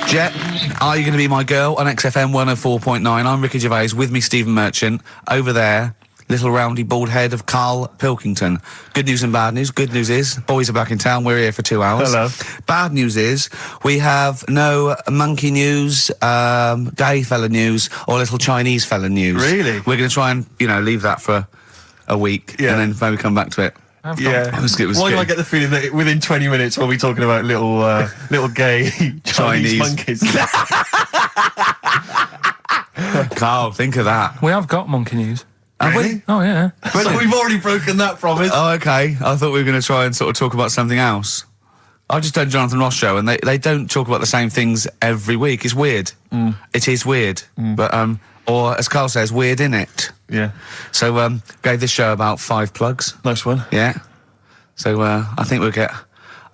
Jet, are you going to be my girl on XFM 104.9? I'm Ricky Gervais, with me Stephen Merchant. Over there, little roundy bald head of Karl Pilkington. Good news and bad news. Good news is, boys are back in town. We're here for 2 hours. Hello. Bad news is, we have no monkey news, gay fella news, or little Chinese fella news. Really? We're going to try and, leave that for a week, and then maybe come back to it. Yeah. Why do I get the feeling that within 20 minutes we'll be talking about little gay Chinese monkeys? Karl, think of that. We have got monkey news. Have we? Oh, yeah. So we've already broken that promise. Oh, okay. I thought we were going to try and sort of talk about something else. I've just done Jonathan Ross show, and they don't talk about the same things every week. It's weird. It is weird. But, or as Karl says, weird innit? Yeah. So, gave this show about 5 plugs. Nice one. Yeah. So, I think we'll get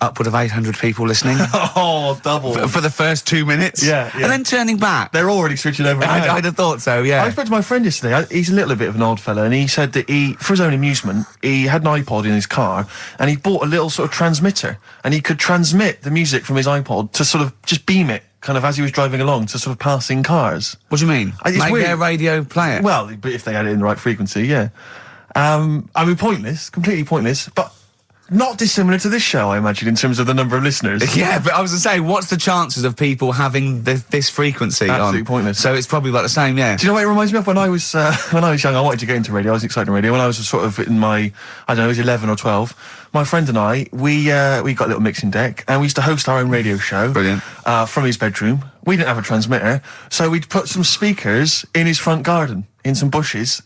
upward of 800 people listening. Oh, double. For the first 2 minutes. Yeah. And then turning back. They're already switching over. I'd have thought so, yeah. I spoke to my friend yesterday. He's a little bit of an odd fella, and he said that for his own amusement, he had an iPod in his car, and he bought a little sort of transmitter, and he could transmit the music from his iPod to sort of just beam it, kind of as he was driving along, to sort of passing cars. What do you mean? It's Make weird. their radio play it? Well, but if they had it in the right frequency, yeah. I mean, pointless, completely pointless, but not dissimilar to this show, I imagine, in terms of the number of listeners. Yeah, but I was going to say, what's the chances of people having this frequency Absolutely on? pointless. So it's probably about the same, yeah. Do you know what it reminds me of? When I was young, I wanted to get into radio. I was excited in radio. When I was sort of in my, I don't know, I was 11 or 12, my friend and I, we got a little mixing deck, and we used to host our own radio show. Brilliant. From his bedroom. We didn't have a transmitter, so we'd put some speakers in his front garden, in some bushes,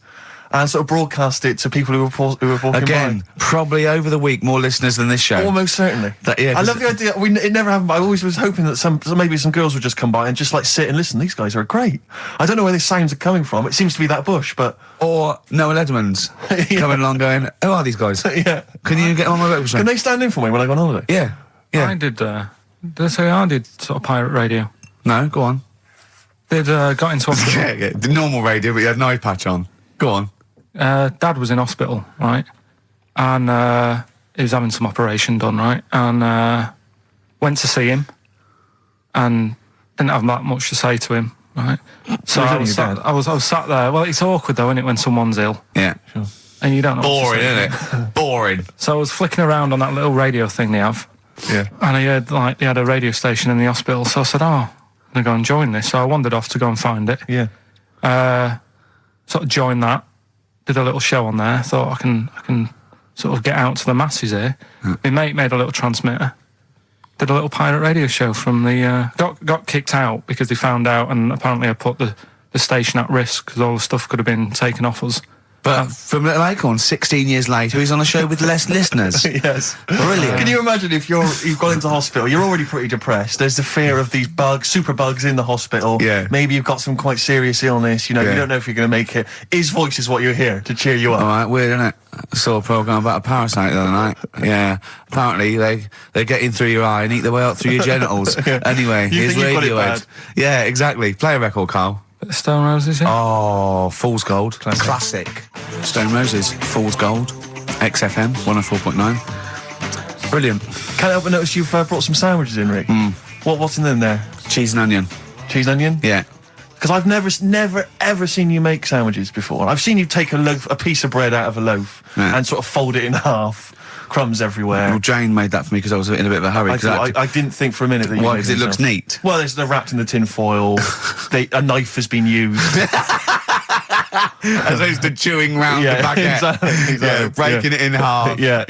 and sort of broadcast it to people who were walking Again, by. probably over the week more listeners than this show. Almost certainly. I love the idea. It never happened, but I always was hoping that maybe some girls would just come by and just like sit and listen. These guys are great. I don't know where these sounds are coming from. It seems to be that bush, but Or Noel Edmonds coming along going, who are these guys? yeah. Can you get on my breakfast show? Can they stand in for me when I go on holiday? Yeah. Yeah. I did, I did sort of pirate radio. No, go on. Got into hospital. Yeah. The normal radio, but you had an eye patch on. Go on. Dad was in hospital, right? And he was having some operation done, right? And went to see him and didn't have that much to say to him, right? So I was sat there. Well, it's awkward though, isn't it, when someone's ill? Yeah. Sure. And you don't know Boring, what to say. isn't it? Boring. So I was flicking around on that little radio thing they have. Yeah. And I heard, they had a radio station in the hospital. So I said, I'm going to go and join this. So I wandered off to go and find it. Yeah. Sort of joined that. Did a little show on there. Thought I can sort of get out to the masses here. My mate made a little transmitter. Did a little pirate radio show from the... got kicked out because they found out, and apparently I put the station at risk because all the stuff could have been taken off us. But from Little Acorn, 16 years later, he's on a show with less listeners. Yes. Brilliant. Can you imagine if you've gone into hospital, you're already pretty depressed, there's the fear of these super bugs in the hospital. Yeah. Maybe you've got some quite serious illness, you don't know if you're going to make it. His voice is what you hear to cheer you up. All right, weird, isn't it? I saw a programme about a parasite the other night. Yeah. Apparently, they get in through your eye and eat their way up through your genitals. Yeah. Anyway, You here's think you've got it Radiohead. bad? Yeah, exactly. Play a record, Karl. Stone Roses, yeah? Oh, Fool's Gold. Classic. Stone Roses, Fool's Gold. XFM, 104.9. Brilliant. Can't help but notice you've brought some sandwiches in, Rick. What's in them there? Cheese and onion. Cheese and onion? Yeah. Because I've never, ever seen you make sandwiches before. I've seen you take a piece of bread out of a loaf and sort of fold it in half. Crumbs everywhere. Well, Jane made that for me because I was in a bit of a hurry. I didn't think for a minute that you Why? made Because it them looks yourself. neat. Well, they're wrapped in the tin foil. A knife has been used. As opposed to chewing round the baguette. Exactly. Yeah, breaking it in half. Yeah.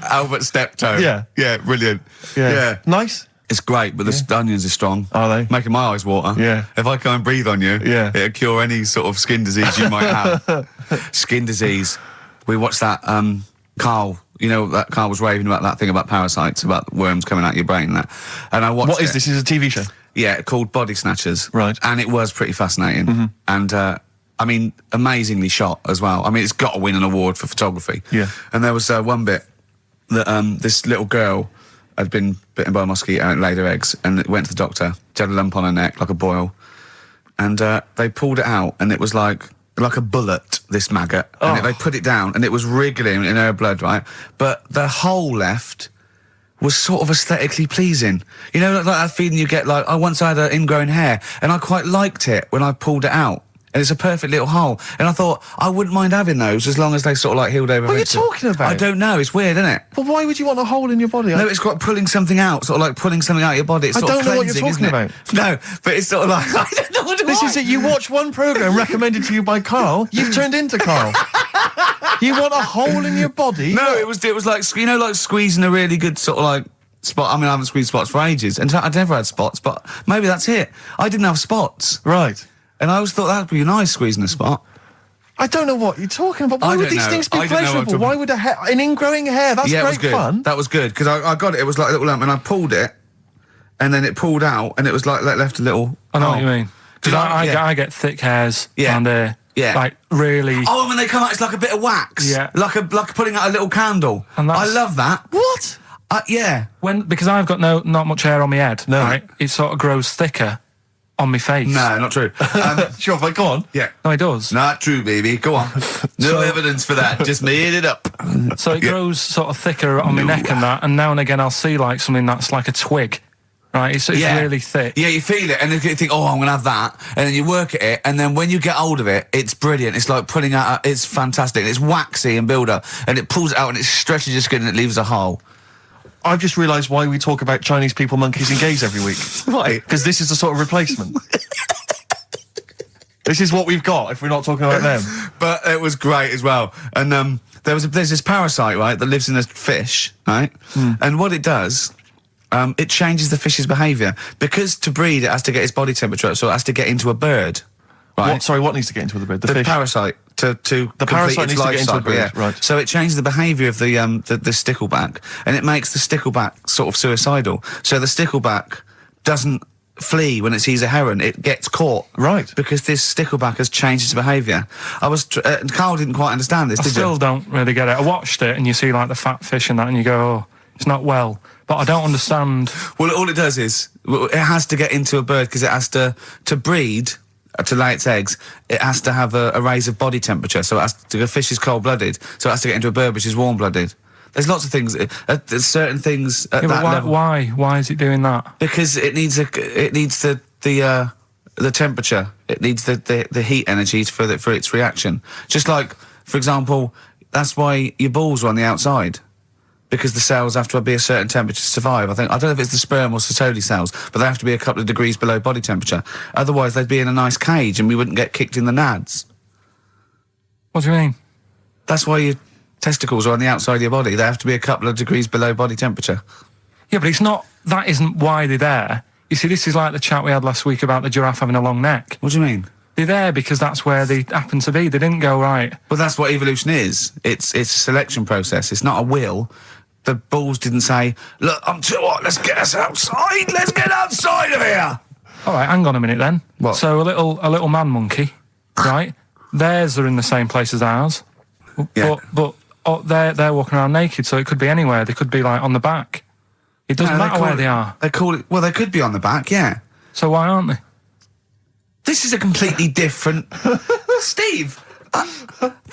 Albert Steptoe. Yeah. Yeah, brilliant. Yeah. Nice. It's great, but the onions are strong. Are they? Making my eyes water. Yeah. If I can't breathe on you, it'll cure any sort of skin disease you might have. Skin disease. We watched that, Karl, that Karl was raving about that thing about parasites, about worms coming out your brain and that. And I watched What is this? Is it a TV show? Yeah, called Body Snatchers. Right. And it was pretty fascinating. And, amazingly shot as well. I mean, it's got to win an award for photography. Yeah. And there was one bit that this little girl had been bitten by a mosquito and it laid her eggs, and it went to the doctor. She had a lump on her neck, like a boil. And they pulled it out, and it was like a bullet, this maggot. And they put it down, and it was wriggling in her blood, right? But the hole left was sort of aesthetically pleasing. You know, like that feeling you get, like, I once had an ingrown hair, and I quite liked it when I pulled it out. And it's a perfect little hole. And I thought, I wouldn't mind having those as long as they sort of like healed over. What are you talking about? I don't know, it's weird, isn't it? But why would you want a hole in your body? No, it's got pulling something out, sort of like pulling something out of your body. It's I sort don't of know what you're cleansing, talking isn't it? No, but it's sort of like, I don't know what This is it. You watch one programme recommended to you by Karl, you've turned into Karl. You want a hole in your body? No, it was like, you know, like squeezing a really good sort of like spot. I mean, I haven't squeezed spots for ages, and I'd never had spots, but maybe that's it. I didn't have spots. Right. And I always thought that'd be nice, squeezing a spot. I don't know what you're talking about. Why would these things be I don't know what I'm pleasurable? talking- Why would an ingrowing hair? That's Yeah, it was great good. fun. That was good, because I got it. It was like a little lump, and I pulled it, and then it pulled out, and it was like left a little... I know what you mean. Because yeah. I get thick hairs Yeah. and Yeah. like really... Oh, and when they come out, it's like a bit of wax. Yeah. Like putting out a little candle. And I love that. What? Yeah. Because I've got not much hair on my head, No. right? It sort of grows thicker on my face. No, not true. Sure, but go on. Yeah. No, it does. Not true, baby. Go on. No evidence for that. Just made it up. So it grows sort of thicker on my neck and that, and now and again I'll see like something that's like a twig, right? It's really thick. Yeah, you feel it, and then you think, oh, I'm going to have that, and then you work at it, and then when you get hold of it, it's brilliant. It's like pulling out, it's fantastic. It's waxy and build up, and it pulls it out, and it stretches your skin, and it leaves a hole. I've just realised why we talk about Chinese people, monkeys and gays every week. Why? Because this is the sort of replacement. This is what we've got if we're not talking about them. But it was great as well. And there's this parasite, right, that lives in a fish, right? And what it does, it changes the fish's behaviour. Because to breed, it has to get its body temperature up, so it has to get into a bird. Right? What needs to get into the bird? The fish? Parasite to The complete parasite its needs to life get into a cycle, bird, yeah. right. So it changes the behaviour of the stickleback, and it makes the stickleback sort of suicidal. So the stickleback doesn't flee when it sees a heron; it gets caught. Right. Because this stickleback has changed its behaviour. Karl didn't quite understand this. I did still you? don't really get it. I watched it and you see like the fat fish and that, and you go, oh, it's not well. But I don't understand. Well, all it does is it has to get into a bird because it has to breed. To lay its eggs, it has to have a raise of body temperature. So the fish is cold-blooded, so it has to get into a bird which is warm-blooded. There's lots of things. There's certain things at Yeah, that but level. why is it doing that? Because it needs the temperature. It needs the heat energy for its reaction. Just like, for example, that's why your balls are on the outside. Because the cells have to be a certain temperature to survive. I don't know if it's the sperm or Sertoli cells, but they have to be a couple of degrees below body temperature. Otherwise, they'd be in a nice cage and we wouldn't get kicked in the nads. What do you mean? That's why your testicles are on the outside of your body. They have to be a couple of degrees below body temperature. Yeah, but that isn't why they're there. You see, this is like the chat we had last week about the giraffe having a long neck. What do you mean? They're there because that's where they happen to be. They didn't go, right. Well, that's what evolution is. It's a selection process. It's not a will. The balls didn't say, look, I'm too hot, let's get us outside, let's get outside of here. All right, hang on a minute then. What? So a little man monkey, right? Theirs are in the same place as ours. Yeah. But they're walking around naked, so it could be anywhere. They could be like on the back. It doesn't matter where they are. They call it, well, they could be on the back, yeah. So why aren't they? This is a completely different... Steve!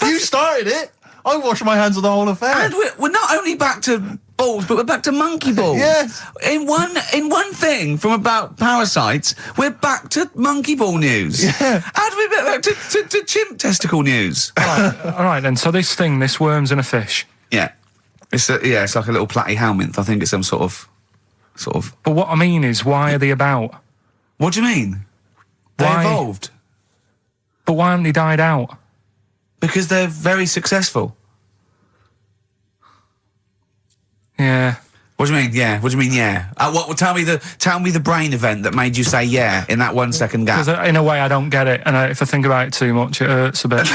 You started it. I wash my hands of the whole affair. And we're not only back to balls, but we're back to monkey balls. Yes. In one thing from about parasites, we're back to monkey ball news. Yeah. And we're back to chimp testicle news. All right then. So this worm's in a fish. Yeah. It's like a little platyhelminth. I think it's some sort of. But what I mean is, why are they about? What do you mean? They Why? evolved. But why haven't they died out? Because they're very successful. Yeah. What do you mean? Yeah. What do you mean? Yeah. Tell me the brain event that made you say yeah in that 1 second gap. Because in a way I don't get it, and if I think about it too much, it hurts a bit.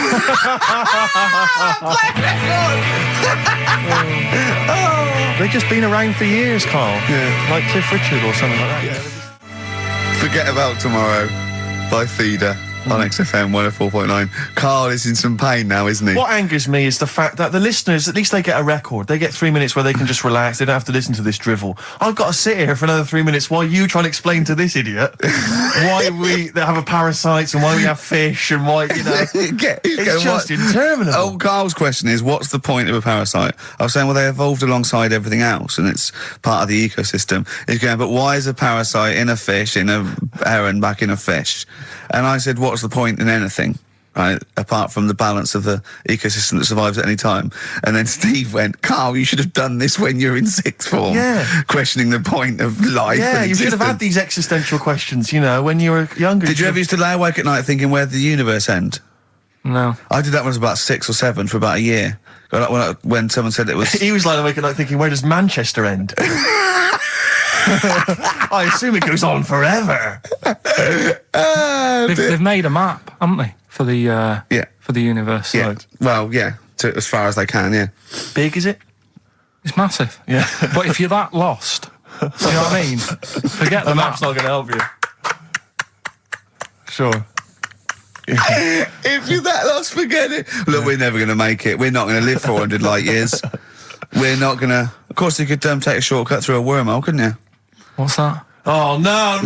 They've just been around for years, Karl. Yeah. Like Cliff Richard or something like that. Forget About Tomorrow by Feeder. on XFM 104.9. Karl is in some pain now, isn't he? What angers me is the fact that the listeners, at least they get a record. They get 3 minutes where they can just relax. They don't have to listen to this drivel. I've got to sit here for another 3 minutes while you try and explain to this idiot why we have a parasites and why we have fish and why, you know. It's just interminable. Oh, Karl's question is, what's the point of a parasite? I was saying, well, they evolved alongside everything else and it's part of the ecosystem. He's going, but why is a parasite in a fish, in a heron, back in a fish? And I said, what's the point in anything, right, apart from the balance of the ecosystem that survives at any time? And then Steve went, Karl, you should have done this when you were in sixth form. Yeah. Questioning the point of life. Yeah, and you should have existence. had these existential questions, you know, when you were younger. Did you ever used to lay awake at night thinking, where did the universe end? No. I did that when I was about 6 or 7 for about a year. When someone said it was... He was lying awake at night thinking, where does Manchester end? I assume it goes on forever. They've made a map, haven't they, for the for the universe? Yeah. Right. Well, yeah, as far as they can, yeah. Big, is it? It's massive. Yeah. But if you're that lost, you know what I mean? Forget the The map. map's not going to help you. Sure. If you're that lost, forget it. Look, we're never going to make it. We're not going to live 400 light years. We're not going to... Of course, you could take a shortcut through a wormhole, couldn't you? What's that? Oh, no!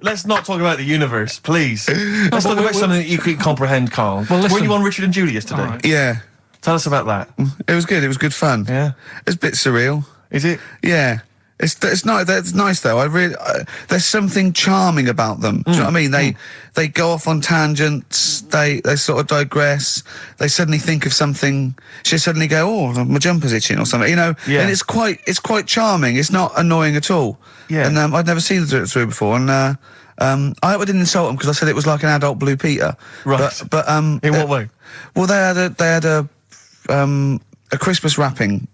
Let's not talk about the universe, please. Let's talk about something that you can comprehend, Karl. Well, listen. Were you on Richard and Judy yesterday? All right. Yeah. Tell us about that. It was good. It was good fun. Yeah. It's a bit surreal. Is it? Yeah. It's nice. That's nice though. There's something charming about them. Do you know what I mean? They go off on tangents. They sort of digress. They suddenly think of something. She suddenly go, oh, my jumper's itching or something. You know. Yeah. And it's quite charming. It's not annoying at all. Yeah. And I'd never seen them through before. And I hope I didn't insult them because I said it was like an adult Blue Peter. Right. But In what way? well, they had a Christmas wrapping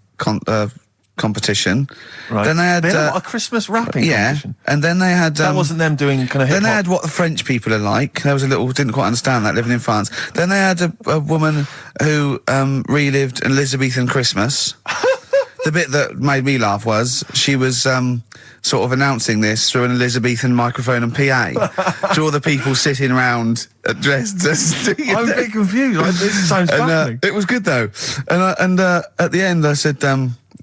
competition. Right. Then they had a Christmas wrapping competition. and then they had That wasn't them doing kind of hip then they hop. had what the French people are like. There was a little didn't quite understand that living in France. Then they had a woman who relived Elizabethan Christmas. The bit that made me laugh was she was sort of announcing this through an Elizabethan microphone and PA to all the people sitting around dressed as... I'm a bit confused. This sounds baffling. It was good though. And at the end I said,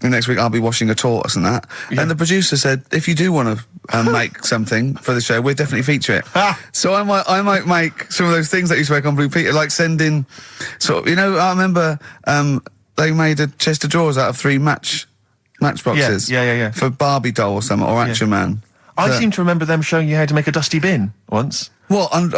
next week I'll be washing a tortoise and that. Yeah. And the producer said, if you do want to make something for the show, we'll definitely feature it. So I might make some of those things that you spoke on Blue Peter, like send in sort of, you know, I remember they made a chest of drawers out of 3 matchboxes. Yeah. For Barbie doll or something, or Action Man. I seem to remember them showing you how to make a dusty bin once. What, on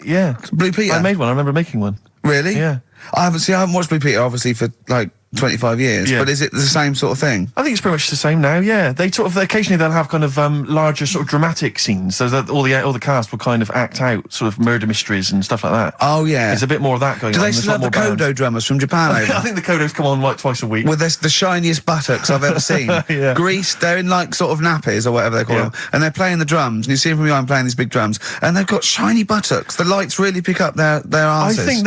Yeah. Blue Peter? I made one. I remember making one. Really? Yeah. I haven't watched Blue Peter obviously for like 25 years, Yeah. but is it the same sort of thing? I think it's pretty much the same now. Yeah, they occasionally they'll have kind of larger sort of dramatic scenes, so that all the cast will kind of act out sort of murder mysteries and stuff like that. Oh yeah, There's a bit more of that going do on. they There's still a lot have the more Kodo bands. drummers from Japan over? I think the Kodos come on like twice a week. With the shiniest buttocks I've ever seen. Yeah. Greased, they're in like sort of nappies or whatever they call them, and they're playing the drums, and you see them from behind playing these big drums, and they've got shiny buttocks. The lights really pick up their I arses. think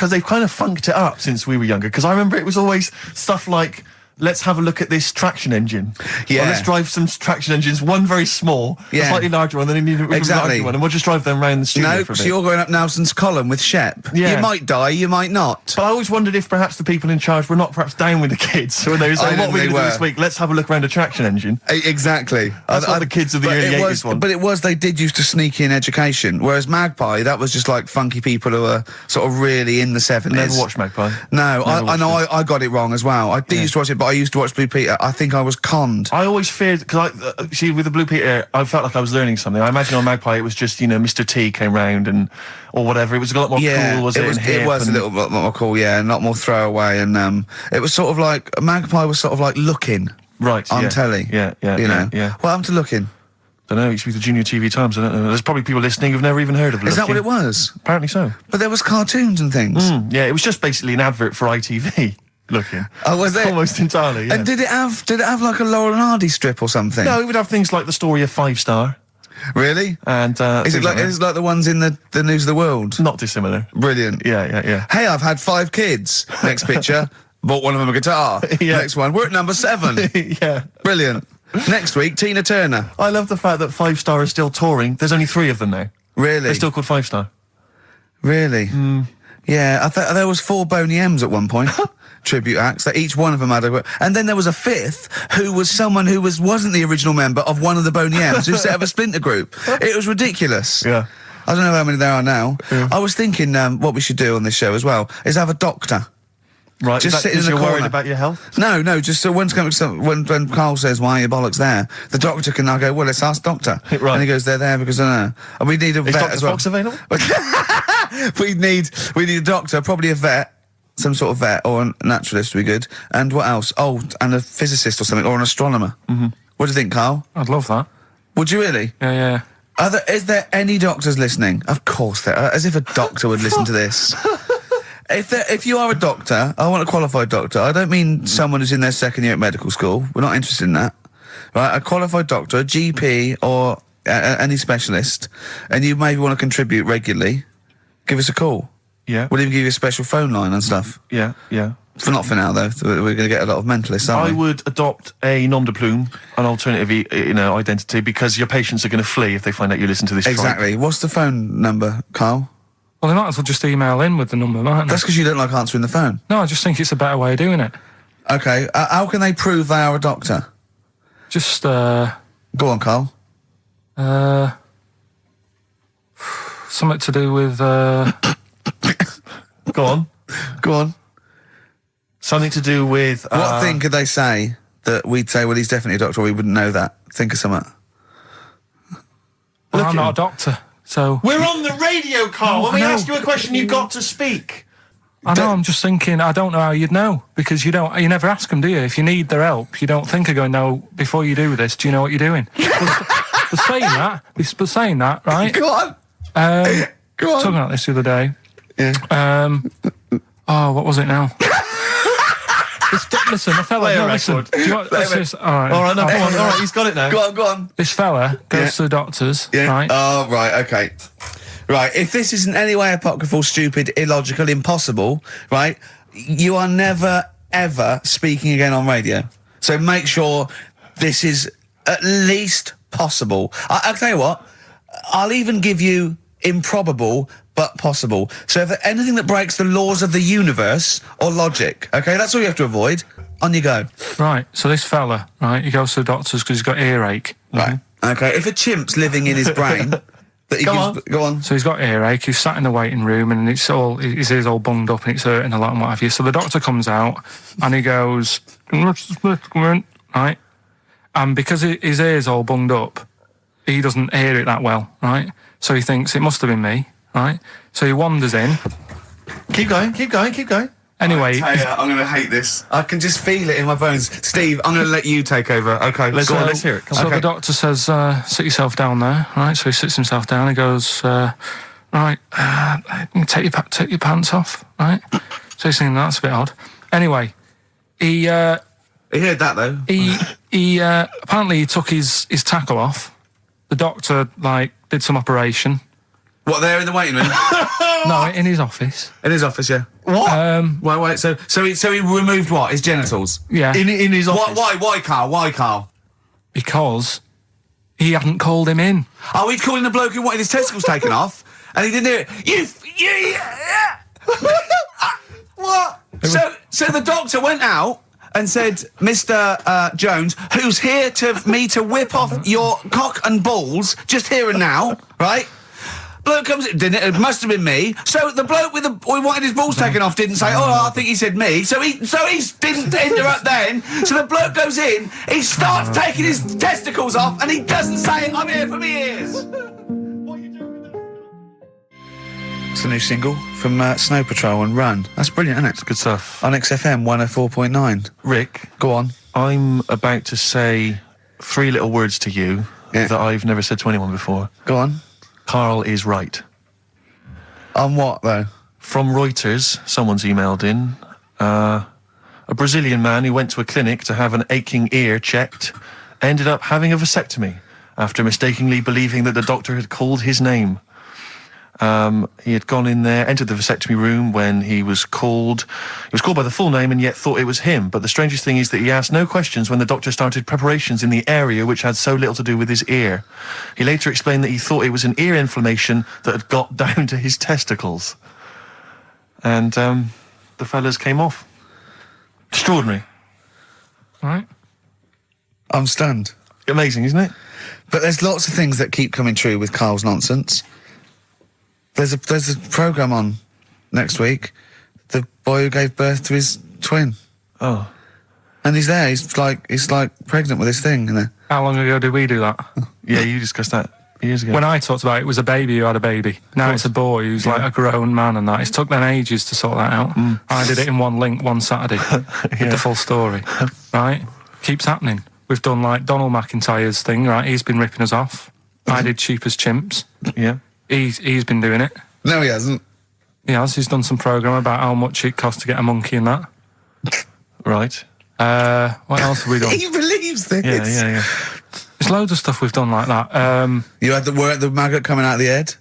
they've kind of funked it up since we were younger, because I remember it was always stuff like, let's have a look at this traction engine. Yeah. Or let's drive some traction engines, one very small, Yeah. a slightly larger one, then you need a Exactly. larger one, and we'll just drive them around the studio No, for a so bit. you're going up Nelson's column with Shep. Yeah. You might die, you might not. But I always wondered if perhaps the people in charge were not perhaps down with the kids. So when they were saying, what are we they going to do were. this week? Let's have a look around a traction engine. Exactly. That's what the kids of the but early it 80s was, want. But they did used to sneak in education, whereas Magpie, that was just like funky people who were sort of really in the 70s. Never watched Magpie. No, Never I know watched I got it wrong as well. I did used to watch it, but I used to watch Blue Peter. I think I was conned. I always feared, because see, with the Blue Peter, I felt like I was learning something. I imagine on Magpie it was just, you know, Mr. T came round or whatever. It was a lot more cool, was it? was, and hip it was a and- little bit more cool, yeah, and a lot more throwaway, and it was sort of like, Magpie was sort of like Looking right, on yeah. telly. Yeah, You know? yeah. What happened to Looking? I don't know, it used to be the Junior TV Times, I don't know. There's probably people listening who've never even heard of Is that what Looking. it was? Apparently so. But there was cartoons and things. Yeah, it was just basically an advert for ITV. Looking. Oh, was it? Almost entirely, yeah. And did it have like a Laurel and Hardy strip or something? No, it would have things like the story of 5 Star. Really? And Is it like the ones in the News of the World? not dissimilar? Brilliant. Yeah. Hey, I've had 5 kids. Next picture, bought one of them a guitar. Yeah. Next one, we're at number 7. Yeah. Brilliant. Next week, Tina Turner. I love the fact that 5 Star is still touring. There's only 3 of them now. Really? They're still called 5-star. Really? Yeah, I thought there was 4 Boney M's at one point. Tribute acts, that each one of them had a... And then there was a 5th, who was someone who wasn't the original member of one of the Boney M's, who set up a splinter group. It was ridiculous. Yeah. I don't know how many there are now. Yeah. I was thinking what we should do on this show as well is have a doctor. Right, Just sitting in the you're corner. worried about your health? No, just so when Karl says, why are your bollocks there? The doctor can now go, well, let's ask doctor. Right. And he goes, they're there because I don't know. And we need a vet Dr. as well. Fox available? we need a doctor, probably a vet, some sort of vet, or a naturalist would be good. And what else? Oh, and a physicist or something, or an astronomer. Mm-hmm. What do you think, Karl? I'd love that. Would you really? Yeah. Is there any doctors listening? Of course there are, as if a doctor would listen to this. If you are a doctor, I want a qualified doctor. I don't mean someone who's in their second year at medical school. We're not interested in that. Right? A qualified doctor, a GP, or any specialist, and you maybe want to contribute regularly, give us a call. Yeah. We'll even give you a special phone line and stuff. Yeah. Not for now, though. We're going to get a lot of mentalists, aren't we? I would adopt a nom de plume, an alternative, identity, because your patients are going to flee if they find out you listen to this. Exactly. Tribe. What's the phone number, Karl? Well, they might as well just email in with the number, mightn't they? That's because you don't like answering the phone. No, I just think it's a better way of doing it. Okay. How can they prove they are a doctor? Just, Go on, Karl. something to do with, Go on. Go on. Something to do with... What thing could they say that we'd say, well, he's definitely a doctor, or we wouldn't know that? Think of something. well, I'm not a doctor, so... We're on the radio, Karl. No, when we I know. ask you a question, you've got to speak. I know, I'm just thinking, I don't know how you'd know, because you never ask them, do you? If you need their help, you don't think of going, no, before you do this, do you know what you're doing? but saying that, right? Go on. Go on. Talking about this the other day. Yeah. What was it now? Listen, a fella... Play a No, listen. record. Do you want, let's just, all right. All right, no, go on. All right, he's got it now. Go on. This fella goes to the doctors, Yeah. right? Oh, right, okay. Right, if this is in any way apocryphal, stupid, illogical, impossible, right, you are never, ever speaking again on radio. So make sure this is at least possible. I'll tell you what, I'll even give you improbable but possible. So if anything that breaks the laws of the universe or logic, okay, that's all you have to avoid. On you go. Right, so this fella, right, he goes to the doctors because he's got earache. Right. Okay, if a chimp's living in his brain... that he go on. So he's got earache, he's sat in the waiting room and his ears all bunged up and it's hurting a lot and what have you. So the doctor comes out and he goes, right? And because his ear's all bunged up, he doesn't hear it that well, right? So he thinks it must have been me, right? So he wanders in. Keep going. Anyway, I'm going to hate this. I can just feel it in my bones. Steve, I'm going to let you take over. Okay, Let's hear it. Come so on. the doctor says, sit yourself down there, right? So he sits himself down. He goes, right, take your pants off, right? So he's thinking that's a bit odd. Anyway, he heard that though. He apparently he took his tackle off. The doctor did some operation. What, there in the waiting room? No, in his office. In his office, yeah. What? Wait. So he removed what? His genitals? Yeah. In his office. Why, Karl? Why, Karl? Because he hadn't called him in. Oh, he'd called in a bloke who wanted his testicles taken off, and he didn't hear it. What? So the doctor went out and said, Mr. Jones, who's here to whip off your cock and balls, just here and now, right? Bloke comes in, didn't it? It must have been me. So the bloke who wanted his balls taken off didn't say, I think he said me. So he didn't interrupt then. So the bloke goes in, he starts taking his testicles off, and he doesn't say, I'm here for me ears. What are you doing with that? It's a new single from Snow Patrol and Run. That's brilliant, isn't it? It's good stuff. On XFM 104.9. Rick, Go on. I'm about to say 3 little words to you that I've never said to anyone before. Go on. Karl is right. On what, though? From Reuters, someone's emailed in. A Brazilian man who went to a clinic to have an aching ear checked ended up having a vasectomy after mistakenly believing that the doctor had called his name. He had gone in there, entered the vasectomy room when he was called. He was called by the full name and yet thought it was him. But the strangest thing is that he asked no questions when the doctor started preparations in the area which had so little to do with his ear. He later explained that he thought it was an ear inflammation that had got down to his testicles. And the fellas came off. Extraordinary. Right. I'm stunned. Amazing, isn't it? But there's lots of things that keep coming true with Karl's nonsense. There's a programme on next week. The boy who gave birth to his twin. Oh. And he's there. He's like pregnant with this thing. You know? How long ago did we do that? Yeah, you discussed that years ago. When I talked about it, it was a baby who had a baby. Now it's a boy who's like a grown man and that. It's took them ages to sort that out. I did it in one link one Saturday with the full story. Right? Keeps happening. We've done like Donald McIntyre's thing, right? He's been ripping us off. I did Cheap as Chimps. Yeah. He's been doing it. No, he hasn't. He has. He's done some programme about how much it costs to get a monkey and that. Right. What else have we done? He believes this. Yeah. There's loads of stuff we've done like that. You had the maggot coming out of the head.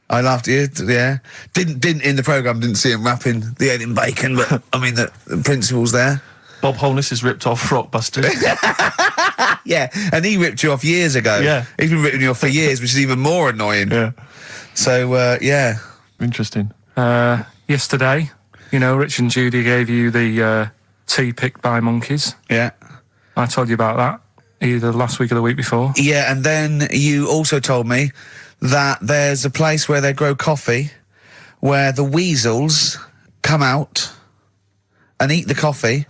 I laughed at you, yeah. Didn't in the programme, didn't see him wrapping the head in bacon, but I mean the principle's there. Bob Holness is ripped off Rockbusters. Yeah, and he ripped you off years ago. Yeah. He's been ripping you off for years, which is even more annoying. Yeah. So, yeah. Interesting. Yesterday, you know, Rich and Judy gave you the tea picked by monkeys. Yeah. I told you about that either last week or the week before. Yeah, and then you also told me that there's a place where they grow coffee where the weasels come out and eat the coffee,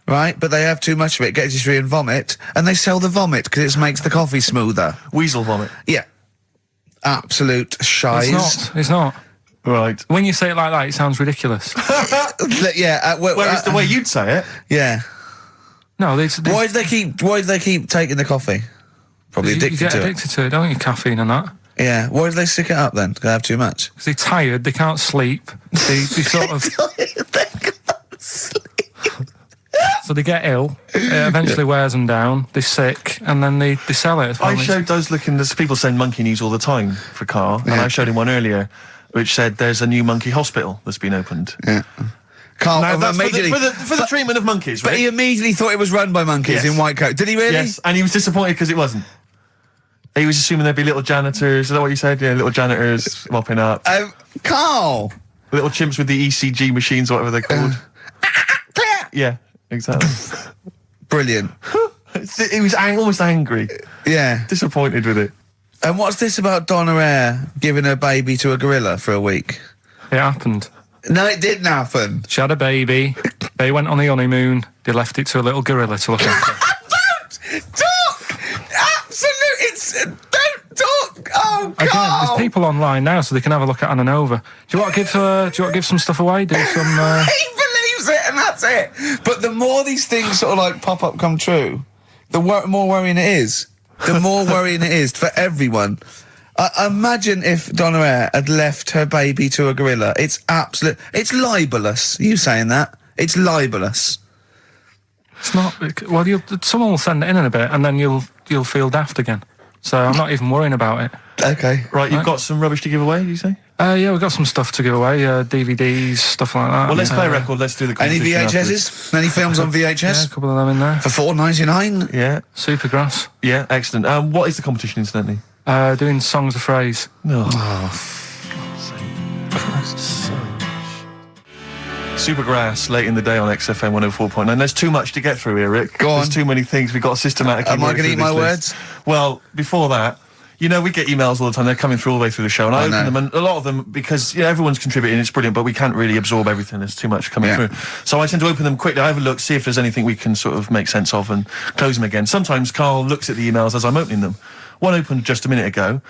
right? But they have too much of it, get dysentery and vomit, and they sell the vomit because it makes the coffee smoother. Weasel vomit. Yeah. Absolute shies. It's not. Right. When you say it like that, it sounds ridiculous. Yeah. Whereas the way you'd say it. Yeah. No, Why do they keep taking the coffee? Probably addicted you get to it. addicted to it, don't you? Caffeine and that. Yeah. Why do they stick it up then? Do they have too much? Because they're tired, they can't sleep. They sort of. They can't sleep. So they get ill. It eventually wears them down. They're sick, and then they sell it. I showed those there's people send monkey news all the time for Karl, and I showed him one earlier, which said there's a new monkey hospital that's been opened. Yeah. Karl, Now, that's for the treatment of monkeys, right? But he immediately thought it was run by monkeys in white coat. Did he really? Yes, and he was disappointed because it wasn't. He was assuming there'd be little janitors. Is that what you said? Yeah, little janitors mopping up. Carl! Little chimps with the ECG machines, or whatever they're called. Yeah, exactly. Brilliant. He was almost angry. Yeah. Disappointed with it. And what's this about Donna Eyre giving her baby to a gorilla for a week? It happened. No, it didn't happen. She had a baby. They went on the honeymoon. They left it to a little gorilla to look after. Don't talk! Absolutely, don't talk! Oh, Again, Karl! there's people online now, so they can have a look at Anna Nova. Do you want to give some stuff away? Do some. He believes it, and that's it. But the more these things sort of like pop up, come true, the more worrying it is. The more worrying it is for everyone. Imagine if Donna Eyre had left her baby to a gorilla. It's libelous. You saying that? It's libelous. It's not. Well, someone will send it in a bit, and then you'll feel daft again. So I'm not even worrying about it. Okay. Right, you've got some rubbish to give away, you say? Yeah, we've got some stuff to give away. DVDs, stuff like that. Well, let's play a record. Let's do the Any competition VHSs? afterwards. Any films on VHS? Yeah, a couple of them in there. For $4.99? Yeah. Supergrass. Yeah, excellent. What is the competition, incidentally? Doing songs of phrase. No. Supergrass, late in the day on XFM 104.9. There's too much to get through here, Rick. Go on. There's too many things. We've got to systematically. Am I going to eat my words? Well, before that, you know, we get emails all the time. They're coming through all the way through the show, and I open them, and a lot of them, because everyone's contributing, it's brilliant, but we can't really absorb everything. There's too much coming through. So I tend to open them quickly. I have a look, see if there's anything we can sort of make sense of, and close them again. Sometimes Karl looks at the emails as I'm opening them. One opened just a minute ago.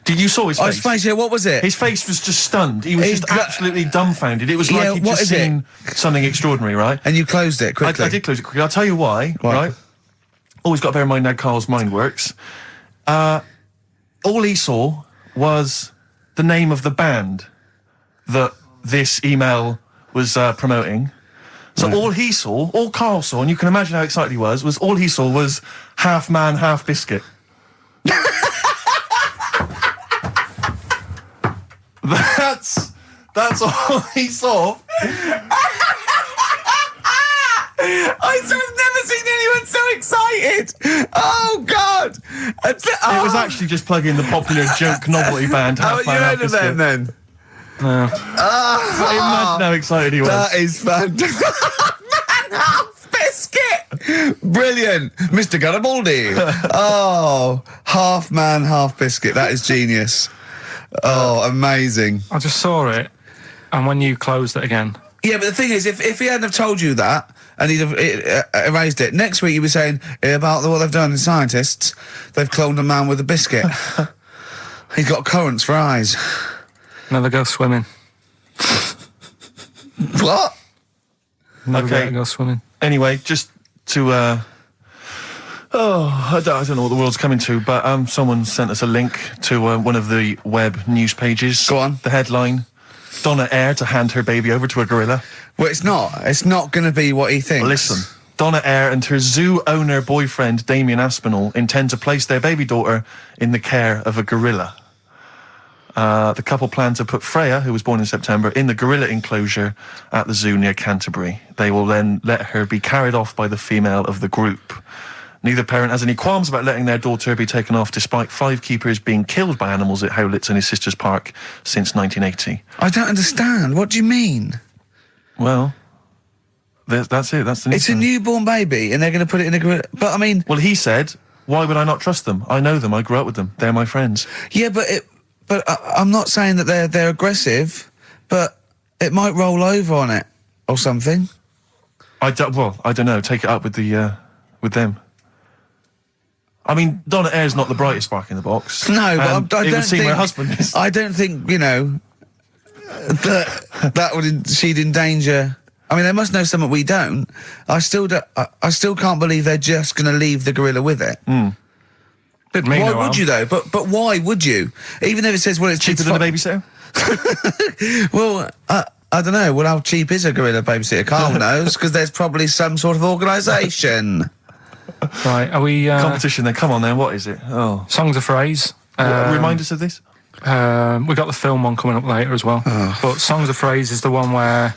You saw his face? His face, yeah, what was it? His face was just stunned. He was just absolutely dumbfounded. It was like he'd just seen something extraordinary, right? And you closed it quickly. I did close it quickly. I'll tell you why, right? Always got to bear in mind how Karl's mind works. All he saw was the name of the band that this email was promoting. So all he saw, all Karl saw, and you can imagine how excited he was all he saw was Half Man, Half Biscuit. That's all he saw. I've never seen anyone so excited. Oh, God. It was actually just plugging the popular joke novelty band. How you heard of them, then? No. Imagine how excited he was. That is fantastic. Man, half biscuit. Brilliant. Mr. Garibaldi. Oh, half man, half biscuit. That is genius. Oh, amazing. I just saw it, and when you closed it again... Yeah, but the thing is, if he hadn't have told you that, and he'd have erased it, next week you were saying about what they've done in scientists, they've cloned a man with a biscuit. He's got currants for eyes. Never go swimming. What? Never go swimming. Anyway, just to... I don't know what the world's coming to, but someone sent us a link to one of the web news pages. Go on. The headline... Donna Eyre to hand her baby over to a gorilla. Well, it's not. It's not going to be what he thinks. Listen, Donna Eyre and her zoo owner boyfriend, Damien Aspinall, intend to place their baby daughter in the care of a gorilla. The couple plan to put Freya, who was born in September, in the gorilla enclosure at the zoo near Canterbury. They will then let her be carried off by the female of the group. Neither parent has any qualms about letting their daughter be taken off, despite 5 keepers being killed by animals at Howlett's and his sister's park since 1980. I don't understand. What do you mean? Well, that's it. That's the news. It's a newborn baby, and they're going to put it in a gorilla. But I mean, well, he said, "Why would I not trust them? I know them. I grew up with them. They're my friends." Yeah, but I'm not saying that they're aggressive, but it might roll over on it or something. I don't know. Take it up with with them. I mean, Donna Eyre's not the brightest spark in the box. No, but I it don't would seem think her husband is. I don't think that would she'd endanger. I mean, they must know something we don't. I still can't believe they're just going to leave the gorilla with it. Mm. Why would you though? But why would you? Even if it says, well, it's cheaper than a babysitter. Well, I don't know. Well, how cheap is a gorilla babysitter? Karl knows, because there's probably some sort of organisation. Right, are we... competition then, come on then, what is it? Oh, Songs of Phrase. Remind us of this? We've got the film one coming up later as well. Oh. But Songs of Phrase is the one where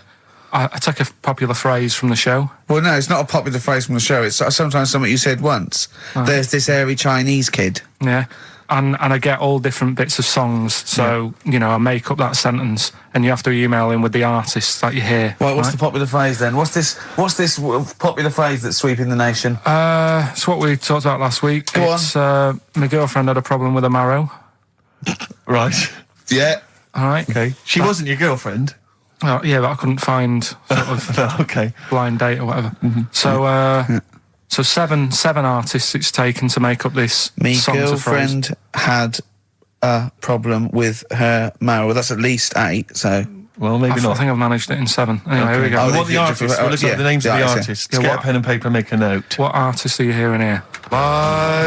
I take a popular phrase from the show. Well, no, it's not a popular phrase from the show. It's sometimes something you said once. Right. There's this airy Chinese kid. Yeah. And I get all different bits of songs, so, I make up that sentence, and you have to email in with the artists that you hear. Well, what's the popular phrase then? What's this popular phrase that's sweeping the nation? It's what we talked about last week. Go on. My girlfriend had a problem with a marrow. Right. Yeah. All right. Okay. She wasn't your girlfriend? Oh, yeah, but I couldn't find sort of No, okay. blind date or whatever. Mm-hmm. So seven artists it's taken to make up this Me Songs of Phrase. girlfriend had a problem with her marrow. That's at least 8, so... Well, maybe I not. think I've managed it in 7. Anyway, here we go. What the artists? We'll look at the names of the artists. Yeah, Get a pen and paper, make a note. What artists are you hearing here? My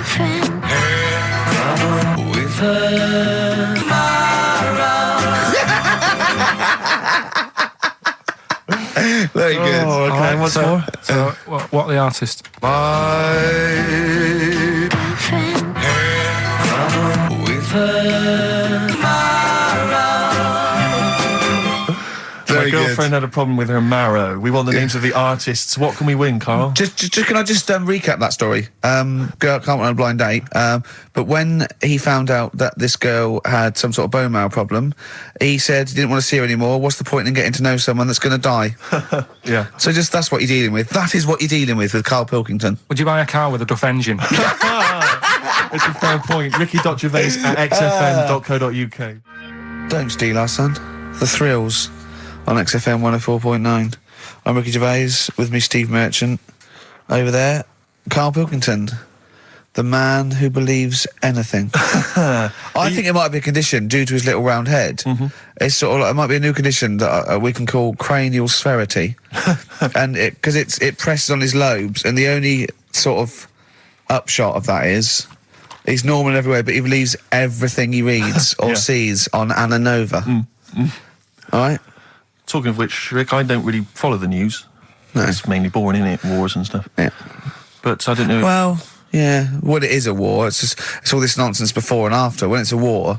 friend with her Very good. Oh, okay. Right, What's so, more? So, what the artist? My friend with her My girlfriend had a problem with her marrow. We want the names of the artists. What can we win, Karl? Just can I just recap that story? Girl can't run a blind date. But when he found out that this girl had some sort of bone marrow problem, he said he didn't want to see her anymore. What's the point in getting to know someone that's going to die? Yeah. So that's what you're dealing with. That is what you're dealing with Karl Pilkington. Would you buy a car with a Duff engine? It's a fair point. Ricky.Gervais at xfm.co.uk. Don't steal our son. The Thrills on XFM 104.9. I'm Ricky Gervais, with me Steve Merchant. Over there, Karl Pilkington, the man who believes anything. I think it might be a condition due to his little round head. Mm-hmm. It's sort of like, it might be a new condition that we can call cranial spherity. And because it presses on his lobes, and the only sort of upshot of that is he's normal everywhere, but he believes everything he reads or sees on Anna Nova. All right? Talking of which, Rick, I don't really follow the news. No. It's mainly boring, isn't it? Wars and stuff. Yeah. But I don't know. Well, yeah. Well, it is a war. It's all this nonsense before and after. When it's a war,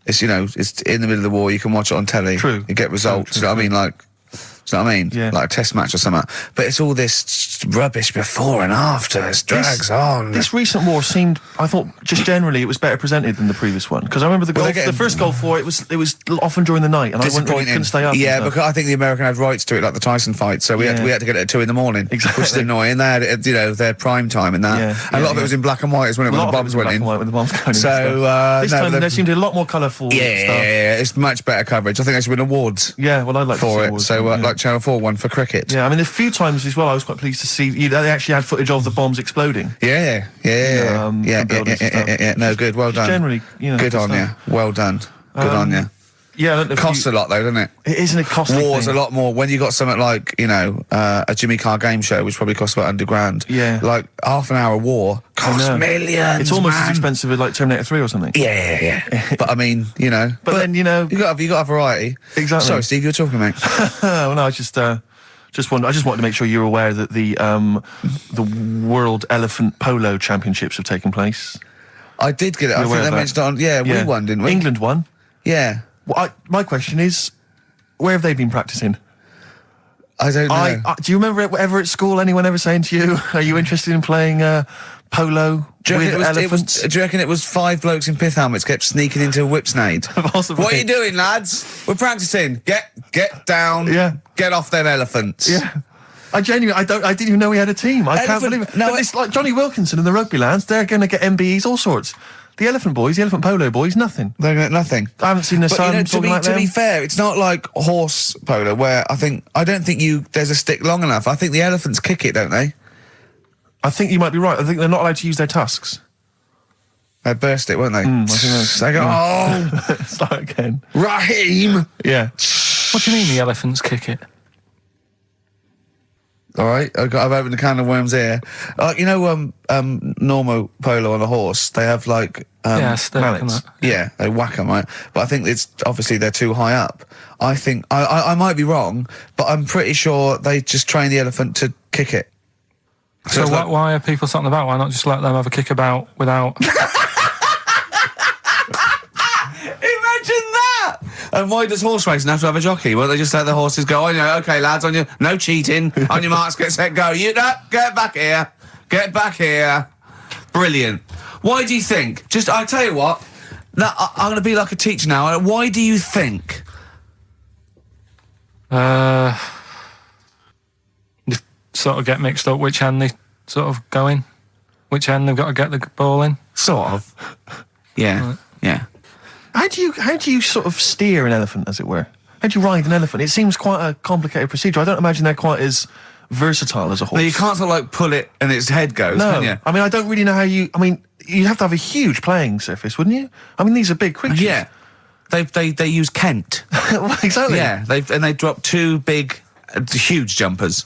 It's, it's in the middle of the war. You can watch it on telly. True. You get results. True, You know what I mean? Like, do you know what I mean? Yeah. Like a test match or something. But it's all this rubbish before and after. It drags on. This recent war seemed, I thought, just generally, it was better presented than the previous one. Because I remember the first Gulf War, it was often during the night, and I couldn't stay up. Yeah, because I think the American had rights to it, like the Tyson fight, so we had to get it at 2 in the morning, Exactly. which is annoying. They had, their prime time in that. Yeah, And a lot of it was in black and white, is when the bombs went in. When the bombs going in. So, this time there seemed to be a lot more colourful stuff. Yeah, it's much better coverage. I think they should win awards. Yeah, well, I'd like for to see it. awards, So, yeah. like Channel 4 won for cricket. Yeah, I mean, a few times as well, I was quite pleased to see they actually had footage of the bombs exploding. Yeah. No, good. Well done. Generally, good on you. Well done. Good on you. Yeah, I don't know if Costs a lot though, doesn't it? It isn't a costly War's thing. a lot more. When you got something like, a Jimmy Carr game show, which probably costs about $100,000. Yeah. Like half an hour war costs millions. It's almost man. as expensive as like Terminator 3 or something. Yeah. But I mean, But then, you got to have variety. Exactly. Sorry, Steve, you were talking, mate. Well, no, I just wanted to make sure you're aware that the World Elephant Polo Championships have taken place. I did get it. I think they mentioned it on. Yeah, we won, didn't we? England won. Yeah. Well, my question is, where have they been practicing? I don't know. Do you remember ever at school anyone ever saying to you, "Are you interested in playing polo with elephants?" Do you reckon it was 5 blokes in pith helmets kept sneaking into a whipsnade? Possibly. What are you doing, lads? We're practicing. Get down. Yeah. Get off them elephants. Yeah. I didn't even know we had a team. I can't believe it. No, But it's like Johnny Wilkinson and the rugby lads. They're going to get MBEs, all sorts. The elephant polo boys, nothing. They got nothing. I haven't seen the sun talking like to them. be fair, it's not like horse polo where I don't think there's a stick long enough. I think the elephants kick it, don't they? I think you might be right. I think they're not allowed to use their tusks. They burst it, weren't they? I think They go, Start again. Raheem! Yeah. What do you mean the elephants kick it? All right, I've opened a can of worms here. Normal polo on a horse, they have like... stick and mallets. that. Yeah, they whack them, right? But I think it's obviously they're too high up. I think I might be wrong, but I'm pretty sure they just train the elephant to kick it. So it's like- why are people something about? Why not just let them have a kick about without... Imagine that! And why does horse racing have to have a jockey? Well, they just let the horses go, okay, lads, no cheating, on your marks, get set, go. Get back here. Get back here. Brilliant. Why do you think? I tell you what, I'm going to be like a teacher now. Why do you think? You sort of get mixed up which end they sort of go in. Which end they've got to get the ball in. Sort of. Yeah, yeah. How do you sort of steer an elephant, as it were? How do you ride an elephant? It seems quite a complicated procedure. I don't imagine they're quite as versatile as a horse. No, you can't sort of like pull it and its head goes, No. can you? I mean, I don't really know how you... I mean, you'd have to have a huge playing surface, wouldn't you? I mean, these are big creatures. Yeah. They use Kent. Well, exactly. Yeah, they drop 2 big, huge jumpers.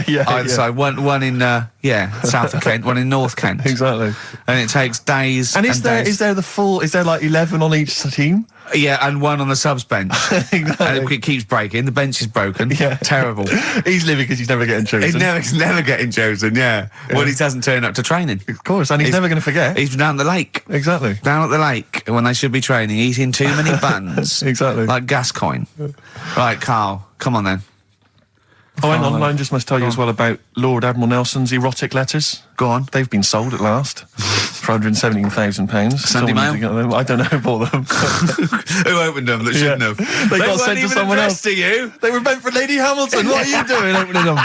yeah. Either side. One in south of Kent, one in North Kent. Exactly. And it takes days. And is there like 11 on each team? Yeah, and one on the subs bench. Exactly. And it keeps breaking. The bench is broken. Yeah. Terrible. He's living because he's never getting chosen. He's never getting chosen. Yeah. Well, he doesn't turn up to training. Of course, and he's never going to forget. He's down the lake. Exactly. Down at the lake when they should be training, eating too many buns. Exactly. Like Gascoigne. Right, Karl, come on then. Oh, hang on, I just must tell you as well about Lord Admiral Nelson's erotic letters. Go on. They've been sold at last for £117,000. Sunday Mail? I don't know who bought them. Who opened them that shouldn't have? They got weren't sent to even someone addressed else. to you. They were meant for Lady Hamilton. What are you doing opening them?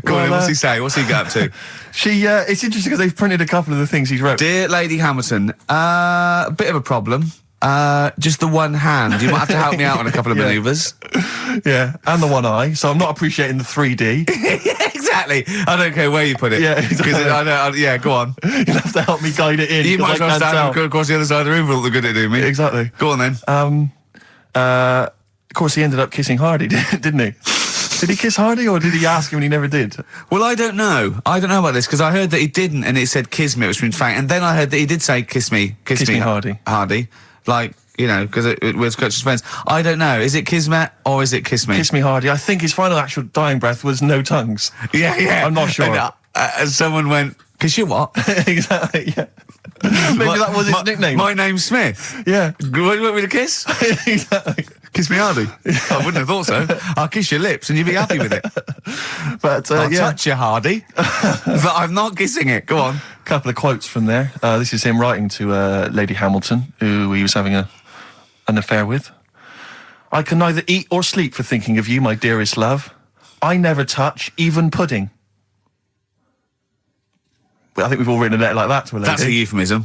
Go on, what's he say? What's he got up to? It's interesting because they've printed a couple of the things he's wrote. Dear Lady Hamilton, a bit of a problem. Just the one hand. You might have to help me out on a couple of manoeuvres. Yeah, and the one eye. So I'm not appreciating the 3D. Yeah, exactly. I don't care where you put it. Yeah, exactly. Yeah, go on. You'll have to help me guide it in. You might as 'cause I well can't stand tell. across the other side of the room for all the good it do me. Exactly. Go on then. Of course, he ended up kissing Hardy, didn't he? Did he kiss Hardy, or did he ask him and he never did? Well, I don't know. I don't know about this because I heard that he didn't, and it said kiss me, which means fact. And then I heard that he did say kiss me, Hardy. Hardy, like because it was Coach's friends. I don't know. Is it kismet or is it kiss me? Kiss me Hardy. I think his final actual dying breath was no tongues. Yeah. I'm not sure. And someone went, kiss you what? Exactly. Yeah. Maybe that was his nickname. My name's Smith. Yeah. You want me to kiss? Exactly. Kiss me hardy. I wouldn't have thought so. I'll kiss your lips and you'd be happy with it. But I'll touch you hardy, but I'm not kissing it. Go on. Couple of quotes from there. This is him writing to Lady Hamilton, who he was having an affair with. I can neither eat or sleep for thinking of you, my dearest love. I never touch even pudding. Well, I think we've all written a letter like that to a lady. That's a euphemism.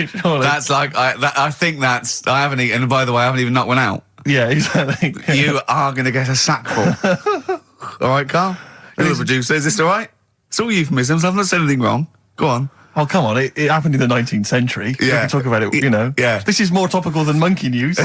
Surely. That's like, I think that's, I haven't eaten, and by the way, I haven't even knocked one out. Yeah, exactly. You are going to get a sackful. All right, Karl? You're the producer. Is this all right? It's all euphemisms. I've not said anything wrong. Go on. Oh, come on. It happened in the 19th century. We Yeah. can talk about it, you know. Yeah. This is more topical than monkey news.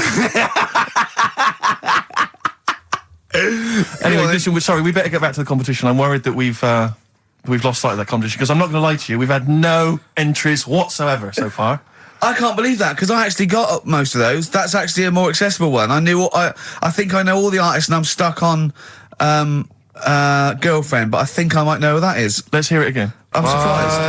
Anyway, listen, sorry, we better get back to the competition. I'm worried that we've lost sight of that competition, because I'm not going to lie to you, we've had no entries whatsoever so far. I can't believe that, because I actually got up most of those. That's actually a more accessible one. I think I know all the artists, and I'm stuck on Girlfriend, but I think I might know who that is. Let's hear it again. I'm surprised.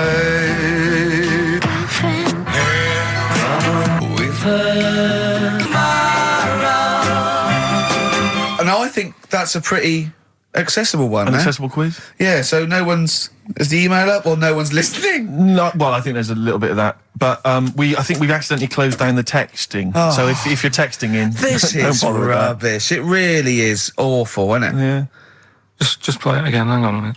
Now I think that's a pretty accessible one. An eh? accessible quiz? Yeah, so no one's... Is the email up or no one's listening? No, well, I think there's a little bit of that. But I think we've accidentally closed down the texting. Oh. So if you're texting in, This don't is bother with that. rubbish. It really is awful, isn't it? Yeah. Just play it again. Hang on a minute.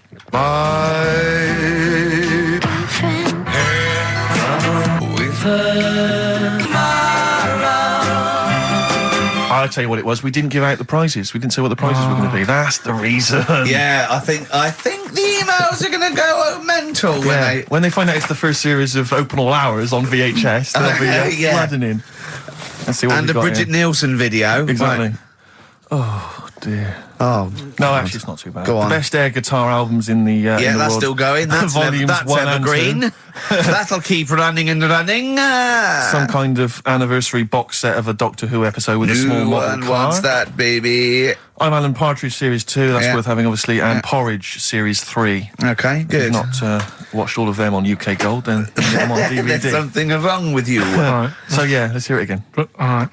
I'll tell you what it was. We didn't give out the prizes. We didn't say what the prizes were going to be. That's the reason. Yeah, I think the emails are going to go mental When they find out it's the first series of Open All Hours on VHS, they'll be Yeah. flooding in. Let's see what and we've the got Bridget here. Nielsen video. Exactly. Right. Oh, dear. Oh, No, actually, it's not too bad. Go on. The best air guitar albums in the yeah, in the that's world. still going. That's Volumes that's 1 and 2. evergreen. That'll keep running and running. Some kind of anniversary box set of a Doctor Who episode with a small New model one car. wants that, baby. I'm Alan Partridge Series 2, that's Yeah. worth having, obviously, and Yeah. Porridge Series 3. Okay, If good. you've not watched all of them on UK Gold, then get them on DVD. There's something wrong with you. All right. So, yeah, let's hear it again. All right.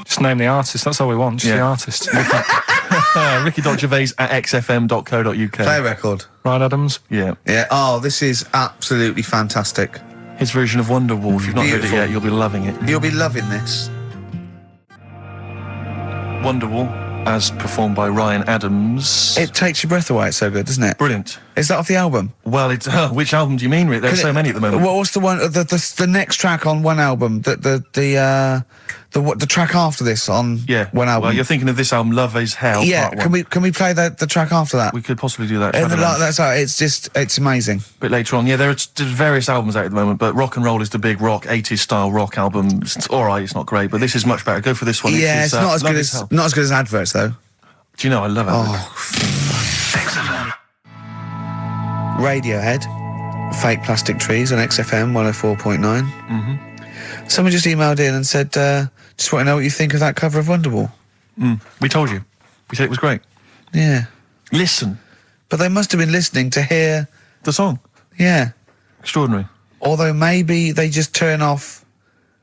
Just name the artist. That's all we want. Just the Yeah. artist. Ricky.Gervais at xfm.co.uk. Play record. Right, Adams? Yeah. Yeah. Oh, this is absolutely fantastic. His version of Wonderwall. If you've not heard it Beautiful. yet, you'll be loving it. You'll be loving this. Wonderwall, as performed by Ryan Adams. It takes your breath away. It's so good, doesn't it? Brilliant. Is that off the album? Well, it's which album do you mean, Rick? There's so many at the moment. What's the one? The next track on one album? The track after this on one album? Well, you're thinking of this album, Love Is Hell. Yeah. Part 1. Can we play the track after that? We could possibly do that. And Shadowlands. that's how it's amazing. A bit later on. Yeah, there's various albums out at the moment, but Rock and Roll is the big rock, 80s style rock album. It's all right, it's not great, but this is much better. Go for this one. Yeah, it's not as Love good Is as Hell. not as good as adverts though. Do you know, I love it. Oh. Radiohead, Fake Plastic Trees on XFM 104.9. Mm-hmm. Someone just emailed in and said, just want to know what you think of that cover of Wonderwall. We told you. We said it was great. Yeah. Listen. But they must have been listening to hear... The song. Yeah. Extraordinary. Although maybe they just turn off...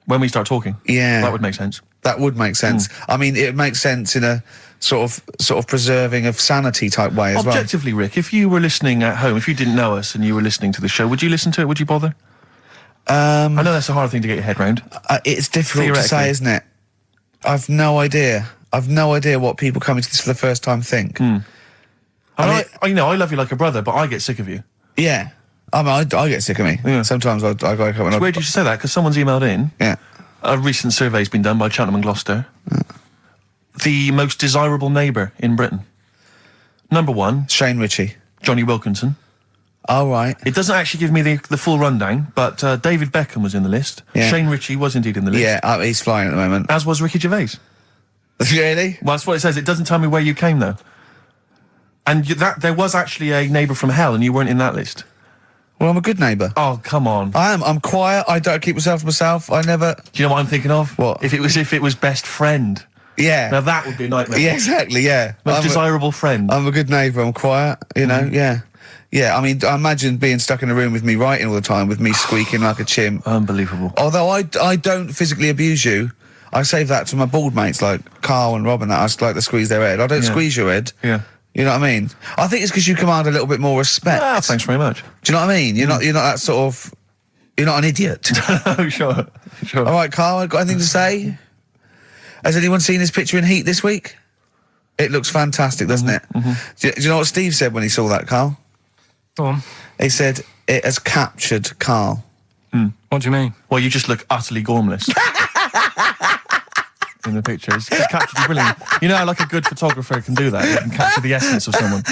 When we start talking. Yeah. That would make sense. That would make sense. I mean, it makes sense in a sort of preserving of sanity type way as well. Objectively, Rick, if you were listening at home, if you didn't know us and you were listening to the show, would you listen to it? Would you bother? I know that's a hard thing to get your head round. It's difficult to say, isn't it? I've no idea. I've no idea what people coming to this for the first time think. I love you like a brother, but I get sick of you. Yeah. I mean, I get sick of me. Yeah. Sometimes I go up and It's weird you should say that, because someone's emailed in. Yeah. A recent survey's been done by Cheltenham and Gloucester. The most desirable neighbour in Britain. Number 1, Shane Ritchie. Johnny Wilkinson. Oh, right. It doesn't actually give me the full rundown, but David Beckham was in the list. Yeah. Shane Ritchie was indeed in the list. Yeah, he's flying at the moment. As was Ricky Gervais. Really? Well, that's what it says. It doesn't tell me where you came, though. And there was actually a neighbour from hell, and you weren't in that list. Well, I'm a good neighbour. Oh, come on. I am. I'm quiet. I don't keep myself to myself. I never... Do you know what I'm thinking of? What? If it was best friend. Yeah. Now that would be a nightmare. Yeah, exactly, yeah. Most desirable friend. I'm a good neighbour, I'm quiet, you know, yeah. Yeah, I mean, I imagine being stuck in a room with me writing all the time, with me squeaking like a chimp. Unbelievable. Although I don't physically abuse you, I save that to my bald mates like Karl and Rob and that. I just like to squeeze their head. I don't squeeze your head. Yeah. You know what I mean? I think it's because you command a little bit more respect. Ah, thanks very much. Do you know what I mean? You're not that sort of... You're not an idiot. Oh, sure. All right, Karl, got anything to say? Has anyone seen his picture in Heat this week? It looks fantastic, doesn't it? Do you know what Steve said when he saw that, Karl? Go on. He said, it has captured Karl. What do you mean? Well, you just look utterly gormless. In the picture. It's captured you brilliantly. You know how like a good photographer can do that? They can capture the essence of someone.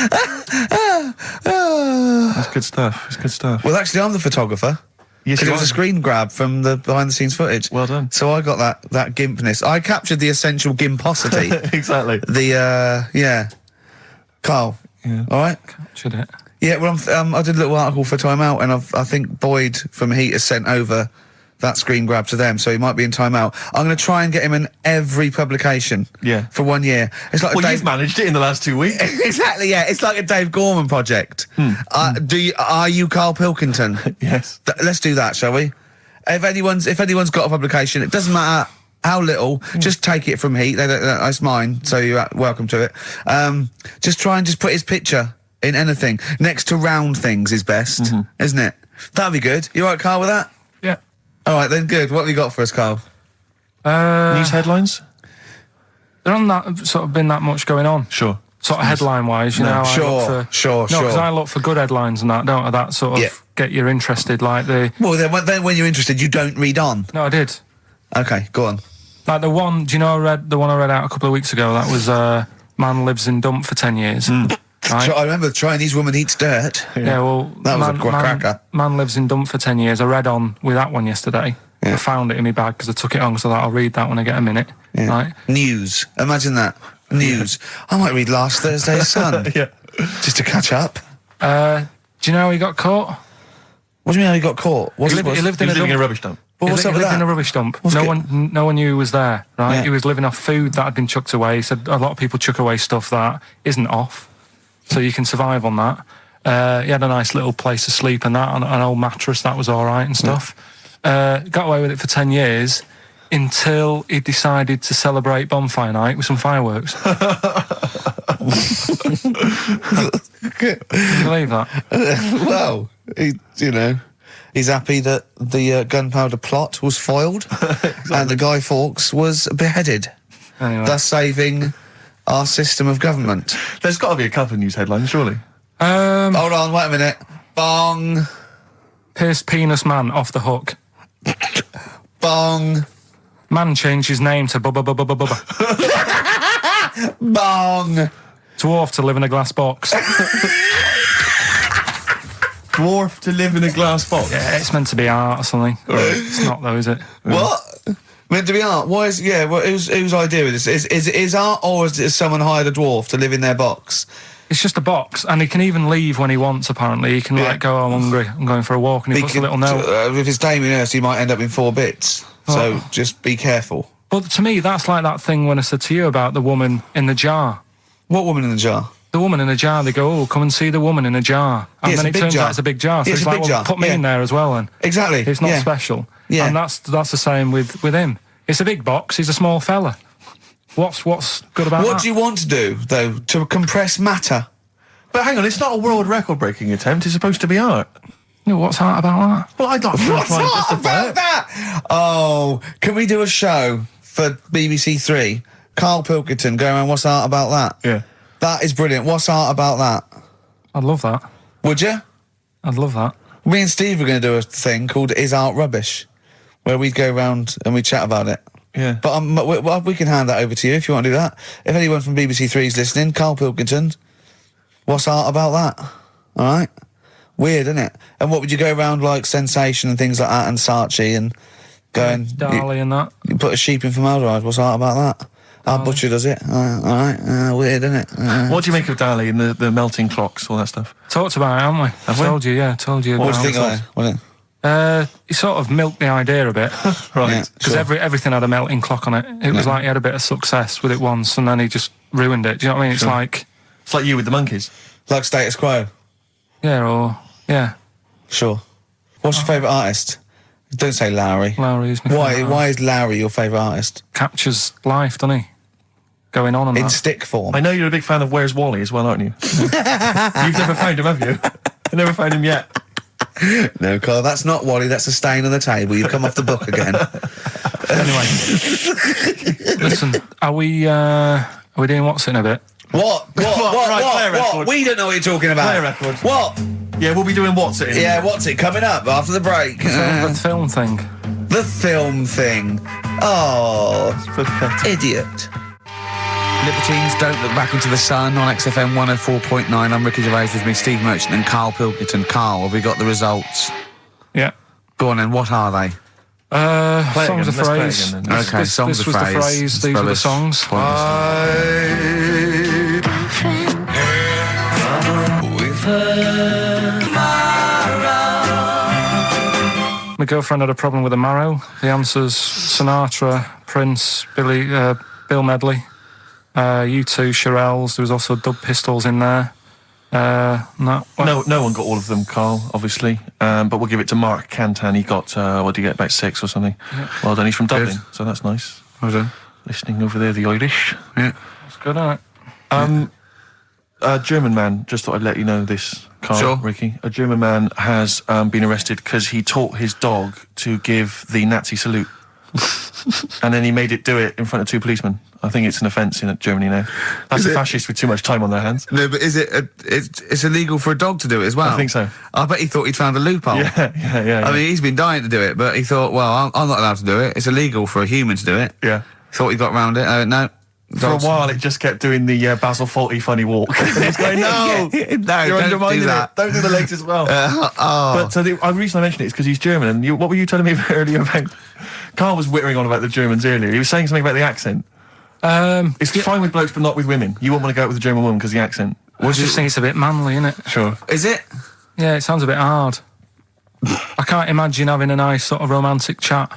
That's good stuff. It's good stuff. Well, actually, I'm the photographer. Yes, Because you it was a are. screen grab from the behind-the-scenes footage. Well done. So I got that gimpness. I captured the essential gimposity. Exactly. Yeah. Karl. Yeah. All right? Captured it. Yeah, well, I did a little article for Time Out, and I think Boyd from Heat has sent over that screen grab to them, so he might be in Time Out. I'm going to try and get him in every publication. Yeah. For 1 year. It's like Well, you've managed it in the last 2 weeks. Exactly, yeah. It's like a Dave Gorman project. Are you Karl Pilkington? Yes. Let's do that, shall we? If anyone's got a publication, it doesn't matter how little, just take it from Heat. It's mine, so you're welcome to it. Just try and just put his picture in anything. Next to round things is best, isn't it? That'd be good. You all right, Karl, with that? Yeah. All right, then, good. What have you got for us, Karl? News headlines? There hasn't sort of been that much going on. Sure. Sort of headline-wise, you know. I look Sure. No, because I look for good headlines and that, don't I? That sort of get you interested, like the... Well, then when you're interested, you don't read on. No, I did. Okay, go on. Like the one, do you know the one I read out a couple of weeks ago? That was man lives in dump for 10 years. Right? I remember the Chinese woman eats dirt. Yeah, well... That was a cracker. Man lives in dump for 10 years. I read on with that one yesterday. Yeah. I found it in my bag because I took it on, so I thought I'll read that when I get a minute. Yeah. Right? News. Imagine that. News. I might read last Thursday's Sun. Yeah. Just to catch up. Do you know how he got caught? What do you mean how he got caught? He lived He in was a living in a dump. rubbish dump. Well, what's He up with lived in that? a rubbish dump. What's No good? one knew he was there, right? Yeah. He was living off food that had been chucked away. He said a lot of people chuck away stuff that isn't off, so you can survive on that. He had a nice little place to sleep and that, on an old mattress, that was all right and stuff. Got away with it for 10 years until he decided to celebrate bonfire night with some fireworks. Can you believe that? Well, he's happy that the gunpowder plot was foiled and the Guy Fawkes was beheaded, Anyway. thus saving our system of government. There's got to be a couple of news headlines, surely. Hold on, wait a minute. Bong. Pierced penis man off the hook. Bong. Man changed his name to Bubba Bubba Bubba Bubba. Bong. Dwarf to live in a glass box. Dwarf to live in a glass box. Yeah, it's meant to be art or something. It's not though, is it? What? Meant to be art? Why is... Yeah, well, whose idea is this? Is it art, or is someone hired a dwarf to live in their box? It's just a box, and he can even leave when he wants, apparently. He can, like, go, I'm hungry, I'm going for a walk, and he puts a little note. If it's Damien Hirst, he might end up in 4 bits. So just be careful. But to me, that's like that thing when I said to you about the woman in the jar. What woman in the jar? The woman in the jar, they go, oh, come and see the woman in a jar. And Yeah, then it's it a big turns jar. out it's a big jar. So Yeah, it's it's a like, big well, jar. put me Yeah. in there as well, then. Exactly. It's not Yeah. special. Yeah. And that's the same with him. It's a big box, he's a small fella. What's good about that? What do you want to do, though? To compress matter? But hang on, it's not a world record-breaking attempt. It's supposed to be art. You know, what's art about that? Well, I'd like to What's try and art justify about it. that? Oh, can we do a show for BBC Three? Karl Pilkington going around, what's art about that? Yeah. That is brilliant. What's art about that? I'd love that. Would you? I'd love that. Me and Steve are going to do a thing called Is Art Rubbish, where we'd go round and we'd chat about it. Yeah. But we can hand that over to you if you want to do that. If anyone from BBC Three is listening, Karl Pilkington, what's art about that? All right? Weird, isn't it? And what would you go around like Sensation and things like that and Saatchi and going... Darley and that. You put a sheep in formaldehyde, what's art about that? Our butcher does it. All right, weird, isn't it? What do you make of Dali and the melting clocks, all that stuff? Talked about it, haven't we? Have we? Told you, yeah, told you. What do about you think it. of it? What He sort of milked the idea a bit. Right. Yeah. Because everything had a melting clock on it. It was like he had a bit of success with it once and then he just ruined it. Do you know what I mean? It's like... It's like you with the monkeys. Like status quo. Yeah. Sure. What's your favourite artist? Don't say Lowry. Lowry is my Why? favourite Why is Lowry your favourite artist? captures life, doesn't he? Going on and In that. stick form. I know you're a big fan of Where's Wally as well, aren't you? You've never found him, have you? I've never found him yet. No, Carl, that's not Wally. That's a stain on the table. You've come off the book again. Anyway, listen, are we doing what's in a bit? What? Right, play a record. We don't know what you're talking about. Play a record. What? Yeah, we'll be doing what's it in? Yeah, what's it coming up after the break? The film thing. The film thing. Oh, Pathetic. idiot. Libertines Don't Look Back Into the Sun on XFM 104.9. I'm Ricky Gervais, with me Steve Merchant and Karl Pilkington. Karl, have we got the results? Yeah. Go on then, what are they? Play it songs of again, let's play it phrase. again then. Okay, songs this of was phrase. the phrase, It's these were the rubbish. songs. With her. My girlfriend had a problem with a marrow. The answer's Sinatra, Prince, Bill Medley, U2, Shirelles. There was also Dub Pistols in there. No one got all of them, Karl, obviously. But we'll give it to Mark Cantan. He got, what did he get, about 6 or something? Yeah. Well done, he's from Dublin, Good. so that's nice. Well done. Listening over there, the Irish. Yeah. It's good, isn't it? A German man, just thought I'd let you know this, Karl, Sure. Ricky. A German man has been arrested because he taught his dog to give the Nazi salute. And then he made it do it in front of 2 policemen. I think it's an offence in Germany now. That's Is a it? fascist with too much time on their hands. No, but is it? It's illegal for a dog to do it as well. I think so. I bet he thought he'd found a loophole. Yeah. I mean, he's been dying to do it, but he thought, well, I'm not allowed to do it. It's illegal for a human to do it. yeah. Thought he got round it. No. For a while, it just kept doing the Basil Fawlty funny walk. And he's going, no, No, you're don't undermining do that. it. Don't do the legs as well. But the reason I mentioned it is because he's German. And what were you telling me earlier about? Karl was whittering on about the Germans earlier. He was saying something about the accent. It's fine with blokes, but not with women. You won't want to go out with a German woman because of the accent. I just think it's a bit manly, isn't it? Sure. Is it? Yeah, it sounds a bit hard. I can't imagine having a nice sort of romantic chat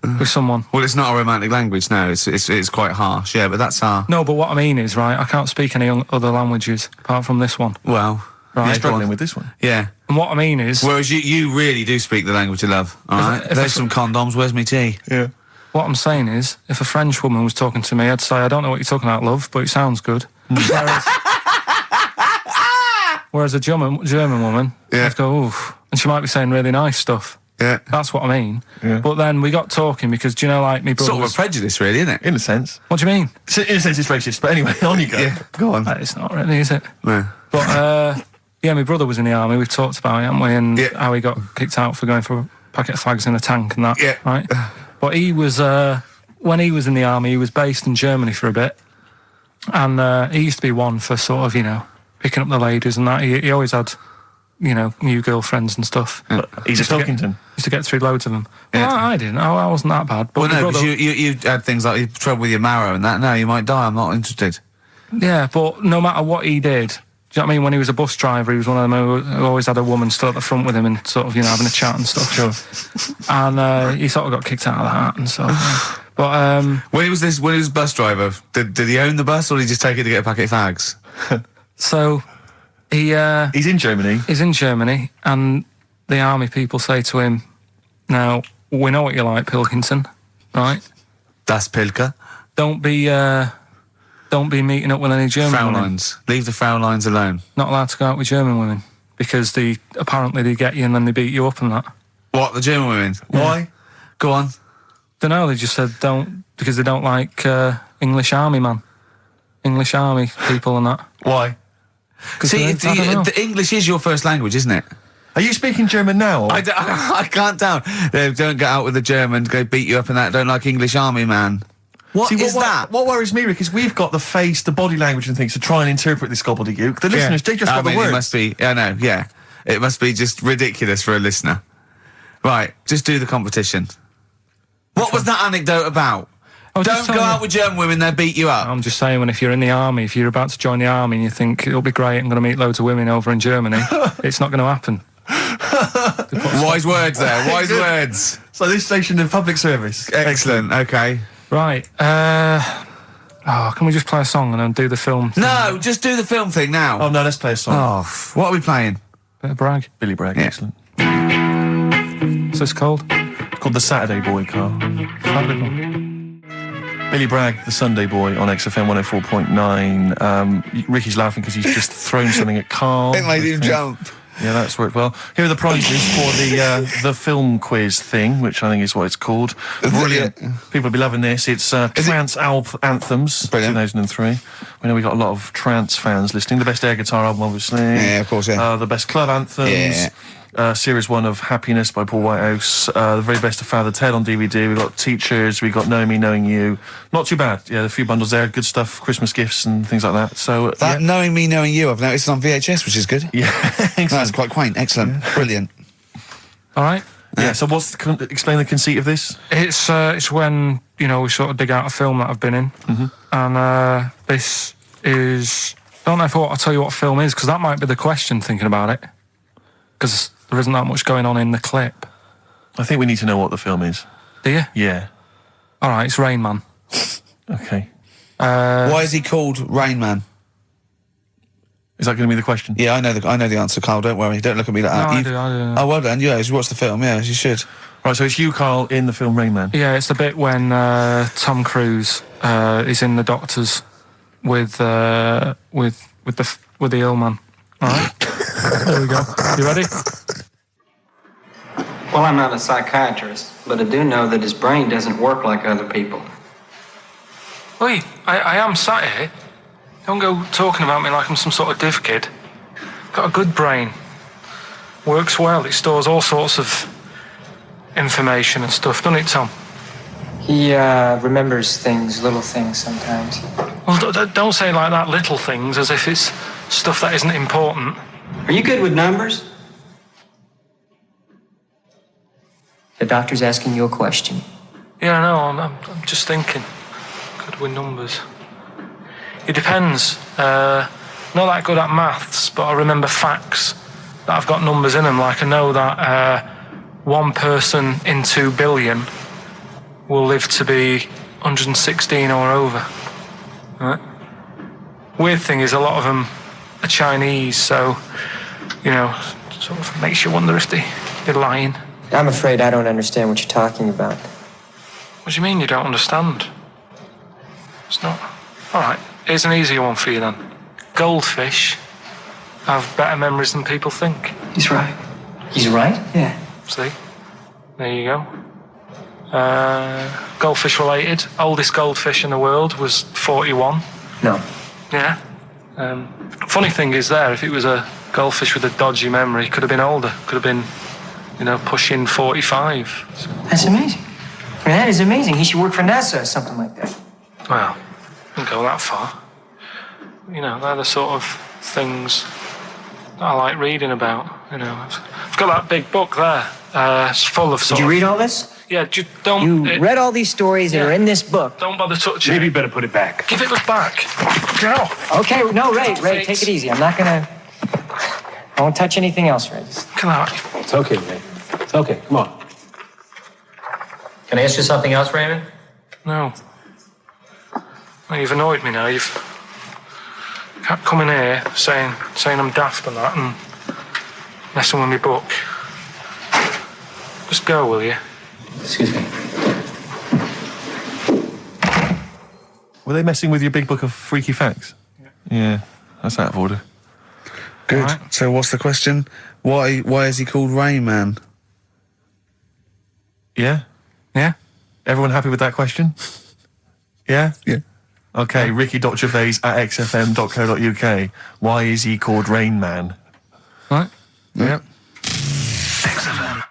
with someone. Well, it's not a romantic language, no. It's quite harsh, yeah, but that's our... No, but what I mean is, right, I can't speak any other languages apart from this one. Well... Right. You're yeah, go struggling on. with this one. Yeah. And what I mean is, Whereas you really do speak the language of love, all right? if There's I- some condoms, where's me tea? Yeah. what I'm saying is, if a French woman was talking to me, I'd say, I don't know what you're talking about, love, but it sounds good. Whereas a German woman, Yeah. I'd go, oof. And she might be saying really nice stuff. Yeah. That's what I mean. Yeah. But then we got talking because, do you know, like, me brother Sort of a was... prejudice, really, isn't it? In a sense. What do you mean? In a sense, it's racist. But anyway, on you go. Yeah, go on. It's not really, is it? No. But, yeah, my brother was in the army. We've talked about it, haven't we? And Yeah. how he got kicked out for going for a packet of fags in a tank and that. Yeah. Right? But he was, when he was in the army, he was based in Germany for a bit. And he used to be one for sort of, you know, picking up the ladies and that. He always had, you know, new girlfriends and stuff. He's a Pilkington. Used to get through loads of them. Yeah. Well, I didn't. I wasn't that bad. But Well, my no, because brother, you had things like you trouble with your marrow and that. No, you might die. I'm not interested. yeah, but no matter what he did, do you know what I mean? When he was a bus driver, he was one of them who always had a woman still at the front with him and sort of, you know, having a chat and stuff. Sure. And he sort of got kicked out of that and stuff. But When he was bus driver, did he own the bus or did he just take it to get a packet of fags? so He's in Germany. he's in Germany, and the army people say to him, "Now we know what you like, Pilkington, right? Das Pilker. Don't be meeting up with any German women. Fraulines. Leave the Fraulines alone. Not allowed to go out with German women because apparently they get you and then they beat you up and that. What, the German women? Why? Go on. Don't know. They just said don't because they don't like English army people and that. Why? 'Cause See, I don't know. the English is your first language, isn't it? Are you speaking German now? Or? I can't tell. They don't get out with the Germans, go beat you up and that. Don't like English army, man. What is that? What worries me, Rick, is we've got the face, the body language and things to try and interpret this gobbledygook. The listeners, they just got the It words. must be, I know, yeah. It must be just ridiculous for a listener. Right, just do the competition. What was that anecdote about? I was just Don't go telling you- out with German women, they'll beat you up. I'm just saying, if you're in the army, if you're about to join the army and you think it'll be great, I'm going to meet loads of women over in Germany, it's not going to happen. Wise words there. Wise words. So this station in public service. Excellent. Okay. Right. Can we just play a song and then do the film thing? No, just do the film thing now. Oh no, let's play a song. Oh, what are we playing? Bit of brag. Billy Bragg, Yeah. excellent. What's this called? It's called The Saturday Boy, Carl. Saturday. Billy Bragg, The Sunday Boy on XFM 104.9. Ricky's laughing because he's just thrown something at Karl. It made him jump. Yeah, that's worked well. Here are the prizes for the film quiz thing, which I think is what it's called. Brilliant. People will be loving this. It's Trance Anthems, Brilliant. 2003. We know we got a lot of trance fans listening. The best air guitar album, obviously. Yeah, of course, yeah. The best club anthems. Yeah. Series 1 of Happiness by Paul Whitehouse. The very best of Father Ted on DVD. We've got Teachers. We've got Knowing Me, Knowing You. Not too bad. Yeah, a few bundles there. Good stuff. Christmas gifts and things like that. So That Knowing Me, Knowing You, I've noticed on VHS, which is good. Yeah. That's quite quaint. Excellent. Brilliant. All right. Yeah, so explain the conceit of this? It's when, we sort of dig out a film that I've been in. And this is... I don't know if I'll tell you what film is, because that might be the question thinking about it. Because there isn't that much going on in the clip. I think we need to know what the film is. Do you? Yeah. All right, it's Rain Man. Okay. Why is he called Rain Man? Is that going to be the question? Yeah, I know the answer, Carl. Don't worry. Don't look at me like that. I do. Oh, well done. Yeah, you watched the film. Yeah, you should. Right, so it's you, Karl, in the film Rain Man. Yeah, it's the bit when Tom Cruise is in the doctors with the ill man. All right. There we go. You ready? Well, I'm not a psychiatrist, but I do know that his brain doesn't work like other people. Wait, I am sat here. Don't go talking about me like I'm some sort of div kid. Got a good brain. Works well. It stores all sorts of information and stuff, doesn't it, Tom? He remembers things, little things sometimes. Well, don't say like that, little things, as if it's stuff that isn't important. Are you good with numbers? The doctor's asking you a question. Yeah, no, I'm just thinking. Good with numbers. It depends. Not that good at maths, but I remember facts that have got numbers in them. Like I know that one person in 2 billion will live to be 116 or over. Right? Weird thing is a lot of them are Chinese, so, sort of makes you wonder if they're lying. I'm afraid I don't understand what you're talking about. What do you mean you don't understand? It's not... All right, here's an easier one for you then. Goldfish have better memories than people think. He's right. He's right? Yeah. See? There you go. Goldfish related. Oldest goldfish in the world was 41. No. Yeah. Funny thing is there, if it was a goldfish with a dodgy memory, could have been older. Could have been, pushing 45. That's amazing. That is amazing. He should work for NASA or something like that. Well, didn't go that far. They're the sort of things that I like reading about. I've got that big book there. It's full of Did you read all this? Yeah, don't... You read all these stories that are in this book. Don't bother touching Maybe it. you better put it back. Give it back. Get off. Okay, no, Ray, take it easy. I'm not gonna... I won't touch anything else, Ray. Come out. It's okay, Ray. It's okay. Come on. Can I ask you something else, Raymond? No. Well, you've annoyed me now. You've kept coming here saying I'm daft and that and messing with my book. Just go, will you? Excuse me. Were they messing with your big book of freaky facts? Yeah, that's out of order. Good. Right. So what's the question? Why is he called Rain Man? Yeah? Yeah? Everyone happy with that question? Yeah? Yeah. Okay, Ricky.Gervais at xfm.co.uk. Why is he called Rain Man? Right? Yep. XFM.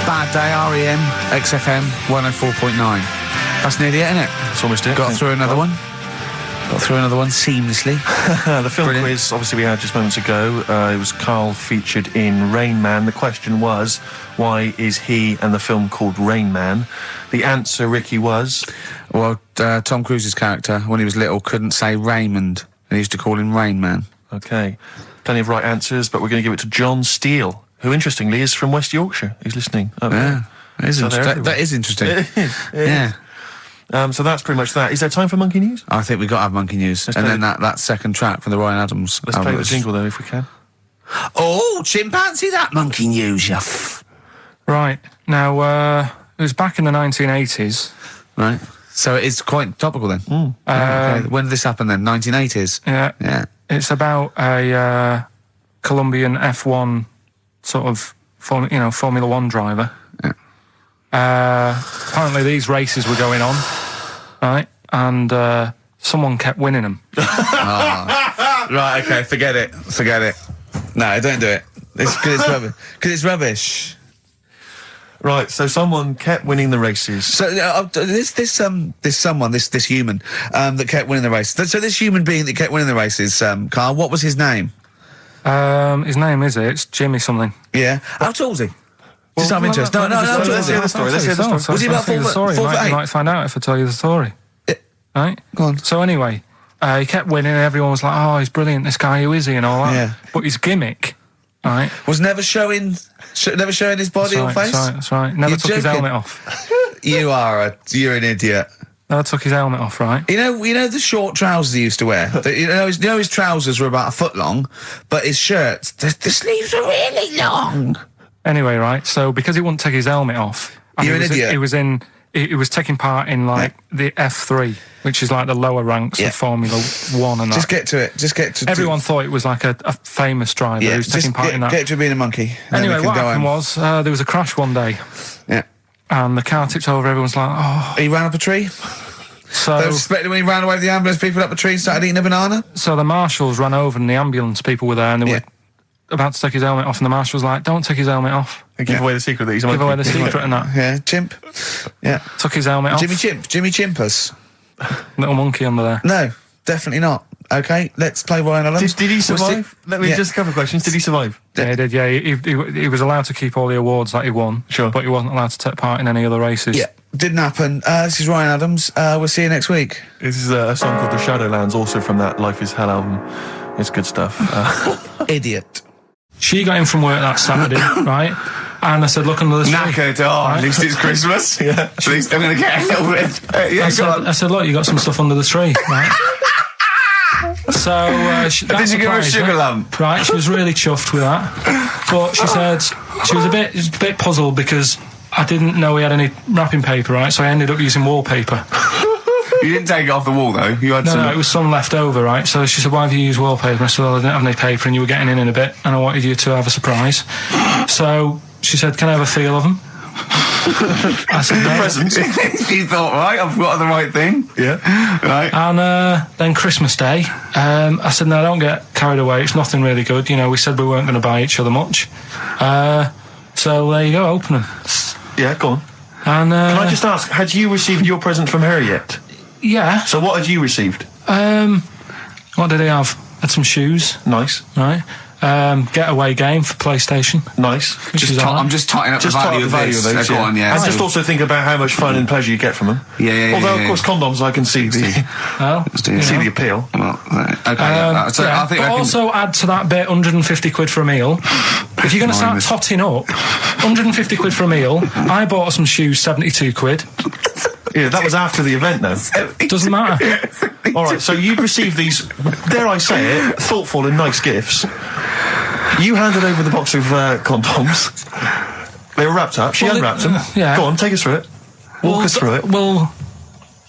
Bad Day, REM, XFM 104.9. That's nearly it, isn't it? It's almost it. Got through another one. Got through another one seamlessly. The film Brilliant. quiz, obviously, we had just moments ago. It was Karl featured in Rain Man. The question was, why is he and the film called Rain Man? The answer, Ricky, was... Well, Tom Cruise's character, when he was little, couldn't say Raymond, and he used to call him Rain Man. Okay. Plenty of right answers, but we're going to give it to John Steele, who, interestingly, is from West Yorkshire. He's listening. That is interesting. It is. Yeah. So that's pretty much that. Is there time for Monkey News? I think we've got to have Monkey News. And then that second track from the Ryan Adams Let's album play the jingle, though, if we can. Oh, chimpanzee, that Monkey News, Right. Now, it was back in the 1980s. Right. So it is quite topical then. Okay. When did this happen then? 1980s? Yeah. It's about a Colombian F1 sort of, Formula One driver. Apparently these races were going on, right? And someone kept winning them. Right, okay, forget it. No, don't do it. It's because it's rubbish. Because it's rubbish. Right, so someone kept winning the races. So this human that kept winning the races. So this human being that kept winning the races, Karl, what was his name? His name it's Jimmy something. Yeah. How tall is he? Just out of interest. No, Let's hear the story. Was he about 4 foot You 8? might find out if I tell you the story. Right? Go on. So anyway, he kept winning and everyone was like, oh, he's brilliant, this guy, who is he, and all that. Yeah. But his gimmick, right? Was never showing his body or face? That's right. Never took his helmet off. You're an idiot. Never took his helmet off, right? You know the short trousers he used to wear? His trousers were about a foot long, but his shirts, the sleeves were really long. Anyway, right, so because he wouldn't take his helmet off... You're an idiot. He was taking part in, the F3, which is like the lower ranks of Formula 1 and that. Just get to... Everyone thought it was like a famous driver who was taking part in that. Get to being a monkey. Anyway, what happened was, there was a crash one day. Yeah. And the car tipped over, everyone's like, oh... He ran up a tree? So... They were suspecting when he ran away with the ambulance, people up a tree and started eating a banana? So the marshals ran over and the ambulance people were there and they were about to take his helmet off, and the marshal was like, don't take his helmet off. And give away the secret that he's a monkey. Give away the secret and that. Yeah, chimp. Yeah. Took his helmet off. Jimmy Chimpus. Little monkey under there. No, definitely not. Okay, let's play Ryan Adams. Did he survive? Let me just a couple of questions. Did he survive? Yeah, he did, yeah. He was allowed to keep all the awards that he won. Sure. But he wasn't allowed to take part in any other races. Yeah, didn't happen. This is Ryan Adams. We'll see you next week. This is a song called The Shadowlands, also from that Life is Hell album. It's good stuff. Idiot. She got in from work that Saturday, right? And I said, look under the tree. Knackered. Oh, at least it's Christmas. Yeah. At least I'm going to get a little bit. I said, look, you got some stuff under the tree, right? So did you give her a sugar lump? Right, she was really chuffed with that. But she said she was a bit puzzled because I didn't know we had any wrapping paper, right? So I ended up using wallpaper. You didn't take it off the wall, though? You had No, it was some left over, right? So she said, why have you used wallpaper? I said, well, I didn't have any paper and you were getting in a bit and I wanted you to have a surprise. So she said, can I have a feel of them? I said, no. Presents. You thought, right, I've got the right thing. Yeah. Right. And then Christmas Day, I said, no, don't get carried away. It's nothing really good. You know, we said we weren't going to buy each other much. So there you go, open them. Yeah, go on. And can I just ask, had you received your present from her yet? Yeah. So what had you received? What did he have? Had some shoes. Nice. Right. Getaway game for PlayStation. Nice. I'm just totting up the value of those. Go on, yeah. And just also think about how much fun and pleasure you get from them. Yeah. Although, of course, condoms, I can see the the appeal. Well, okay. So I think also add to that bit 150 quid for a meal. If you're going to start totting up, 150 quid for a meal. I bought some shoes, 72 quid. Yeah, that was after the event, though. Doesn't matter. All right, so you'd received these, dare I say it, thoughtful and nice gifts. You handed over the box of condoms. They were wrapped up. She unwrapped them. Yeah. Go on, take us through it. Walk us through it. Well,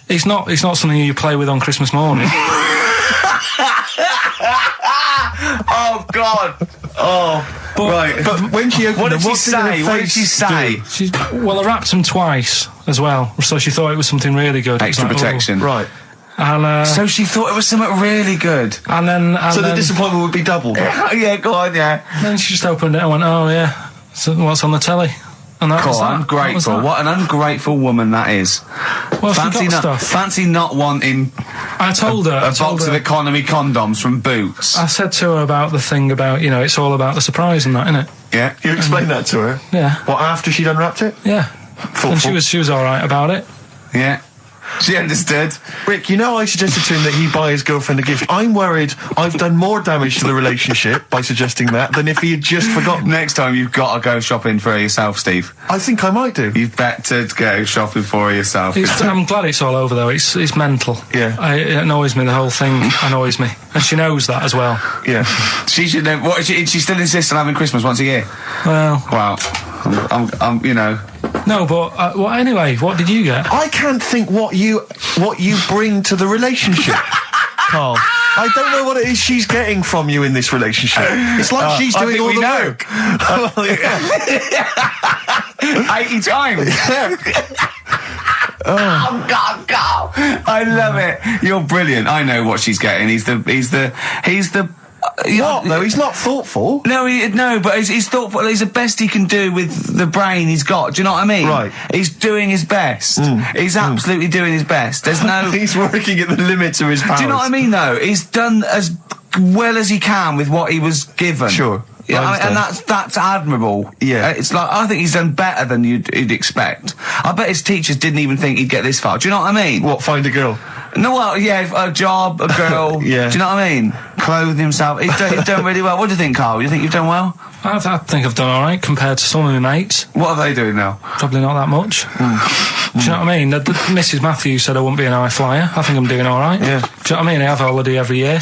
it's not something you play with on Christmas morning. Oh, God. Oh. But when she opened them, What did she say? I wrapped them twice as well, so she thought it was something really good. Extra protection. Right. And, so she thought it was something really good. And then... the disappointment would be doubled. Yeah, go on, yeah. Then she just opened it and went, oh, yeah, so what's on the telly? And that was that. Ungrateful. What an ungrateful woman that is. Well, Fancy not wanting I told her a box of economy condoms from Boots. I said to her about the thing about, it's all about the surprise and that, innit? Yeah. You explained that to her? Yeah. What, after she'd unwrapped it? Yeah. Thoughtful. And she was all right about it. Yeah. She understood. Rick, you know I suggested to him that he buy his girlfriend a gift. I'm worried I've done more damage to the relationship by suggesting that than if he had just forgotten. Next time you've got to go shopping for her yourself, Steve. I think I might do. You've better go shopping for her yourself. I'm glad it's all over, though. It's mental. Yeah. It annoys me. The whole thing annoys me. And she knows that as well. Yeah. She should know. What, she still insists on having Christmas once a year? Well... Wow. I'm you know... No, but well, anyway, what did you get? I can't think what you bring to the relationship, Carl. I don't know what it is she's getting from you in this relationship. It's like she's doing all the work. Well, yeah. 80 times. Oh God, God! I love it. You're brilliant. I know what she's getting. He's the. What? No, he's not thoughtful. No, but he's thoughtful. He's the best he can do with the brain he's got. Do you know what I mean? Right. He's doing his best. He's absolutely doing his best. There's no... He's working at the limits of his powers. Do you know what I mean, though? He's done as well as he can with what he was given. Sure. Yeah, and that's admirable. Yeah. It's like, I think he's done better than you'd expect. I bet his teachers didn't even think he'd get this far. Do you know what I mean? What, find a girl? No, well, yeah, a job, a girl. Yeah. Do you know what I mean? Clothe himself. He's done really well. What do you think, Karl? You think you've done well? I think I've done all right compared to some of my mates. What are they doing now? Probably not that much. Do you know what I mean? The Mrs. Matthews said I wouldn't be an high flyer. I think I'm doing all right. Yeah. Do you know what I mean? I have a holiday every year.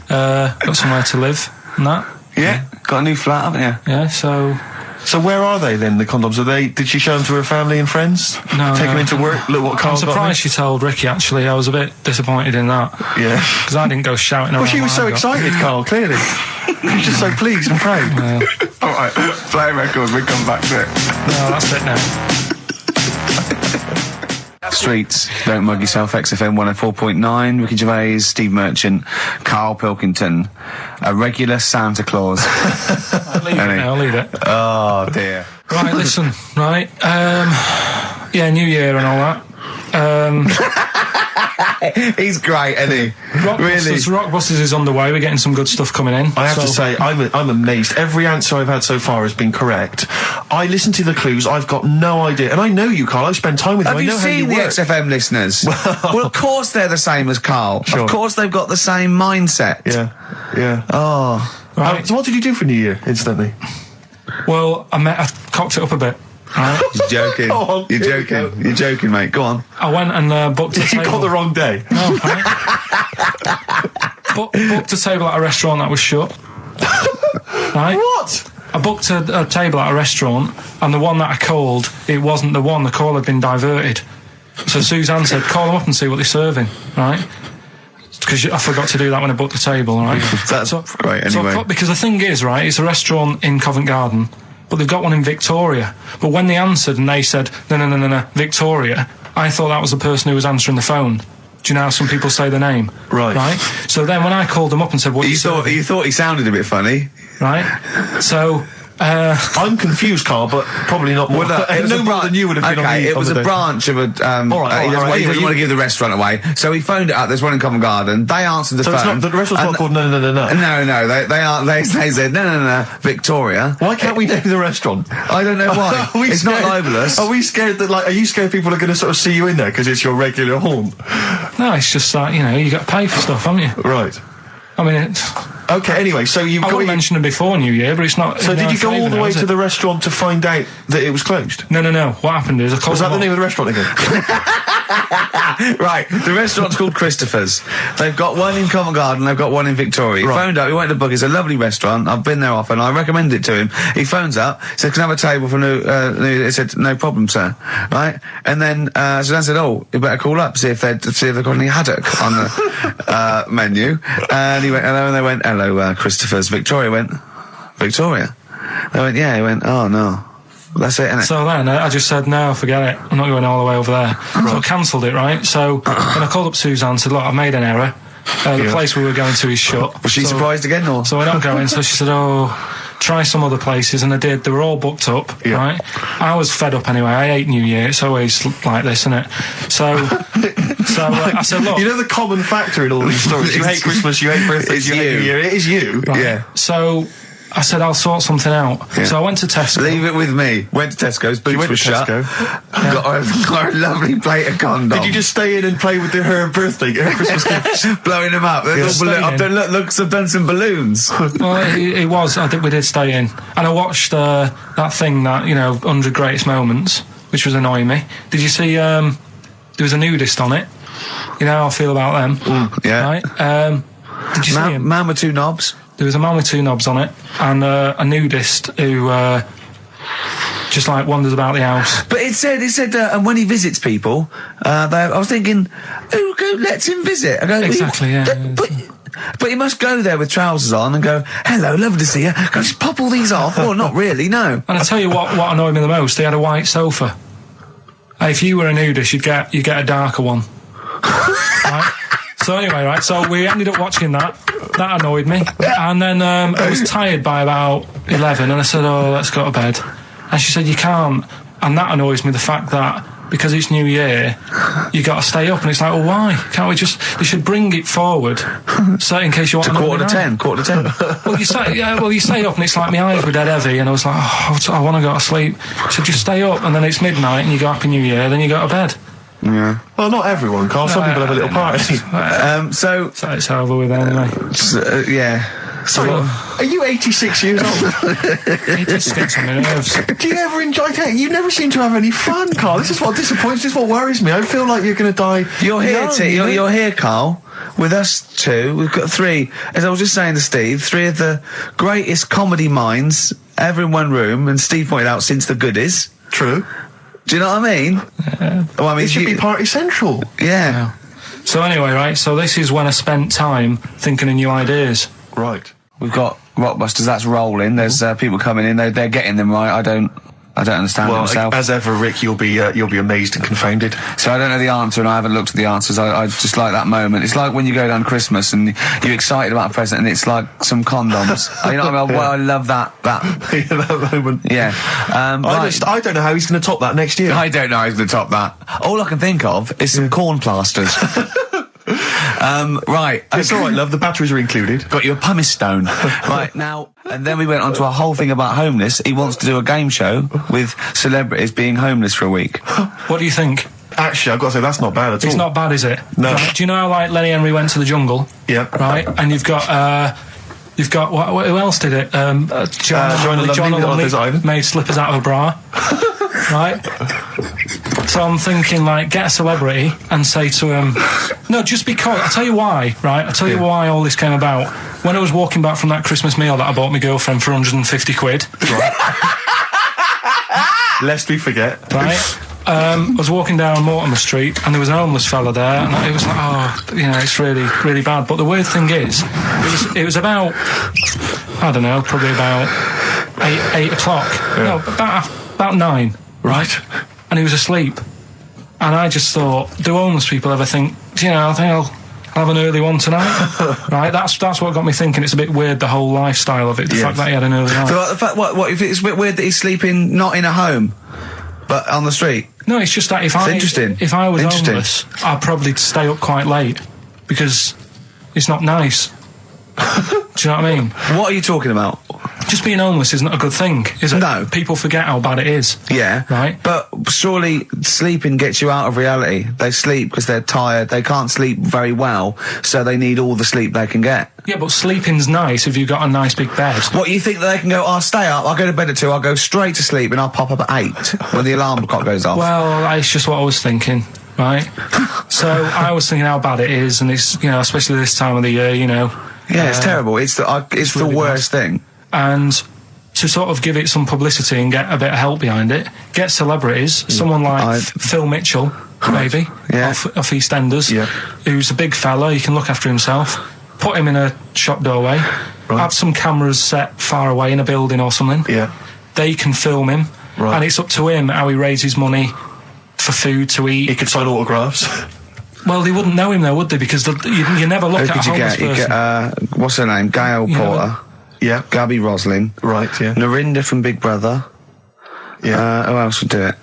Got somewhere to live and that. Yeah. Got a new flat, haven't you? Yeah, so... So where are they then, the condoms? Did she show them to her family and friends? No, Take them into work? Look what Carl I'm surprised she told Ricky, actually. I was a bit disappointed in that. Yeah. Because I didn't go shouting around. Well, she was so excited, Carl, clearly. She was just so pleased and proud. All right, play a record, we come back to it. No, that's it now. Streets, don't mug yourself, XFM 104.9, Ricky Gervais, Steve Merchant, Karl Pilkington, a regular Santa Claus. I'll leave it. Oh, dear. Right, listen, right, yeah, New Year and all that. He's great, isn't he? Rockbusters is on the way. We're getting some good stuff coming in. I have to say, I'm amazed. Every answer I've had so far has been correct. I listened to the clues. I've got no idea. And I know you, Carl. I've spent time with you. Have you seen the XFM listeners? Well, of course they're the same as Karl. Sure. Of course they've got the same mindset. Yeah. Oh. Right. So what did you do for New Year, instantly? Well, I cocked it up a bit. Right. You're joking. Go on, You're joking. You're joking, mate. Go on. I went and booked a table. You got the wrong day. No, right? Booked a table at a restaurant that was shut. Right? What? I booked a table at a restaurant, and the one that I called, it wasn't the one. The call had been diverted. So Suzanne said, call them up and see what they're serving, right? Because I forgot to do that when I booked the table, right? That's right, anyway. So, because the thing is, right, it's a restaurant in Covent Garden, but they've got one in Victoria. But when they answered and they said, no, Victoria, I thought that was the person who was answering the phone. Do you know how some people say the name? Right. So then when I called them up and said, what you thought he sounded a bit funny. Right? So... I'm confused, Carl, but probably not more. No more than you would have been on the... it was a branch of a... he doesn't want to give the restaurant away, so he phoned it up. There's one in Covent Garden. They answered the phone. So the restaurant's not called No. They said, no, Victoria. Why can't we name the restaurant? I don't know why. It's not libelous. Are we scared that, are you scared people are going to sort of see you in there because it's your regular haunt? No, it's just like, you got to pay for stuff, haven't you? Right. I mean, it's... Okay, anyway, so you've got... I mentioned it before New Year, but it's not... So did you go all the way to the restaurant to find out that it was closed? No. What happened is I called... Was that the name of the restaurant again? Right, the restaurant's called Christopher's. They've got one in Covent Garden, they've got one in Victoria. He phoned up, he went to book, it's a lovely restaurant, I've been there often, I recommend it to him. He phones up, said, can I have a table for he said, no problem, sir. Right? And then, Suzanne said, oh, you better call up, see if they've got any haddock on the menu. And he went, hello, and they went, hello, Christopher's. Victoria went, Victoria? They went, yeah. He went, oh, no. That's it, innit? So then I just said, no, forget it. I'm not going all the way over there. Right. So I cancelled it, right? So then I called up Suzanne and said, look, I've made an error. The place we were going to is shut. Was she surprised again, or? So we're not going. So she said, oh, try some other places. And I did. They were all booked up, right? I was fed up anyway. I hate New Year. It's always like this, isn't it? So I said, look. You know the common factor in all these stories? You hate Christmas, you hate birthdays, you hate New Year. It is you. Right. Yeah. So I said I'll sort something out. Yeah. So I went to Tesco. Leave it with me. Went to Tesco's, boots were shut. Got a lovely plate of condoms. Did you just stay in and play with her Christmas gift? Blowing them up. I've done some balloons. Well, it was. I think we did stay in. And I watched that thing that, 100 Greatest Moments, which was annoying me. Did you see, there was a nudist on it? You know how I feel about them. Yeah. Right? Did you see him? Man with two knobs. There was a man with two knobs on it, and a nudist who just like wanders about the house. But it said, and when he visits people, I was thinking, who lets him visit? I go, Exactly, yeah. But he must go there with trousers on and go, hello, lovely to see you. Go, just pop all these off. Well, not really, no. And I tell you what annoyed me the most, they had a white sofa. If you were a nudist, you'd get a darker one. Right? So anyway, right, so we ended up watching that. That annoyed me. And then I was tired by about 11, and I said, let's go to bed. And she said, you can't. And that annoys me, the fact that because it's New Year, you got to stay up. And it's like, well, why? Can't we just... They should bring it forward, so in case you want... To quarter to 10. Well, you stay up, and it's like my eyes were dead heavy, and I was like, I want to go to sleep. So just stay up, and then it's midnight, and you go Happy New Year, then you go to bed. Yeah. Well, not everyone, Carl. Some people have a little party. So it's over with anyway. Yeah. Sorry, are you 86 years old? It just gets on my nerves. Do you ever enjoy it? You never seem to have any fun, Carl. This is what disappoints. This is what worries me. I feel like you're going to die. You're here, young, you're here, Karl, with us two. We've got three, as I was just saying to Steve, three of the greatest comedy minds ever in one room, and Steve pointed out since the goodies. True. Do you know what I mean? Well, I mean, it should be party central. Yeah. So anyway, right, so this is when I spent time thinking of new ideas. Right. We've got Rockbusters, that's rolling. There's people coming in, they're getting them right. I don't understand it myself. As ever, Rick, you'll be amazed and confounded. So I don't know the answer, and I haven't looked at the answers. I just like that moment. It's like when you go down Christmas and you're excited about a present, and it's like some condoms. You know what I mean? Well, I love that. That moment. Yeah. I don't know how he's going to top that next year. I don't know how he's going to top that. All I can think of is some corn plasters. Right. It's all right, love. The batteries are included. Got you a pumice stone. Right, now, and then we went on to a whole thing about homeless. He wants to do a game show with celebrities being homeless for a week. What do you think? Actually, I've got to say, that's not bad at all. It's not bad, is it? No. Right, do you know how, like, Lenny Henry went to the jungle? Yeah. Right? And you've got who else did it? John Lumley made slippers out of a bra. Right? So I'm thinking, like, get a celebrity and say to him, no, just because, I'll tell you why, right? I'll tell you why all this came about. When I was walking back from that Christmas meal that I bought my girlfriend for 150 quid. Right? Lest we forget. Right? I was walking down Mortimer Street, and there was an homeless fella there, and it was like, it's really, really bad. But the weird thing is, it was about, I don't know, probably about 8 o'clock. Yeah. No, about 9. Right. And he was asleep. And I just thought, do homeless people ever think, I think I'll have an early one tonight? Right? That's what got me thinking. It's a bit weird, the whole lifestyle of it, the fact that he had an early night. So the fact, what if it's a bit weird that he's sleeping not in a home, but on the street? No, it's just that if I was homeless, I'd probably stay up quite late, because it's not nice. Do you know what I mean? What are you talking about? Just being homeless isn't a good thing, is it? No. People forget how bad it is. Yeah. Right? But surely sleeping gets you out of reality. They sleep because they're tired. They can't sleep very well, so they need all the sleep they can get. Yeah, but sleeping's nice if you've got a nice big bed. What, you think that they can go, I'll stay up, I'll go to bed at 2, I'll go straight to sleep, and I'll pop up at 8 when the alarm clock goes off? Well, it's just what I was thinking, right? So I was thinking how bad it is, and it's, especially this time of the year, Yeah, it's terrible. It's the really worst thing. And to sort of give it some publicity and get a bit of help behind it, get celebrities, someone like Phil Mitchell, maybe, off EastEnders, who's a big fella, he can look after himself, put him in a shop doorway, have some cameras set far away in a building or something, they can film him, and it's up to him how he raises money for food to eat. He could sign autographs. Well, they wouldn't know him though, would they? Because you never look at a homeless person. You get, what's her name? Gail Porter. Yeah. Gabby Roslin. Right, yeah. Narinda from Big Brother. Yeah. Who else would do it?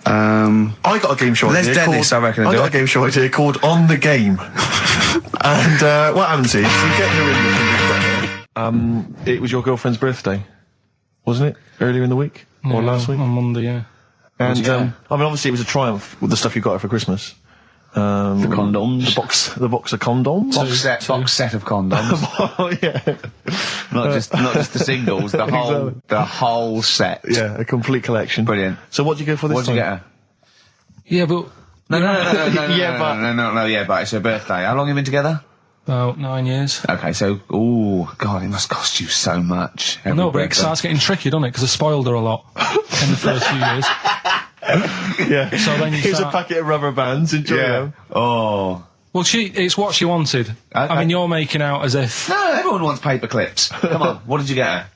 I got a game show idea. Dennis, I reckon. I got a game show idea called On the Game. And what happens is, you get Narinda from Big Brother. it was your girlfriend's birthday, wasn't it? Earlier in the week? Or last week? On Monday, yeah. And, I mean, obviously it was a triumph with the stuff you got her for Christmas. The condoms. The box of condoms. Box set of condoms. Oh, yeah. not just the singles, the whole set. Yeah, a complete collection. Brilliant. So what did you go for this What did time? you get her? Yeah, but... No, but it's her birthday. How long have you been together? About 9 years. Okay, so, God, it must cost you so much. No, but it starts getting tricky, doesn't it? Because I spoiled her a lot in the first few years. Yeah. So then Here's a packet of rubber bands. Enjoy them. Oh. Well, it's what she wanted. I mean, you're making out as if... No, everyone wants paper clips. Come on, what did you get her?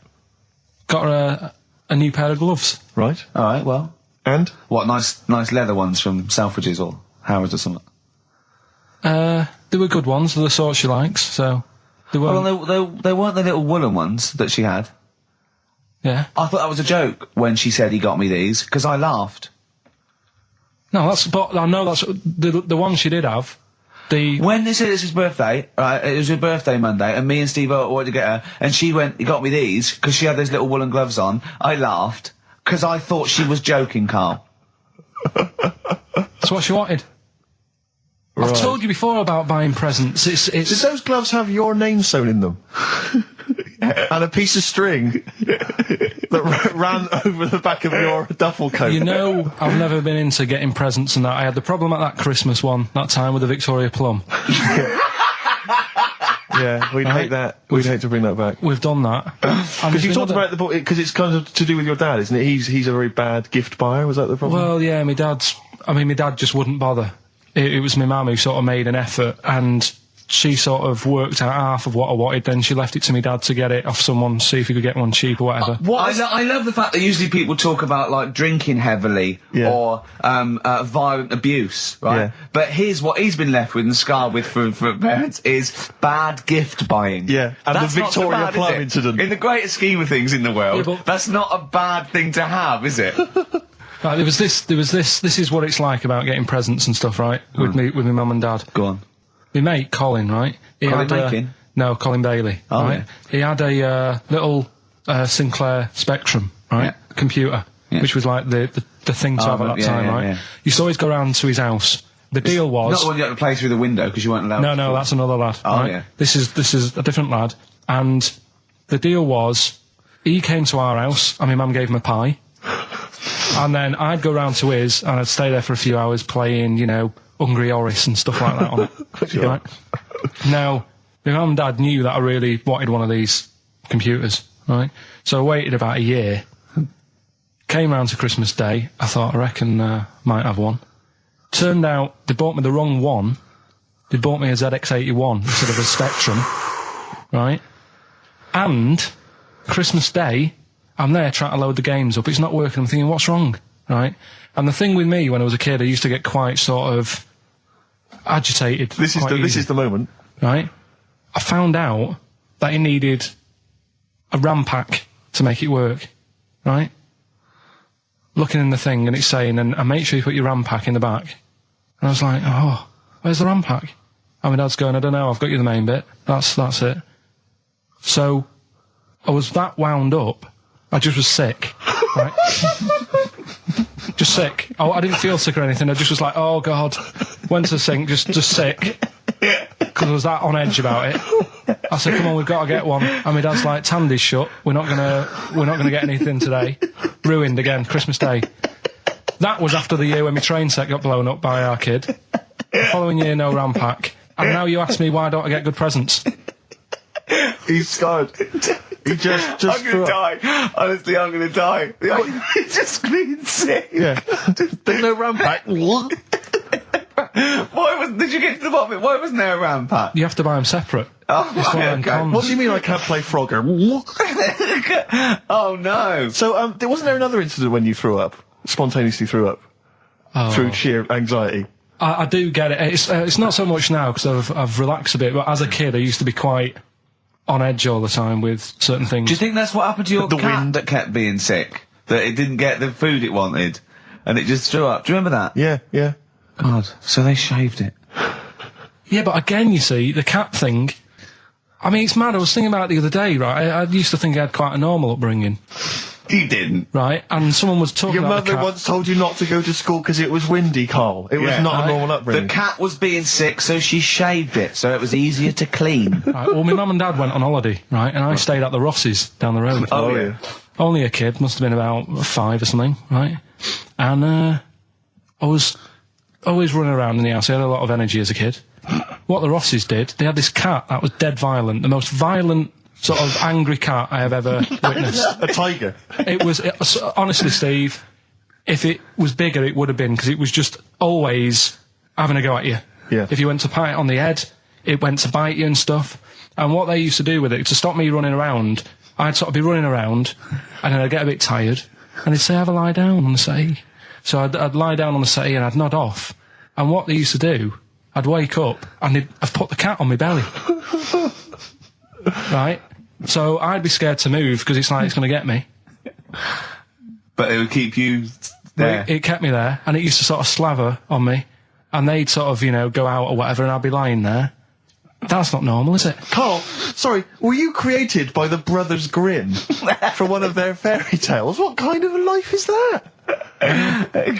Got her a new pair of gloves. Right. All right, well. And? What, nice leather ones from Selfridges or Harrods or something? They were good ones, the sort she likes, so... They weren't... Well, they weren't the little woolen ones that she had. Yeah. I thought that was a joke when she said he got me these, because I laughed. No, but I know that's... The one she did have, When they said it's his birthday, right, it was her birthday Monday, and me and Steve wanted to get her, and she went, he got me these, because she had those little woolen gloves on. I laughed, because I thought she was joking, Karl. That's what she wanted. Right. I've told you before about buying presents. Did those gloves have your name sewn in them? And a piece of string that ran over the back of your duffel coat? You know, I've never been into getting presents and that. I had the problem at that Christmas one, that time with the Victoria Plum. Yeah, we'd hate that. We'd hate to bring that back. We've done that. Because you talked about the book, because it's kind of to do with your dad, isn't it? He's a very bad gift buyer, was that the problem? Well, yeah, my dad just wouldn't bother. It was my mum who sort of made an effort, and she sort of worked out half of what I wanted, then she left it to me dad to get it off someone, see if he could get one cheap or whatever. I love the fact that usually people talk about, like, drinking heavily or violent abuse, right? Yeah. But here's what he's been left with and scarred with from parents is bad gift buying. Yeah, and that's the Victoria Plum incident. In the greater scheme of things in the world, yeah, that's not a bad thing to have, is it? Right, there was this, this is what it's like about getting presents and stuff, right? With my mum and dad. Go on. My mate, Colin, right? Colin Bailey, right? Yeah. He had a little Sinclair Spectrum, right? Yeah. Computer, which was like the thing to have at that time, right? Yeah. Used to always go round to his house. The deal was... Not the one you had to play through the window because you weren't allowed to. No, that's another lad. Oh, right? yeah. This is a different lad. And the deal was, he came to our house and my mum gave him a pie. And then I'd go round to his and I'd stay there for a few hours playing, you know, Hungry Horace and stuff like that on it. Sure. Right? Now, my mum and dad knew that I really wanted one of these computers, right? So I waited about a year. Came round to Christmas Day. I thought, I reckon might have one. Turned out they bought me the wrong one. They bought me a ZX81 instead of a Spectrum, right? And Christmas Day, I'm there trying to load the games up. It's not working. I'm thinking, what's wrong, right? And the thing with me, when I was a kid, I used to get quite sort of agitated. This is the moment, right? I found out that it needed a RAM pack to make it work, right? Looking in the thing and it's saying, and make sure you put your RAM pack in the back. And I was like, oh, where's the RAM pack? And my dad's going, I don't know, I've got you the main bit. That's it. So I was that wound up, I just was sick, right? Just sick. Oh, I didn't feel sick or anything. I just was like, oh God, went to the sink, just sick. Because I was that on edge about it. I said, come on, we've got to get one. And my dad's like, Tandy's shut. We're not gonna get anything today. Ruined again, Christmas Day. That was after the year when my train set got blown up by our kid. The following year, no RAM pack. And now you ask me why don't I get good presents? He's scarred. He just I'm gonna die. Honestly, I'm gonna die. He's just being sick. Yeah. There's no RAM pack. Did you get to the bottom of it? Why wasn't there a RAM pack? You have to buy them separate. Oh, okay. What do you mean I can't play Frogger? Oh no. So, wasn't there another incident when you threw up? Spontaneously threw up? Through sheer anxiety? I do get it. It's not so much now because I've relaxed a bit, but as a kid I used to be quite on edge all the time with certain things. Do you think that's what happened to your cat that kept being sick? That it didn't get the food it wanted and it just threw up? Do you remember that? Yeah. God, so they shaved it. Yeah, but again, you see, the cat thing, I mean, it's mad. I was thinking about it the other day, right? I used to think I had quite a normal upbringing, You didn't. right? And someone was talking Your about the mother cat. once told you not to go to school because it was windy, Carl. It was Yeah. not a Right. normal The upbringing. cat was being sick, so she shaved it, so it was easier to clean. Right, well, my mum and dad went on holiday, right? And I stayed at the Rosses down the road. Oh, yeah. Only a kid, must have been about 5 or something, right? And I was always running around in the house. I had a lot of energy as a kid. What the Rosses did, they had this cat that was dead violent, the most violent sort of angry cat I have ever witnessed. A tiger. It was honestly, Steve, if it was bigger, it would have been, because it was just always having a go at you. Yeah. If you went to pat it on the head, it went to bite you and stuff. And what they used to do with it, to stop me running around, I'd sort of be running around, and then I'd get a bit tired, and they'd say, have a lie down on the settee. So I'd lie down on the settee and I'd nod off. And what they used to do, I'd wake up and I'd put the cat on my belly. Right? So I'd be scared to move because it's like it's going to get me. But it would keep you there. It kept me there, and it used to sort of slaver on me, and they'd sort of, go out or whatever, and I'd be lying there. That's not normal, is it? Carl, sorry, were you created by the Brothers Grimm for one of their fairy tales? What kind of a life is that? A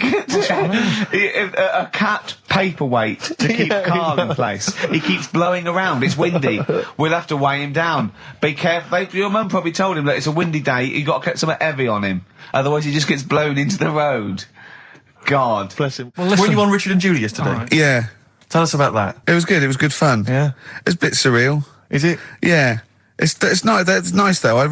cat paperweight to keep Karl in place. He keeps blowing around. It's windy. We'll have to weigh him down. Be careful. Your mum probably told him that it's a windy day. You got to get something heavy on him. Otherwise, he just gets blown into the road. God. Bless him. Well, listen. Were you on Richard and Julie yesterday? All right. Yeah. Tell us about that. It was good. It was good fun. Yeah. It's a bit surreal. Is it? Yeah. It's nice. That's nice though.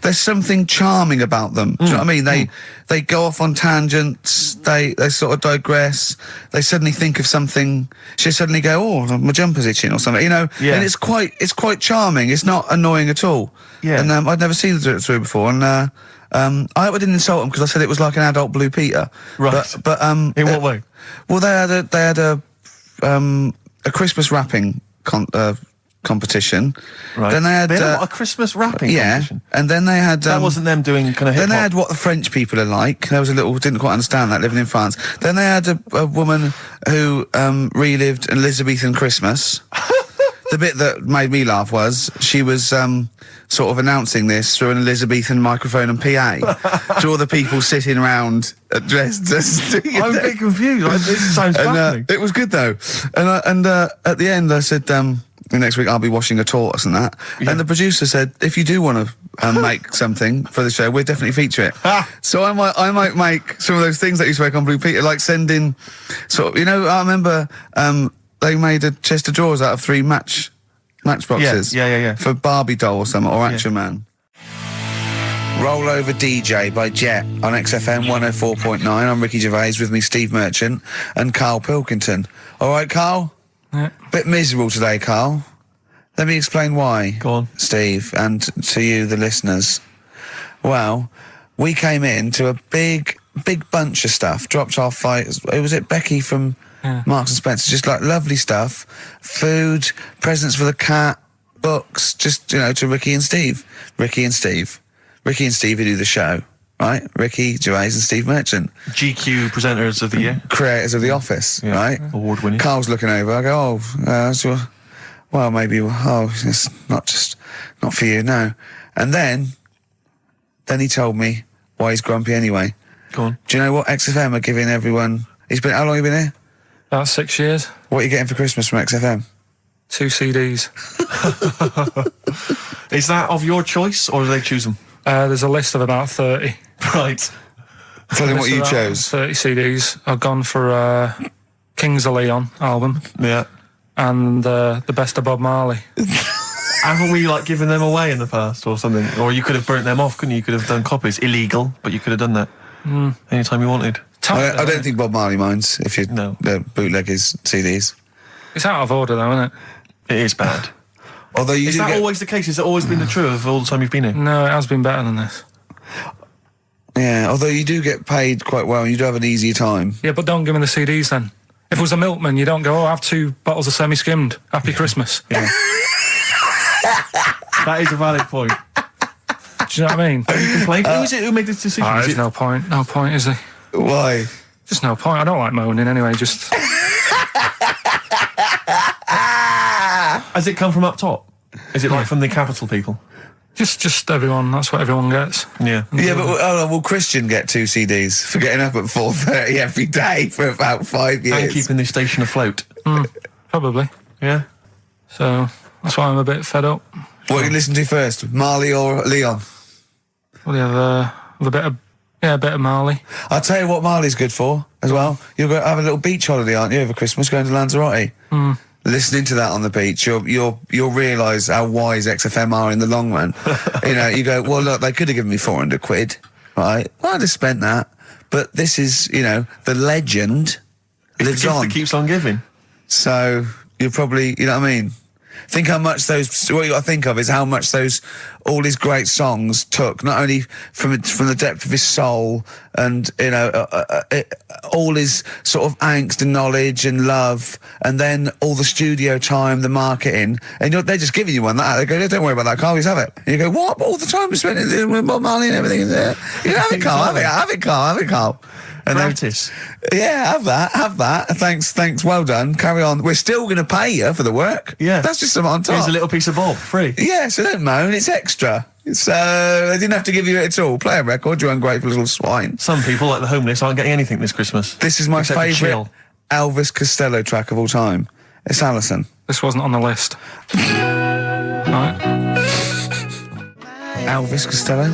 There's something charming about them. Do you know what I mean? They go off on tangents. They sort of digress. They suddenly think of something. She suddenly go, "Oh, my jumper's itching" or something. Yeah. And it's quite charming. It's not annoying at all. Yeah. And I'd never seen them do it through before. And I hope I didn't insult them because I said it was like an adult Blue Peter. Right. But In what way? well, they had a Christmas wrapping competition. Right. Then they had a Christmas wrapping competition. and then they had That wasn't them doing kind of then hip they hop. had what the French people are like. There was a little didn't quite understand that living in France. Then they had a woman who relived an Elizabethan Christmas. The bit that made me laugh was she was sort of announcing this through an Elizabethan microphone and PA to all the people sitting around dressed as. I'm a bit confused. This sounds fascinating. It was good though, and at the end I said, next week I'll be washing a tortoise and that. Yeah. And the producer said, if you do want to make something for the show, we'll definitely feature it. So I might make some of those things that you spoke on Blue Peter, like sending sort of, I remember they made a chest of drawers out of 3 matchboxes. Yeah. For Barbie doll or something, or Action Man. Roll Over DJ by Jet on XFM 104.9. I'm Ricky Gervais, with me Steve Merchant and Karl Pilkington. All right, Karl? Yeah. Bit miserable today, Karl. Let me explain why. Go on. Steve, and to you, the listeners. Well, we came in to a big bunch of stuff. Dropped off by, was it Becky from Marks and Spencer? Just like lovely stuff. Food, presents for the cat, books, just, to Ricky and Steve. Ricky and Steve who do the show, right? Ricky Gervais and Steve Merchant. GQ presenters of the year. Creators of The Office, right? Award winning. Carl's looking over. I go, well, maybe, it's not for you, no. And then he told me why he's grumpy anyway. Go on. Do you know what XFM are giving everyone? How long have you been here? About 6 years. What are you getting for Christmas from XFM? 2 CDs. Is that of your choice, or do they choose them? There's a list of about 30. Right. Tell him what List you of about chose. 30 CDs. I've gone for Kings of Leon album Yeah. and the Best of Bob Marley. Haven't we given them away in the past or something? Or you could have burnt them off, couldn't you? You could have done copies. Illegal, but you could have done that anytime you wanted. I don't think Bob Marley minds if you bootleg his CDs. It's out of order though, isn't it? It is bad. Although you Is do that get, always the case? Has it always been the truth of all the time you've been here? No, it has been better than this. yeah, although you do get paid quite well, and you do have an easier time. Yeah, but don't give me the CDs then. If it was a milkman, you don't go, have 2 bottles of semi-skimmed. Happy Christmas. Yeah. That is a valid point. Do you know what I mean? You complained? Who is it who made this decision? Is There's it- no point. No point, is there? Why? Just no point. I don't like moaning anyway, just... Has it come from up top? Is it like from the capital people? Just everyone. That's what everyone gets. Yeah. Yeah, but will Christian get 2 CDs for getting up at 4:30 every day for about 5 years? And keeping the station afloat. Probably. Yeah. So that's why I'm a bit fed up. What are you listen to first, Marley or Leon? Well, you have a bit of Marley. I'll tell you what Marley's good for as well. You'll go have a little beach holiday, aren't you, over Christmas, going to Lanzarote? Listening to that on the beach, you'll realise how wise XFM are in the long run. You go, well, look, they could have given me 400 quid, right? Well, I'd have spent that. But this is, the legend lives the gift on. that keeps on giving. So you're probably, you know what I mean? Think how much what you got to think of is how much all his great songs took, not only from the depth of his soul and, all his sort of angst and knowledge and love, and then all the studio time, the marketing, and they're just giving you one that. They go, don't worry about that, Karl, just have it. And you go, what? All the time we spent with Bob Marley and everything. Have it, Karl, have it, Karl. And Practice. Have that. Thanks, well done. Carry on. We're still going to pay you for the work. Yeah. That's just some on top. Here's a little piece of Bob, free. Yeah, so don't moan, it's extra. So, they didn't have to give you it at all. Play a record, you ungrateful little swine. Some people, like the homeless, aren't getting anything this Christmas. This is my Except for favourite chill. Elvis Costello track of all time. It's Alison. This wasn't on the list. Right. Elvis Costello,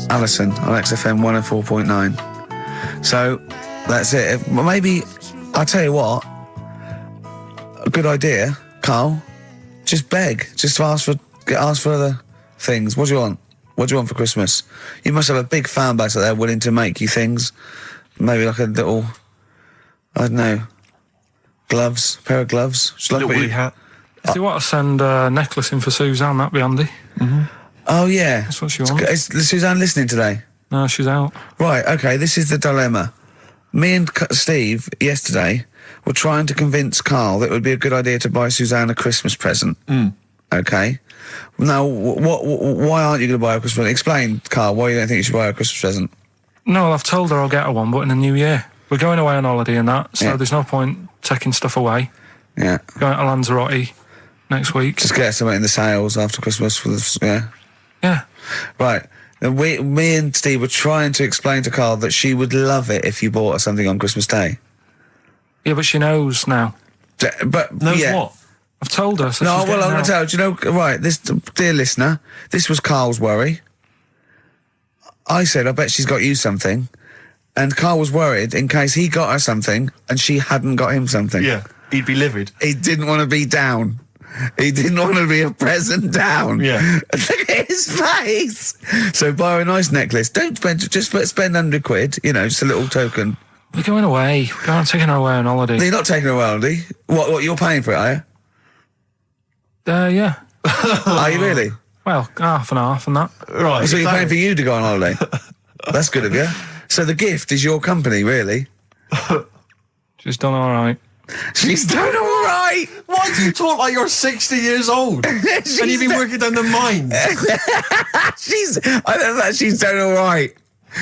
Alison on XFM 104.9. So, that's it. Maybe, I'll tell you what, a good idea, Karl, just beg. Just ask for other things. What do you want? What do you want for Christmas? You must have a big fan base out there willing to make you things. Maybe like a little, I don't know, gloves, pair of gloves. Just like Little woolly hat. If you want to send a necklace in for Suzanne, that'd be handy. Oh, yeah. That's what she wants. Is Suzanne listening today? No, she's out. Right, okay, this is the dilemma. Me and Steve, yesterday, were trying to convince Karl that it would be a good idea to buy Suzanne a Christmas present. Okay? Now, why aren't you going to buy her a Christmas present? Explain, Karl, why you don't think you should buy her a Christmas present. No, well, I've told her I'll get her one, but in the new year. We're going away on holiday and that, so there's no point taking stuff away. Yeah. Going to Lanzarote next week. Just get something in the sales after Christmas for the, yeah. Yeah. Right. And me and Steve were trying to explain to Karl that she would love it if you bought her something on Christmas Day. Yeah, but she knows now. But Knows what? I've told her. So No, she's well, I'm getting going to out. tell you, right, this, dear listener, this was Karl's worry. I said, I bet she's got you something. And Karl was worried in case he got her something and she hadn't got him something. Yeah. He'd be livid. He didn't want to be down. He didn't want to be a present down. Yeah. Look at his face. So buy her a nice necklace. Don't spend, just spend 100 quid, just a little token. We're going away. We're going taking her away on holiday. You're not taking her away, are you? What, you're paying for it, are you? Yeah. Are you really? Well, half and half and that. Right. So you're paying for you to go on holiday? That's good of you. So the gift is your company, really? She's done all right. She's done all right. Why do you talk like you're 60 years old? And you've been working down the mines? I don't know, she's done all right.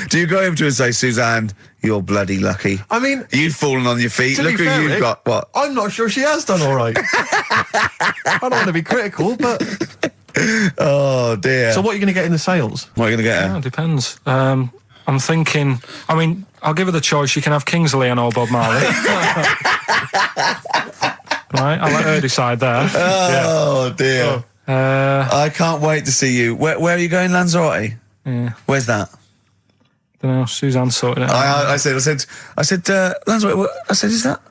Do you go over to her and say, Suzanne, you're bloody lucky? I mean, You've fallen on your feet. to Look be who fair, you've Rick, got. What? I'm not sure she has done all right. I don't want to be critical, but... Oh, dear. So what are you going to get in the sales? What are you going to get her? Yeah, it depends. I'm thinking, I'll give her the choice. She can have Kingsley and or Bob Marley. Right, I'll let her decide there. Oh, dear. I can't wait to see you. Where are you going, Lanzarote? Yeah. Where's that? Don't know. Suzanne sorted it out. I said, Lanzarote. I said, is that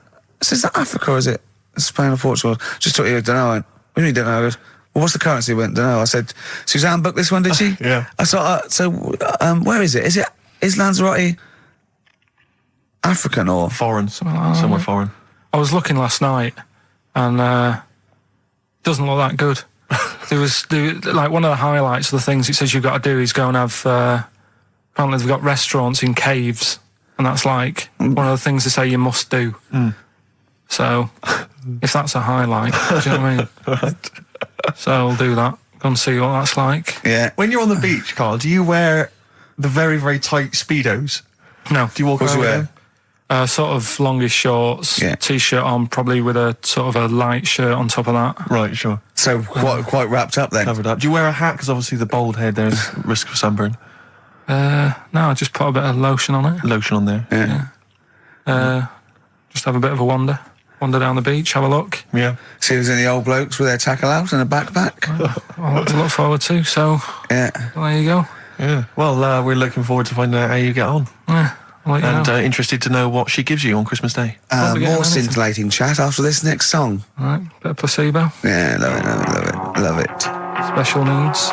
Africa or is it Spain or Portugal? Just thought you don't know. What do you mean don't know? I goes, well, what's the currency? I went, don't know. I said, Suzanne booked this one, did she? Yeah. I thought, where is it? Is Lanzarote African or Foreign. Something like that. Somewhere foreign. I was looking last night, and doesn't look that good. There was like one of the highlights of the things it says you've got to do is go and have. Apparently, they've got restaurants in caves, and that's like one of the things they say you must do. So, if that's a highlight, do you know what I mean? Right. So I'll do that. Go and see what that's like. Yeah. When you're on the beach, Karl, do you wear the very, very tight Speedos? No, Do you walk What's around you with wear? them? Sort of longish shorts, t-shirt on, probably with a sort of a light shirt on top of that. Right, sure. So quite wrapped up then. Covered up. Do you wear a hat? Because obviously the bald head, there's risk of sunburn. No, I just put a bit of lotion on it. Lotion on there. Yeah. Just have a bit of a wander down the beach, have a look. Yeah. See if there's any old blokes with their tackle out and a backpack. A lot to look forward to, so Yeah. well, there you go. Yeah. Well, we're looking forward to finding out how you get on. Yeah, I'll let you And know. Interested to know what she gives you on Christmas Day. Probably getting More anything. scintillating chat after this next song. All right, bit of placebo, Yeah, love it. special needs.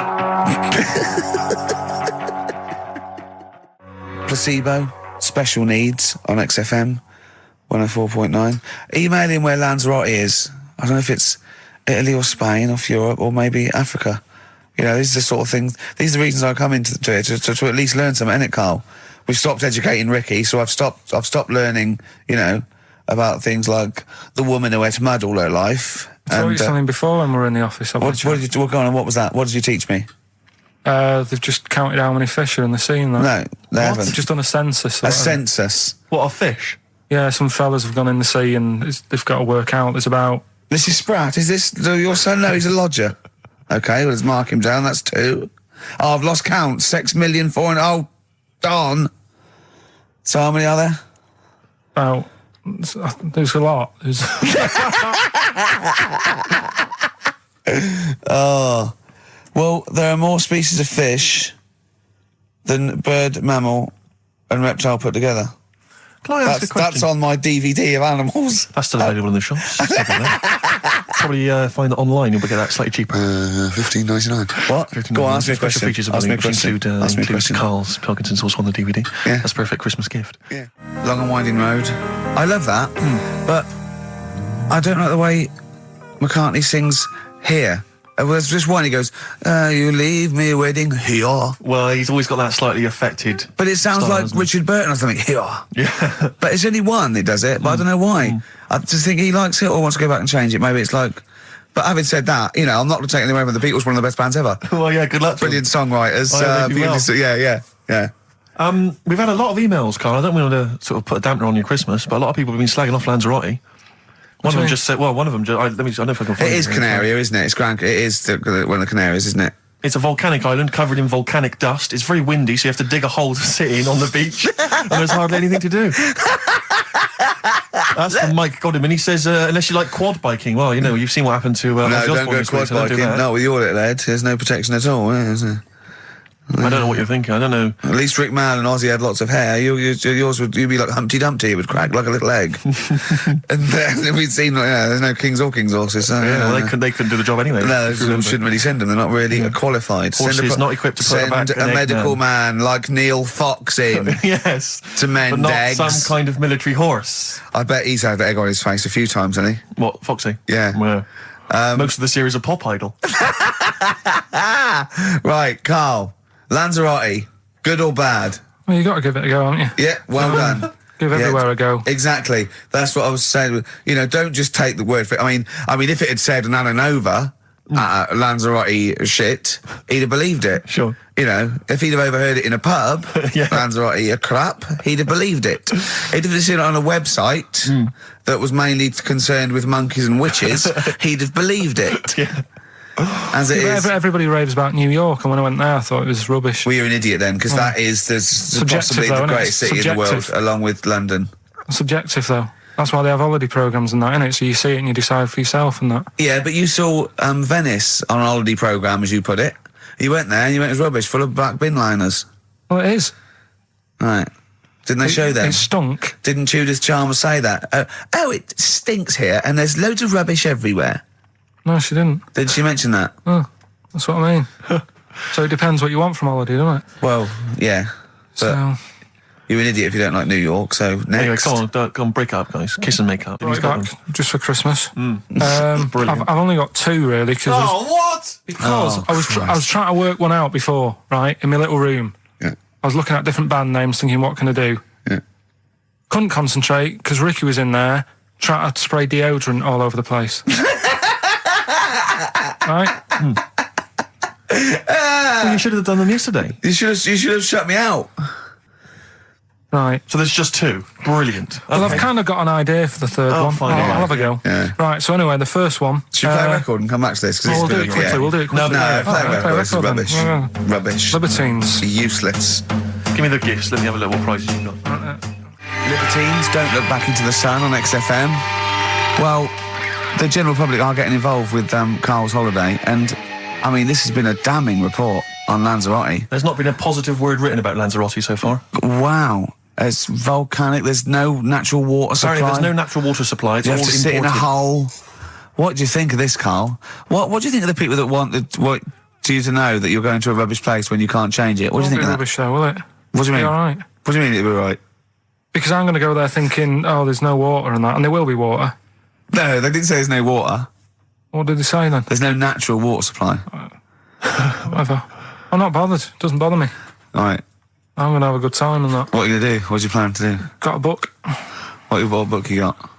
Placebo, special needs on XFM 104.9. Email in where Lanzarote is. I don't know if it's Italy or Spain or Europe or maybe Africa. You know, these are the sort of things, these are the reasons I come into it, to at least learn something, innit, Karl? We've stopped educating Ricky, so I've stopped learning, you know, about things like the woman who ate mud all her life. I told you something before when we were in the office. What was that? What did you teach me? They've just counted how many fish are in the sea and that. No, they haven't. They've just done a census. or A whatever. census. What, a fish? Yeah, some fellas have gone in the sea and they've got to work out. There's about... Mrs. Spratt, is this your son? No, he's a lodger. Okay, well, let's mark him down. That's 2. Oh, I've lost count. 6 million, 4 and... Oh, darn. So how many are there? About... There's a lot. There's... Oh. Well, there are more species of fish than bird, mammal and reptile put together. Can I ask a question? That's on my DVD of animals. That's still available in the shops. Probably find it online. You'll get that slightly cheaper. $15.99. What? Go on, ask me a Special question. features Ask me a which question. include, Ask me a includes question. Karl's Pilkington's also on the DVD. Yeah. That's a perfect Christmas gift. Yeah. Long and Winding Road. I love that, but I don't like the way McCartney sings here. There's just one, he goes, you leave me waiting here. Well, he's always got that slightly affected. But it sounds style, like doesn't it? Richard Burton or something, here. Yeah. But it's only one that does it, but I don't know why. I just think he likes it or wants to go back and change it. Maybe it's like... But having said that, you know, I'm not taking away from the Beatles, one of the best bands ever. Well, yeah, good luck to Brilliant songwriters. Oh, they do well. Yeah. We've had a lot of emails, Karl. I don't want to sort of put a dampener on your Christmas, but a lot of people have been slagging off Lanzarote. One of them just said, well, one of them, I don't know if I can find It is here. Canaria, isn't it? It is one of the Canaries, isn't it? It's a volcanic island covered in volcanic dust. It's very windy, so you have to dig a hole to sit in on the beach, and there's hardly anything to do. That's from Mike Godham, and he says, unless you like quad biking, well, you know, you've seen what happened to No, Ozzy don't Osbourne go this week, quad so don't do biking. that. Not with your little head. There's no protection at all, is there? I don't know what you're thinking. I don't know. At least Rick Mann and Ozzy had lots of hair. Yours would, you'd be like Humpty Dumpty. It would crack like a little egg. And then we'd seen, there's no kings or kings horses. So, Yeah, well, they couldn't do the job anyway. No, if you remember. shouldn't really send them. They're not really qualified. Horses not equipped to put back Send an a egg medical man. man like Neil Fox in Yes. to mend But not eggs. some kind of military horse. I bet he's had the egg on his face a few times, hasn't he? What, Foxy? Yeah. Well, most of the series are Pop Idol. Right, Karl. Lanzarote, good or bad? Well, you got to give it a go, haven't you? Yeah, well done. Give everywhere a go. Exactly. That's what I was saying. You know, don't just take the word for it. I mean, if it had said an Ananova, Lanzarote shit, he'd have believed it. Sure. You know, if he'd have overheard it in a pub, Yeah. Lanzarote a crap, he'd have believed it. He'd have seen it on a website that was mainly concerned with monkeys and witches, he'd have believed it. Yeah. As it is. Everybody raves about New York, and when I went there, I thought it was rubbish. Well, you're an idiot then, because that is possibly though, the isn't it? greatest city in the world, Subjective. along with London. Subjective, though. That's why they have holiday programmes and that, innit? So you see it and you decide for yourself and that. Yeah, but you saw Venice on a holiday programme, as you put it. You went there and you went, it was rubbish, full of black bin liners. Well, it is. Right. Didn't they show them? It stunk. Didn't Judith Chalmers say that? Oh, it stinks here and there's loads of rubbish everywhere. No, she didn't. Did she mention that? Oh, that's what I mean. So it depends what you want from holiday, doesn't it? Well, yeah. But So, you're an idiot if you don't like New York, so next. Anyway, go on, break up, guys. Kiss and make up. right back, just for Christmas. Brilliant. I've only got 2, really, because what? I was trying to work one out before, right, in my little room. Yeah. I was looking at different band names, thinking, what can I do? Yeah. Couldn't concentrate, because Ricky was in there, trying to spray deodorant all over the place. Right? Well, you should have done them yesterday. You should have shut me out. Right. So there's just 2. Brilliant. Well, Okay. I've kind of got an idea for the third one. fine, I'll all right. have a go. Yeah. Right, so anyway, the first one... Should we play a record and come back to this? 'Cause We'll it's do been it quickly, we'll do it quickly. No, play a Alright, record. This is then. rubbish. Yeah. Rubbish. Libertines. Useless. Give me the gifts. Let me have a look what prizes you've got. Libertines, Don't Look Back into the Sun on XFM. Well, the general public are getting involved with Karl's holiday, and, I mean, this has been a damning report on Lanzarote. There's not been a positive word written about Lanzarote so far. Wow. It's volcanic, there's no natural water supply. Apparently there's no natural water supply. It's You all have to imported. sit in a hole. What do you think of this, Karl? What do you think of the people that want you to know that you're going to a rubbish place when you can't change it? What do you think of that? Rubbish though, will it? What do you mean? Be all right. What do you mean it'll be right? Because I'm going to go there thinking, oh, there's no water and that, and there will be water. No, they didn't say there's no water. What did they say then? There's no natural water supply. Whatever. I'm not bothered. Doesn't bother me. All right. I'm going to have a good time and that. What are you going to do? What do you plan to do? Got a book. What book you got?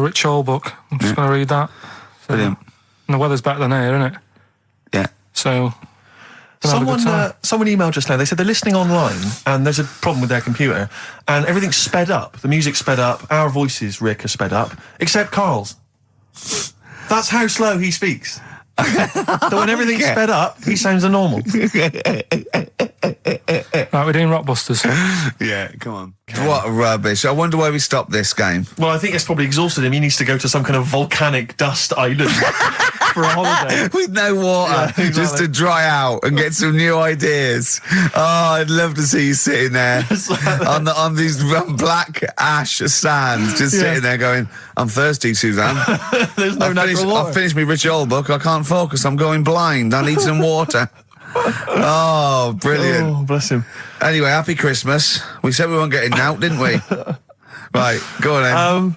Rich Hall book. I'm just going to read that. So, Brilliant. and the weather's better than here, isn't it? Yeah. So... gonna have a good time. Someone emailed just now. They said they're listening online and there's a problem with their computer and everything's sped up. The music's sped up. Our voices, Rick, are sped up, except Karl's. That's how slow he speaks. So when everything's sped up, he sounds normal. Right, we're doing Rockbusters. Yeah, come on. What rubbish. I wonder why we stopped this game. Well, I think it's probably exhausted him. He needs to go to some kind of volcanic dust island for a holiday. With no water, Yeah, exactly. just to dry out and get some new ideas. Oh, I'd love to see you sitting there on these black ash sands, just sitting there going, I'm thirsty, Suzanne. There's no natural water. I've finished my Rich Old book. I can't focus. I'm going blind. I need some water. Oh, brilliant. Oh, bless him. Anyway, happy Christmas. We said we weren't getting out, didn't we? Right, go on then.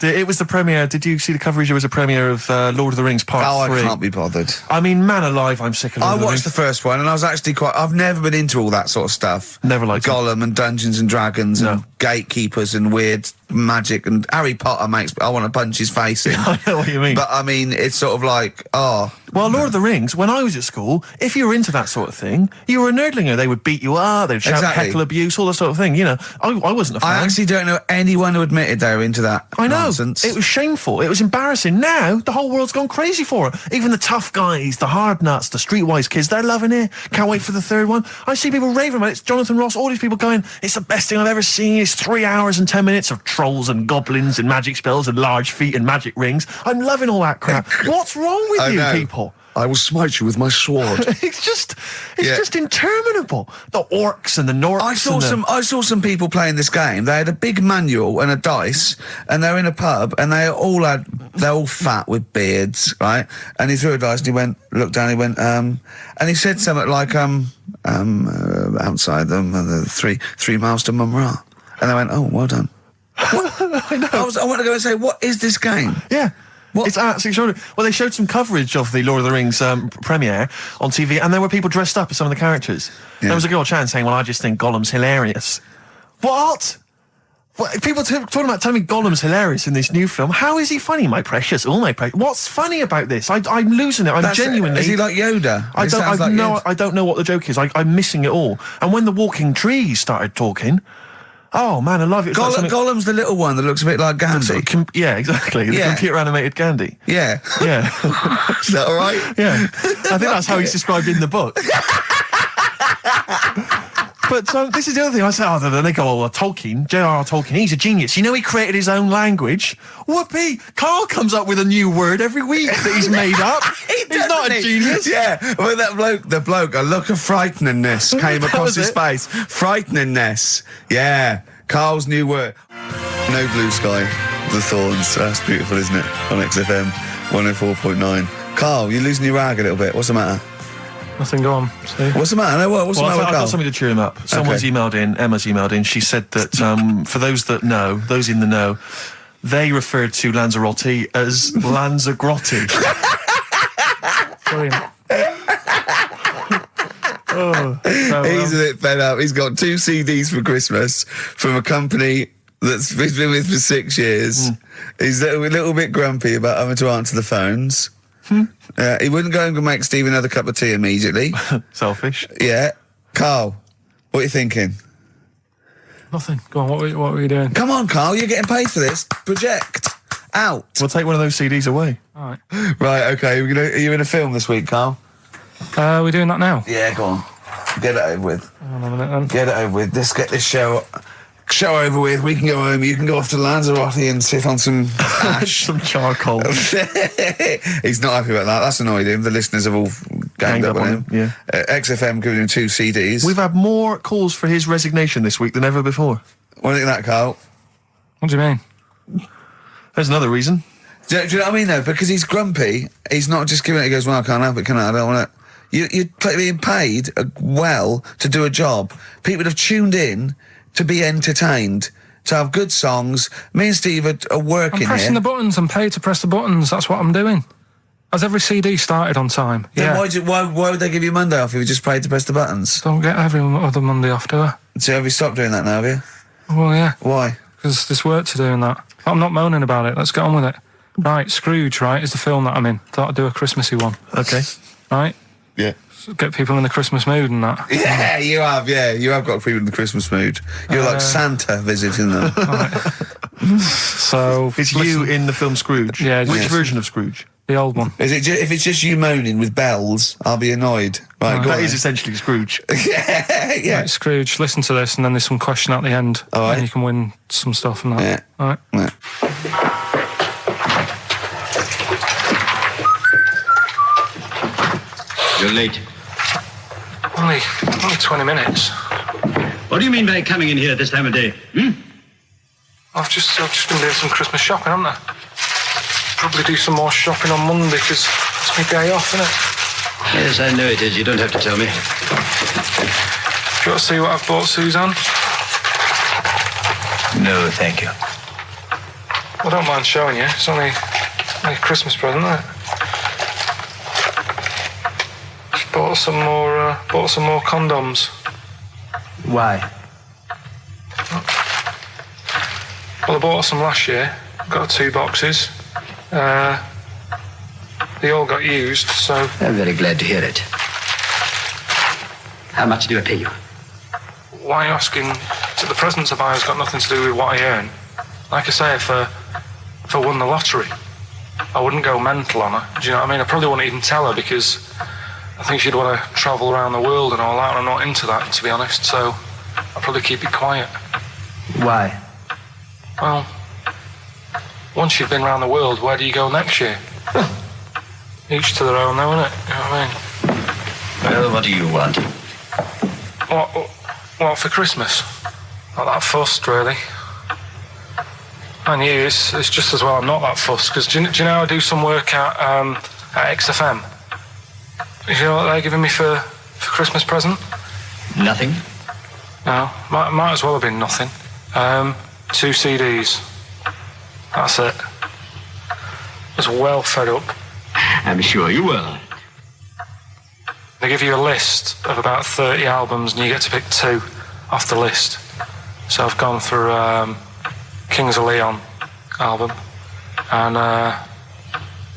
It was the premiere. Did you see the coverage? There was a premiere of Lord of the Rings Part 3. I can't be bothered. I mean, man alive, I'm sick of Lord I of the watched Rings. the first one and I was actually I've never been into all that sort of stuff. Never liked it. Gollum and Dungeons and Dragons and gatekeepers and weird magic and Harry Potter I want to punch his face in. I know what you mean. But I mean, it's sort of like, Well, Lord of the Rings, when I was at school, if you were into that sort of thing, you were a nerdlinger. They would beat you up, they'd shout Exactly. heckle abuse, all that sort of thing. You know, I wasn't a fan. I actually don't know anyone who admitted they were into that I know. nonsense. It was shameful. It was embarrassing. Now, the whole world's gone crazy for it. Even the tough guys, the hard nuts, the streetwise kids, they're loving it. Can't wait for the third one. I see people raving about it. It's Jonathan Ross, all these people going, it's the best thing I've ever seen. It's 3 hours and 10 minutes of trolls and goblins and magic spells and large feet and magic rings. I'm loving all that crap. What's wrong with I you know. people? I will smite you with my sword. It's just interminable. The orcs and the Norks. I saw some people playing this game. They had a big manual and a dice, and they were in a pub, and they're all fat with beards, right? And he threw a dice, and he looked down, and he said something like, outside them, the 3 miles to Mumra. And they went, oh, well done. What? I know. I want to go and say, what is this game? Yeah. What? It's absolutely extraordinary. Well, they showed some coverage of the Lord of the Rings premiere on TV, and there were people dressed up as some of the characters. Yeah. There was a girl chatting saying, well, I just think Gollum's hilarious. What? People talking about telling me Gollum's hilarious in this new film. How is he funny, my precious? Oh, my precious. What's funny about this? I'm losing it. I'm genuinely... Is he like Yoda? I don't know what the joke is. I'm missing it all. And when the walking trees started talking... Oh, man, I love it. Gollum's the little one that looks a bit like Gandhi. Yeah, exactly. The computer-animated Gandhi. Yeah. Yeah. Is that all right? Yeah. I think that's how he's described in the book. But this is the other thing. I say, then they go, Tolkien, J.R.R. Tolkien, he's a genius. You know he created his own language? Whoopee! Karl comes up with a new word every week that he's made up. He's not a genius. Yeah, well, the bloke, a look of frighteningness came across his face. Frighteningness. Yeah, Karl's new word. No Blue Sky, The Thorns. That's beautiful, isn't it? On XFM 104.9. Karl, you're losing your rag a little bit. What's the matter? Nothing, go on. See? What's the matter? No, what's the matter with I've Karl? got something to cheer him up. Someone's emailed in, Emma's emailed in, she said that for those in the know, they referred to Lanzarote as Lanzagrotte. Brilliant. He's a bit fed up. He's got 2 CDs for Christmas from a company that's been with for 6 years. He's a little bit grumpy about having to answer the phones. He wouldn't go and make Steve another cup of tea immediately. Selfish. Yeah. Karl, what are you thinking? Nothing. Go on, what were you doing? Come on, Carl, you're getting paid for this. Project. Out. We'll take one of those CDs away. All right. Right, okay, are you in a film this week, Carl? We're doing that now? Yeah, go on. Get it over with. Hang on a minute then. Get it over with. Let's get this show over with. We can go home. You can go off to Lanzarote and sit on some ash. Some charcoal. He's not happy about that. That's annoyed him. The listeners have all ganged up on him. Yeah. XFM giving him 2 CDs. We've had more calls for his resignation this week than ever before. What do you think of that, Carl? What do you mean? There's another reason. Do you know what I mean, though? Because he's grumpy. He's not just giving it. He goes, well, I can't help it, can I? I don't want it. You're being paid well to do a job. People have tuned in to be entertained, to have good songs. Me and Steve are working I'm pressing here. the buttons. I'm paid to press the buttons. That's what I'm doing. Has every CD started on time? Then Yeah. why would they give you Monday off if you just paid to press the buttons? Don't get every other Monday off, do I? So have you stopped doing that now, have you? Well, yeah. Why? Because there's work to do in that. I'm not moaning about it. Let's get on with it. Right, Scrooge, right, is the film that I'm in. Thought I'd do a Christmassy one. Okay. Right? Yeah. So get people in the Christmas mood and that. Yeah, you have. Yeah, you have got people in the Christmas mood. You're like Santa visiting them. So It's you in the film Scrooge. Yeah, Which yes. version of Scrooge? the old one. Is it? If it's just you moaning with bells, I'll be annoyed. Right, go That on is then. essentially Scrooge. yeah. Right, Scrooge, listen to this, and then there's some question at the end, All right. and you can win some stuff and that. Yeah. All right. Yeah. You're late. Only 20 minutes. What do you mean by coming in here at this time of day? I've just been doing some Christmas shopping, haven't I? Probably do some more shopping on Monday because it's my day off, isn't it? Yes, I know it is. You don't have to tell me. Do you want to see what I've bought Suzanne? No, thank you. I don't mind showing you. It's only a Christmas present, isn't it? Just bought some more condoms. Why? Well, I bought some last year. Got 2 boxes. They all got used, so... I'm very glad to hear it. How much do I pay you? Why are you asking? So the presents I buy has got nothing to do with what I earn. Like I say, if I won the lottery, I wouldn't go mental on her. Do you know what I mean? I probably wouldn't even tell her because I think she'd want to travel around the world and all that, and I'm not into that, to be honest, so I'll probably keep it quiet. Why? Well, once you've been around the world, where do you go next year? Each to their own, though, innit? You know what I mean? Well, what do you want? What for Christmas? Not that fussed, really. And you, it's just as well I'm not that fussed, because do you know I do some work at XFM? Do you know what they're giving me for Christmas present? Nothing? No, might as well have been nothing. 2 CDs. That's it. Just well fed up. I'm sure you will. They give you a list of about 30 albums and you get to pick 2 off the list. So I've gone for Kings of Leon album and the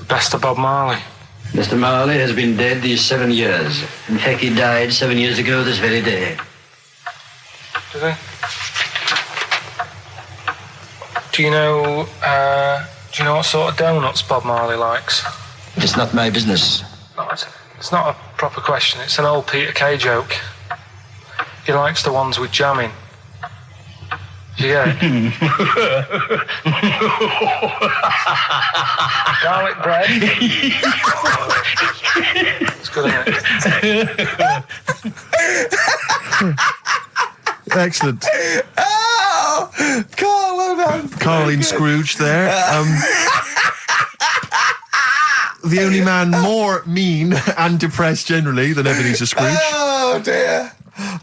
Best of Bob Marley. Mr. Marley has been dead these 7 years. In fact, he died 7 years ago this very day. Did he? Do you know what sort of donuts Bob Marley likes? It's not my business. No, it's not a proper question. It's an old Peter Kay joke. He likes the ones with jam in. Do you get it? Garlic bread. It's good, isn't it? Excellent. Oh, Carl, well done. Karl in Scrooge there. The only man more mean and depressed generally than Ebenezer Scrooge. Oh dear.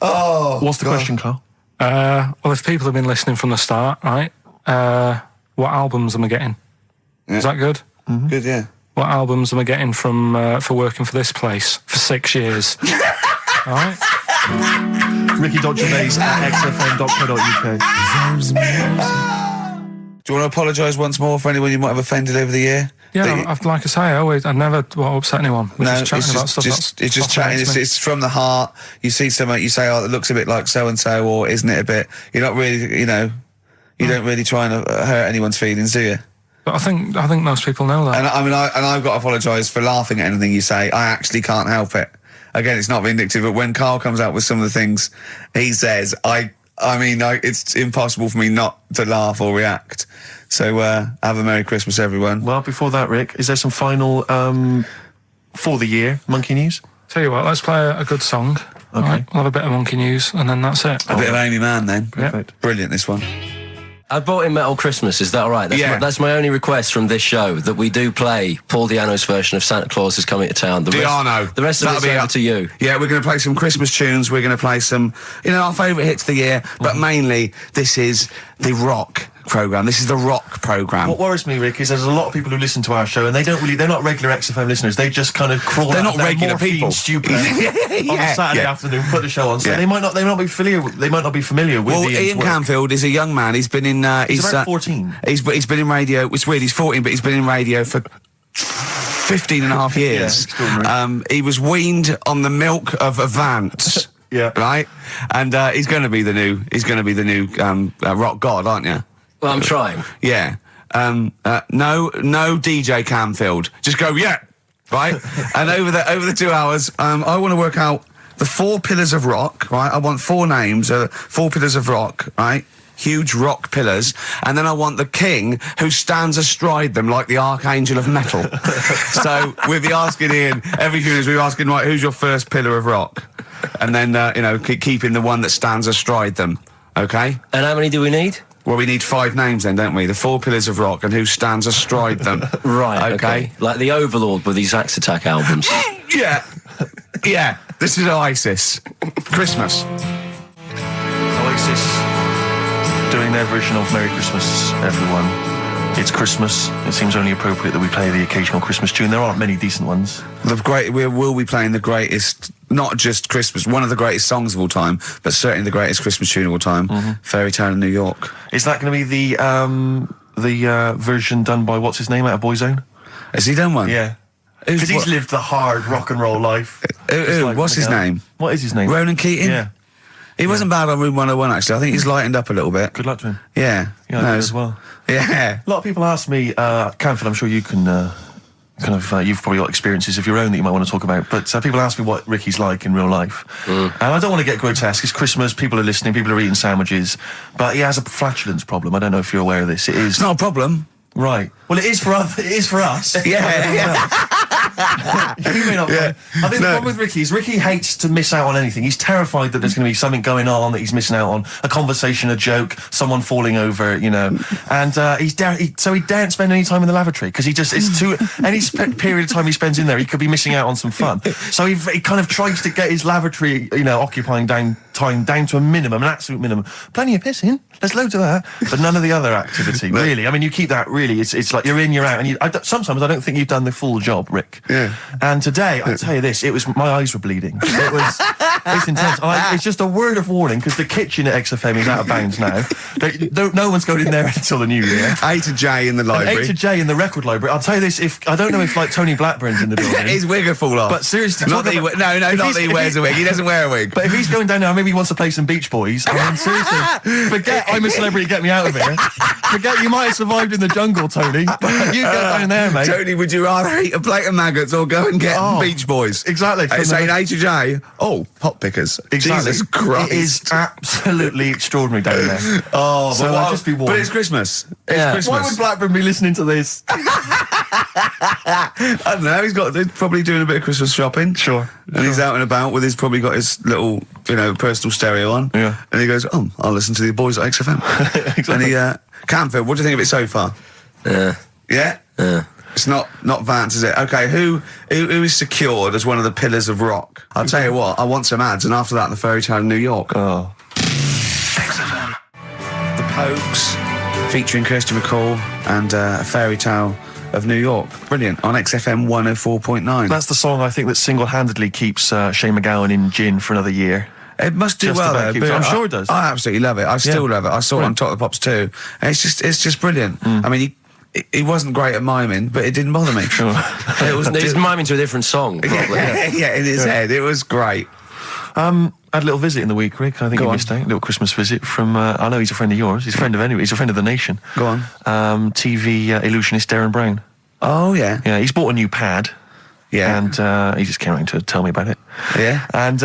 Oh. What's the question, Karl? Well, if people have been listening from the start, right? What albums am I getting? Yeah. Is that good? Mm-hmm. Good, yeah. What albums am I getting from for working for this place for 6 years? All right. Ricky.Gervais at xfm.co.uk. Do you want to apologise once more for anyone you might have offended over the year? Yeah, like I say, I never want to upset anyone. We're just chatting about stuff. It's just chatting. It's from the heart. You see something, you say, "Oh, it looks a bit like so and so," or "Isn't it a bit?" You're not really, you don't really try and hurt anyone's feelings, do you? But I think most people know that. And I've got to apologise for laughing at anything you say. I actually can't help it. Again, it's not vindictive, but when Karl comes out with some of the things he says, it's impossible for me not to laugh or react. So have a Merry Christmas, everyone. Well, before that, Rick, is there some final for the year monkey news? Tell you what, let's play a good song. Okay. Right, we'll have a bit of monkey news, and then that's it. A bit of Amy Mann, then. Perfect. Yep. Brilliant, this one. I brought in Metal Christmas, is that all right? That's my only request from this show, that we do play Paul Di'Anno's version of Santa Claus is Coming to Town. The rest of it's over to you. Yeah, we're going to play some Christmas tunes, we're going to play some, our favourite hits of the year, but mainly this is the rock programme. This is the rock programme. What worries me, Rick, is there's a lot of people who listen to our show and they're not regular XFM listeners. They just kind of crawl They're out not regular morphine people. Stupid on a Saturday afternoon, put the show on. So they might not be familiar with Well, the Ian Canfield is a young man. He's been in he's about 14. He's been in radio. It's weird, he's 14, but he's been in radio for 15 and a half years. He was weaned on the milk of Avant. Yeah. Right? And he's going to be the new rock god, aren't you? Well, I'm trying. Yeah. No DJ Canfield. Just go, yeah. Right? And over the 2 hours, I want to work out the 4 pillars of rock, right? I want 4 names, 4 pillars of rock, right? Huge rock pillars. And then I want the king who stands astride them like the archangel of metal. So we'll be asking Ian, every few minutes we'll be asking, right, who's your first pillar of rock? And then, keeping the one that stands astride them. Okay? And how many do we need? Well, we need 5 names then, don't we? The 4 pillars of rock and who stands astride them. Right, okay. Like the Overlord with these Axe Attack albums. Yeah. Yeah. This is Oasis. Christmas. Oasis doing their version of Merry Christmas, everyone. It's Christmas. It seems only appropriate that we play the occasional Christmas tune. There aren't many decent ones. We will be playing the greatest, not just Christmas, one of the greatest songs of all time, but certainly the greatest Christmas tune of all time, Fairy Tale in New York. Is that going to be the version done by, what's his name, out of Boyzone? Has he done one? Yeah. Because he's lived the hard rock and roll life. What's his name? What is his name? Ronan Keating? Yeah. He wasn't bad on Room 101, actually. I think he's lightened up a little bit. Good luck to him. Yeah. Yeah, I do as well. Yeah. A lot of people ask me, Canfield, I'm sure you can you've probably got experiences of your own that you might want to talk about, but people ask me what Ricky's like in real life. And I don't want to get grotesque. It's Christmas, people are listening, people are eating sandwiches, but he has a flatulence problem. I don't know if you're aware of this. It's not a problem. Right. Well, it is for us. Yeah. You may not. Yeah. I think the problem with Ricky is Ricky hates to miss out on anything. He's terrified that there's going to be something going on that he's missing out on, a conversation, a joke, someone falling over, and he daren't spend any time in the lavatory because it's too any period of time he spends in there, he could be missing out on some fun. So he kind of tries to get his lavatory, occupying time down to a minimum, an absolute minimum. Plenty of pissing. There's loads of that, but none of the other activity, really. I mean, you keep that, really, it's like you're in, you're out, and sometimes I don't think you've done the full job, Rick. Yeah. And today, I'll tell you this, my eyes were bleeding. It's intense. It's just a word of warning, because the kitchen at XFM is out of bounds now. No one's going in there until the new year. A to J in the library. A to J in the record library. I'll tell you this, I don't know if, Tony Blackburn's in the building. His wig will fall off. But seriously... Not that he wears a wig. He doesn't wear a wig. But if he's going down now, maybe he wants to play some Beach Boys. I mean, seriously, forget I'm a celebrity, get me out of here. Forget you might have survived in the jungle, Tony. But you go down there, mate. Tony, would you rather eat a plate of maggots or go and get Beach Boys? Exactly. Saying A to J, pot pickers. Exactly. Jesus Christ. It is absolutely extraordinary down there. So I'll just be warned. But it's Christmas. It's Christmas. Why would Blackburn be listening to this? I don't know. He's probably doing a bit of Christmas shopping. Sure. And he's out and about with probably got his little, personal stereo on. Yeah. And he goes, I'll listen to the boys at XFM. Exactly. And Canfield, what do you think of it so far? Yeah. Yeah? Yeah. It's not Vance, is it? Okay, who is secured as one of the pillars of rock? I'll tell you what, I want some ads, and after that, the Fairy Tale in New York. Oh. XFM. The Pogues, featuring Kirsty MacColl, and a Fairy Tale of New York. Brilliant. On XFM 104.9. That's the song I think that single-handedly keeps Shane MacGowan in gin for another year. It must do Just well, about though. keeps- but I'm sure it does. I absolutely love it. I still love it. I saw it on Top of the Pops too. And it's just brilliant. I mean, he wasn't great at miming, but it didn't bother me. Sure. He's miming to a different song, probably. Yeah, in his head. It was great. I had a little visit in the week, Rick. I think you missed out. A little Christmas visit from, I know he's a friend of yours. He's a friend of he's a friend of the nation. Go on. TV illusionist Darren Brown. Oh, yeah. Yeah, he's bought a new pad. Yeah. And he just came around to tell me about it. Yeah. And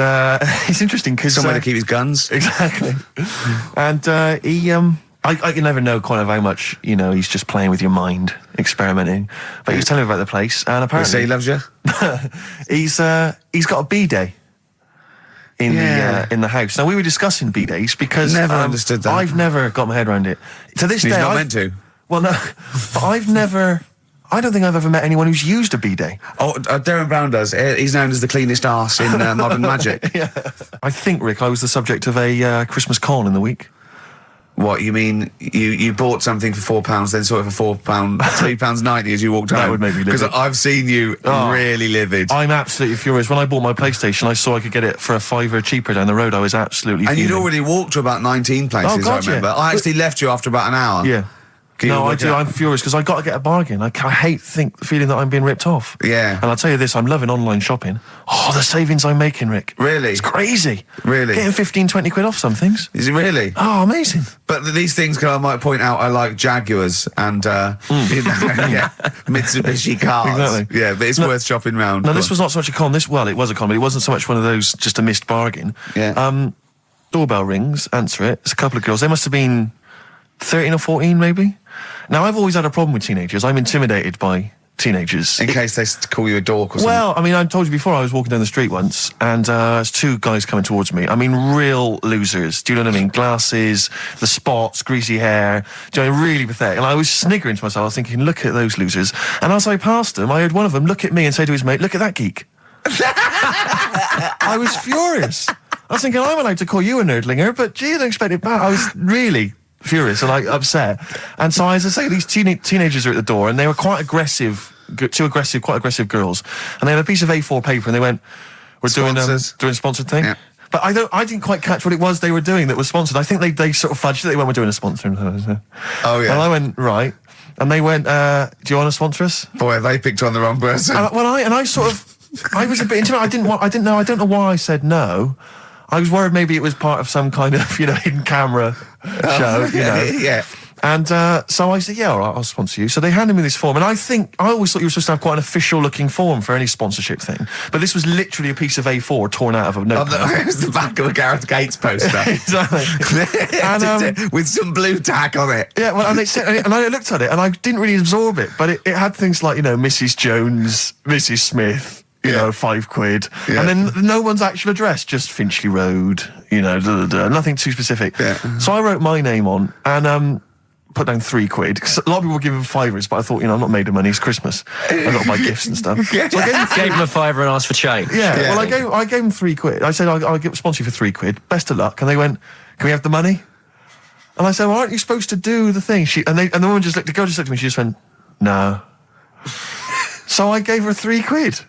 it's interesting because... Somewhere to keep his guns. Exactly. And I can never know kind of how much, he's just playing with your mind, experimenting. But he was telling me about the place, and apparently... So he loves you? he's got a B-day in the house. Now, we were discussing B-days because... Never understood that. I've never got my head around it. To this day... He's not meant to. Well, no. But I don't think I've ever met anyone who's used a B-day. Oh, Darren Brown does. He's known as the cleanest arse in Modern Magic. Yeah. I think, Rick, I was the subject of a Christmas con in the week. What, you mean you bought something for £4, then saw it for £4, £3.90 as you walked home? That would make me livid. Because I've seen you really livid. I'm absolutely furious. When I bought my PlayStation, I saw I could get it for £5 cheaper down the road. I was absolutely And fuming. you'd already walked to about 19 places, God, I remember. yeah. I actually left you after about an hour. Yeah. No, I do. I'm furious because I got to get a bargain. I hate the feeling that I'm being ripped off. Yeah. And I'll tell you this, I'm loving online shopping. Oh, the savings I'm making, Rick. Really? It's crazy. Really? Getting 15, 20 quid off some things. Is it really? Oh, amazing. But these things, I might point out, are like Jaguars and Mitsubishi cars. Exactly. Yeah, but it's worth shopping round. No, this was not so much a con. It was a con, but it wasn't so much one of those just a missed bargain. Yeah. Doorbell rings, answer it. It's a couple of girls. They must have been 13 or 14, maybe. Now, I've always had a problem with teenagers. I'm intimidated by teenagers. In case they call you a dork or something. Well, I mean, I told you before, I was walking down the street once, and there's two guys coming towards me. I mean, real losers. Do you know what I mean? Glasses, the spots, greasy hair. Do you know, really pathetic. And I was sniggering to myself. I was thinking, look at those losers. And as I passed them, I heard one of them look at me and say to his mate, look at that geek. I was furious. I was thinking, I'm allowed to call you a nerdlinger, but gee, I don't expect it back. I was really furious and upset. And so, as I say, these teenagers are at the door, and they were quite aggressive, quite aggressive girls. And they had a piece of A4 paper, and they went, "We're doing a sponsored thing." Yeah. But I didn't quite catch what it was they were doing that was sponsored. I think they sort of fudged it. They went, "We're doing a sponsor." Oh yeah. And I went, right. And they went, "Do you want to sponsor us?" Boy, they picked on the wrong person. I was a bit intimidated. I don't know why I said no. I was worried maybe it was part of some kind of, hidden camera show, Yeah. And so I said, yeah, all right, I'll sponsor you. So they handed me this form, and I always thought you were supposed to have quite an official-looking form for any sponsorship thing. But this was literally a piece of A4 torn out of a notepad. It was the back of a Gareth Gates poster. Exactly. And, with some blue tack on it. Yeah, well, and I looked at it, and I didn't really absorb it, but it had things like, Mrs. Jones, Mrs. Smith, £5. Yeah. And then no one's actual address, just Finchley Road, nothing too specific. Yeah. So I wrote my name on and put down £3. Cause a lot of people were giving $5, but I thought, I'm not made of money, it's Christmas. I've got to buy gifts and stuff. So I gave him a £5 and asked for change. Yeah. Well, I gave him £3. I said, I'll sponsor you for £3. Best of luck. And they went, can we have the money? And I said, well, aren't you supposed to do the thing? And the woman the girl just looked at me, she just went, no. So I gave her £3.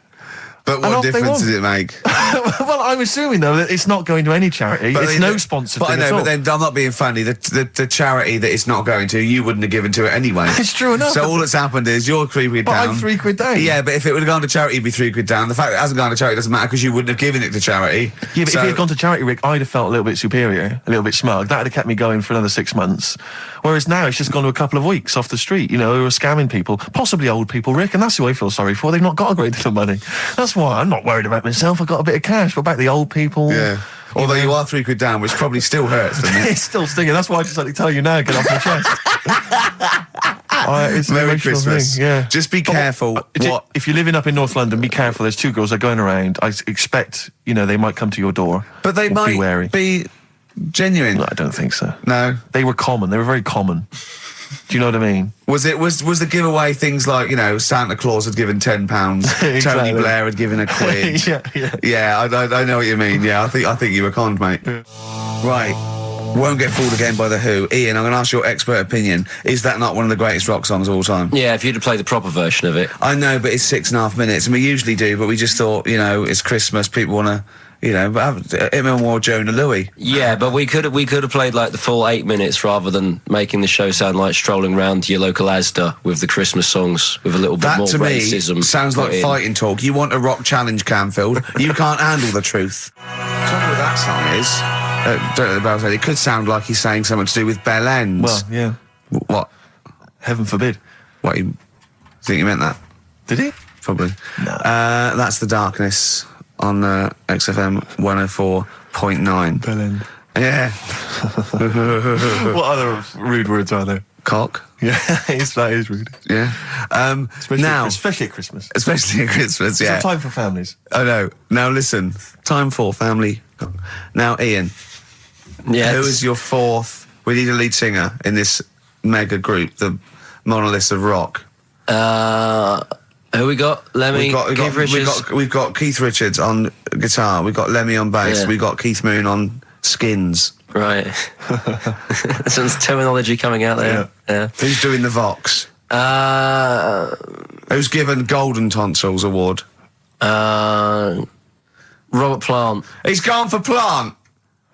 But what difference does it make? Well, I'm assuming, though, that it's not going to any charity. It's no sponsored thing at all. But then I'm not being funny. The charity that it's not going to, you wouldn't have given to it anyway. It's true enough. So all that's happened is you're £3 down. But I'm £3 down. Yeah, but if it would have gone to charity, you'd be £3 down. The fact that it hasn't gone to charity doesn't matter because you wouldn't have given it to charity. Yeah, but if it had gone to charity, Rick, I'd have felt a little bit superior, a little bit smug. That would have kept me going for another 6 months. Whereas now it's just gone to a couple of weeks off the street, who are scamming people, possibly old people, Rick, and that's who I feel sorry for. They've not got a great deal of money. That's why I'm not worried about myself. I've got a bit of cash. What about the old people? Yeah. Although you are £3 down, which probably still hurts, doesn't it? It's still stinging. That's why I just like to tell you now, get off my chest. It's Merry Christmas. Thing, yeah. Just be careful. If you're living up in North London, be careful. There's two girls that are going around. I expect, they might come to your door. But they might be wary. Be genuine. No, I don't think so. No. They were common. They were very common. Do you know what I mean? Was the giveaway things like, Santa Claus had given £10, Exactly. Tony Blair had given £1? Yeah, I know what you mean. Yeah, I think you were conned, mate. Yeah. Right. Won't Get Fooled Again by The Who. Ian, I'm going to ask your expert opinion. Is that not one of the greatest rock songs of all time? Yeah, if you'd have played the proper version of it. I know, but it's 6.5 minutes, and we usually do, but we just thought, it's Christmas, people want to, You know, but him and more Jonah Louis. Yeah, but we could have played like the full 8 minutes rather than making the show sound like strolling around your local Asda with the Christmas songs with a little bit more racism. That to me sounds like fighting talk. You want a rock challenge, Canfield. You can't handle the truth. The trouble with that song is, don't know about it could sound like he's saying something to do with bell ends. Well, yeah. What? Heaven forbid. What, you think you meant that? Did he? Probably. No. That's The Darkness on XFM 104.9. Bell end. Yeah. What other rude words are there? Cock. Yeah, that is rude. Yeah. Especially at Christmas. Especially at Christmas, yeah. It's a time for families. I know. Now listen, time for family. Now, Ian. Yes. Who is your fourth? We need a lead singer in this mega group, the monoliths of rock. Who we got? Lemmy, Keith Richards. We've got Keith Richards on guitar. We've got Lemmy on bass. Yeah. We've got Keith Moon on skins. Right. Some terminology coming out there. Yeah. Who's doing the Vox? Who's given Golden Tonsils Award? Robert Plant. He's gone for Plant.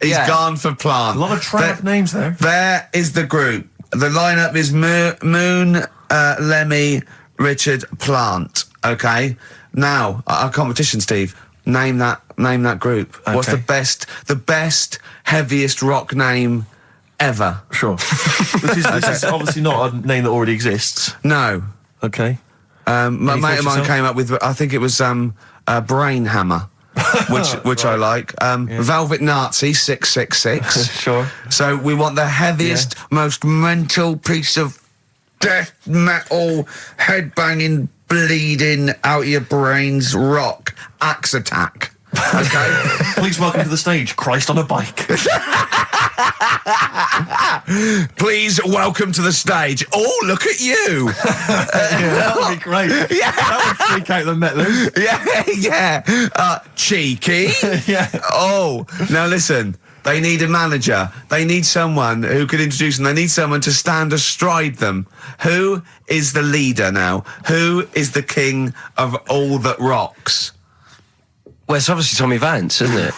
He's gone for Plant. A lot of trad names there. There is the group. The lineup is Moon, Lemmy, Richard, Plant. Okay. Now our competition, Steve. Name that group. Okay. What's the best, heaviest rock name ever? Sure. This is obviously not a name that already exists. No. Okay. My mate of mine came up with, I think it was Brain Hammer, which I like. Velvet Nazi 666. Sure. So we want the heaviest, most mental piece of death metal, headbanging, bleeding out your brains rock. Axe Attack. Okay. Please welcome to the stage, Christ on a bike. Please welcome to the stage. Oh, look at you. That would be great. Yeah. That would freak out the metalers. Yeah. Cheeky. Yeah. Oh, now listen. They need a manager. They need someone who could introduce them. They need someone to stand astride them. Who is the leader now? Who is the king of all that rocks? Well, it's obviously Tommy Vance, isn't it?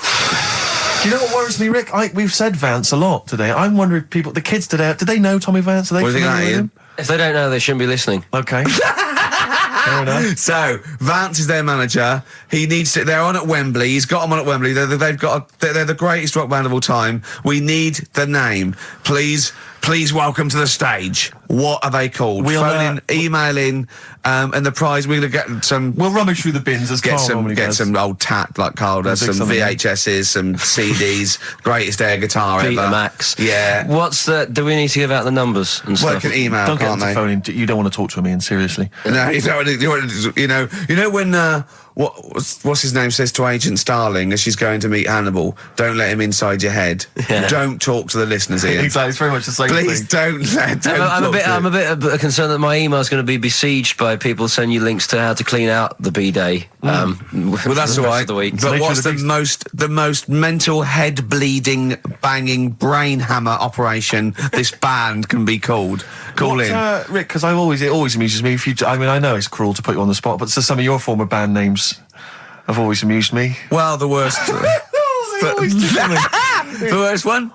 Do you know what worries me, Rick? We've said Vance a lot today. I'm wondering, the kids today, do they know Tommy Vance? Are they familiar with him? If they don't know, they shouldn't be listening. Okay. Fair enough. So, Vance is their manager. He needs to, they're on at Wembley. He's got them on at Wembley. They're the greatest rock band of all time. We need the name. Please welcome to the stage. What are they called? Phone in, email in, and the prize, we're going to get some... We'll rummage through the bins as Karl normally does. Get some old tat like Karl does, some VHSs, some CDs, greatest air guitar ever. Betamax. Yeah. Do we need to give out the numbers and stuff? Well, can email, don't can't get they? phone in. You don't want to talk to him, Ian, seriously. No, you know when what's his name says to Agent Starling as she's going to meet Hannibal, don't let him inside your head. Yeah. Don't talk to the listeners, Ian. Exactly, it's very much the same Please thing. I'm a bit concerned that my email's going to be besieged by people sending you links to how to clean out the bidet. Well, that's all right. But what's the most mental head bleeding, banging brain hammer operation this band can be called? Call in, Rick, because it always amuses me. I know it's cruel to put you on the spot, but some of your former band names have always amused me. Well, the worst. The worst one.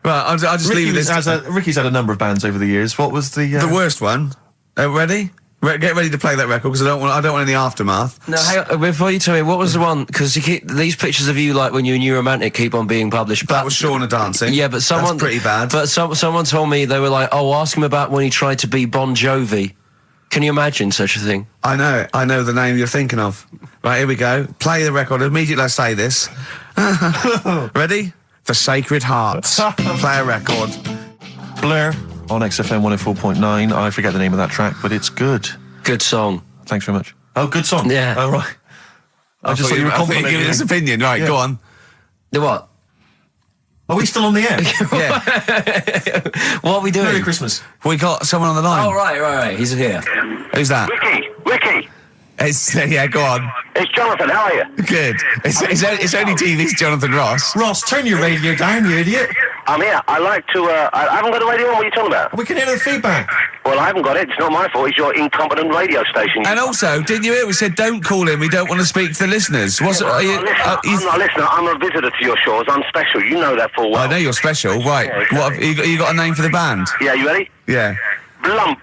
Right, I'll just leave this. Ricky's had a number of bands over the years. What was the worst one? Ready? Get ready to play that record because I don't want any aftermath. No, hang on, before you tell me, what was the one? Because these pictures of you, like when you're a new romantic, keep on being published. That was Shauna dancing. Yeah, but that's pretty bad. But someone told me they were like, "Oh, ask him about when he tried to be Bon Jovi." Can you imagine such a thing? I know the name you're thinking of. Right, here we go. Play the record immediately. I say this. Ready? The Sacred Hearts. Play a record. Blur on XFM 104.9. I forget the name of that track, but it's good. Good song. Thanks very much. Oh, good song. Yeah. Oh, right. I just thought you were complimenting giving his opinion. Right, yeah. Go on. The what? Are we still on the air? Yeah. What are we doing? Merry Christmas. We got someone on the line. Oh, right. He's here. Who's that? Ricky. Yeah, go on. It's Jonathan. How are you? Good. It's only TV's Jonathan Ross. Ross, turn your radio down, you idiot. I'm here. I like to. I haven't got the radio on. What are you talking about? We can hear the feedback. Well, I haven't got it. It's not my fault. It's your incompetent radio station. And also, didn't you hear? We said don't call him. We don't want to speak to the listeners. I'm not a listener. I'm a visitor to your shores. I'm special. You know that full well. I know you're special. Right. Yeah, exactly. What have you got a name for the band? Yeah, you ready? Yeah. Blump.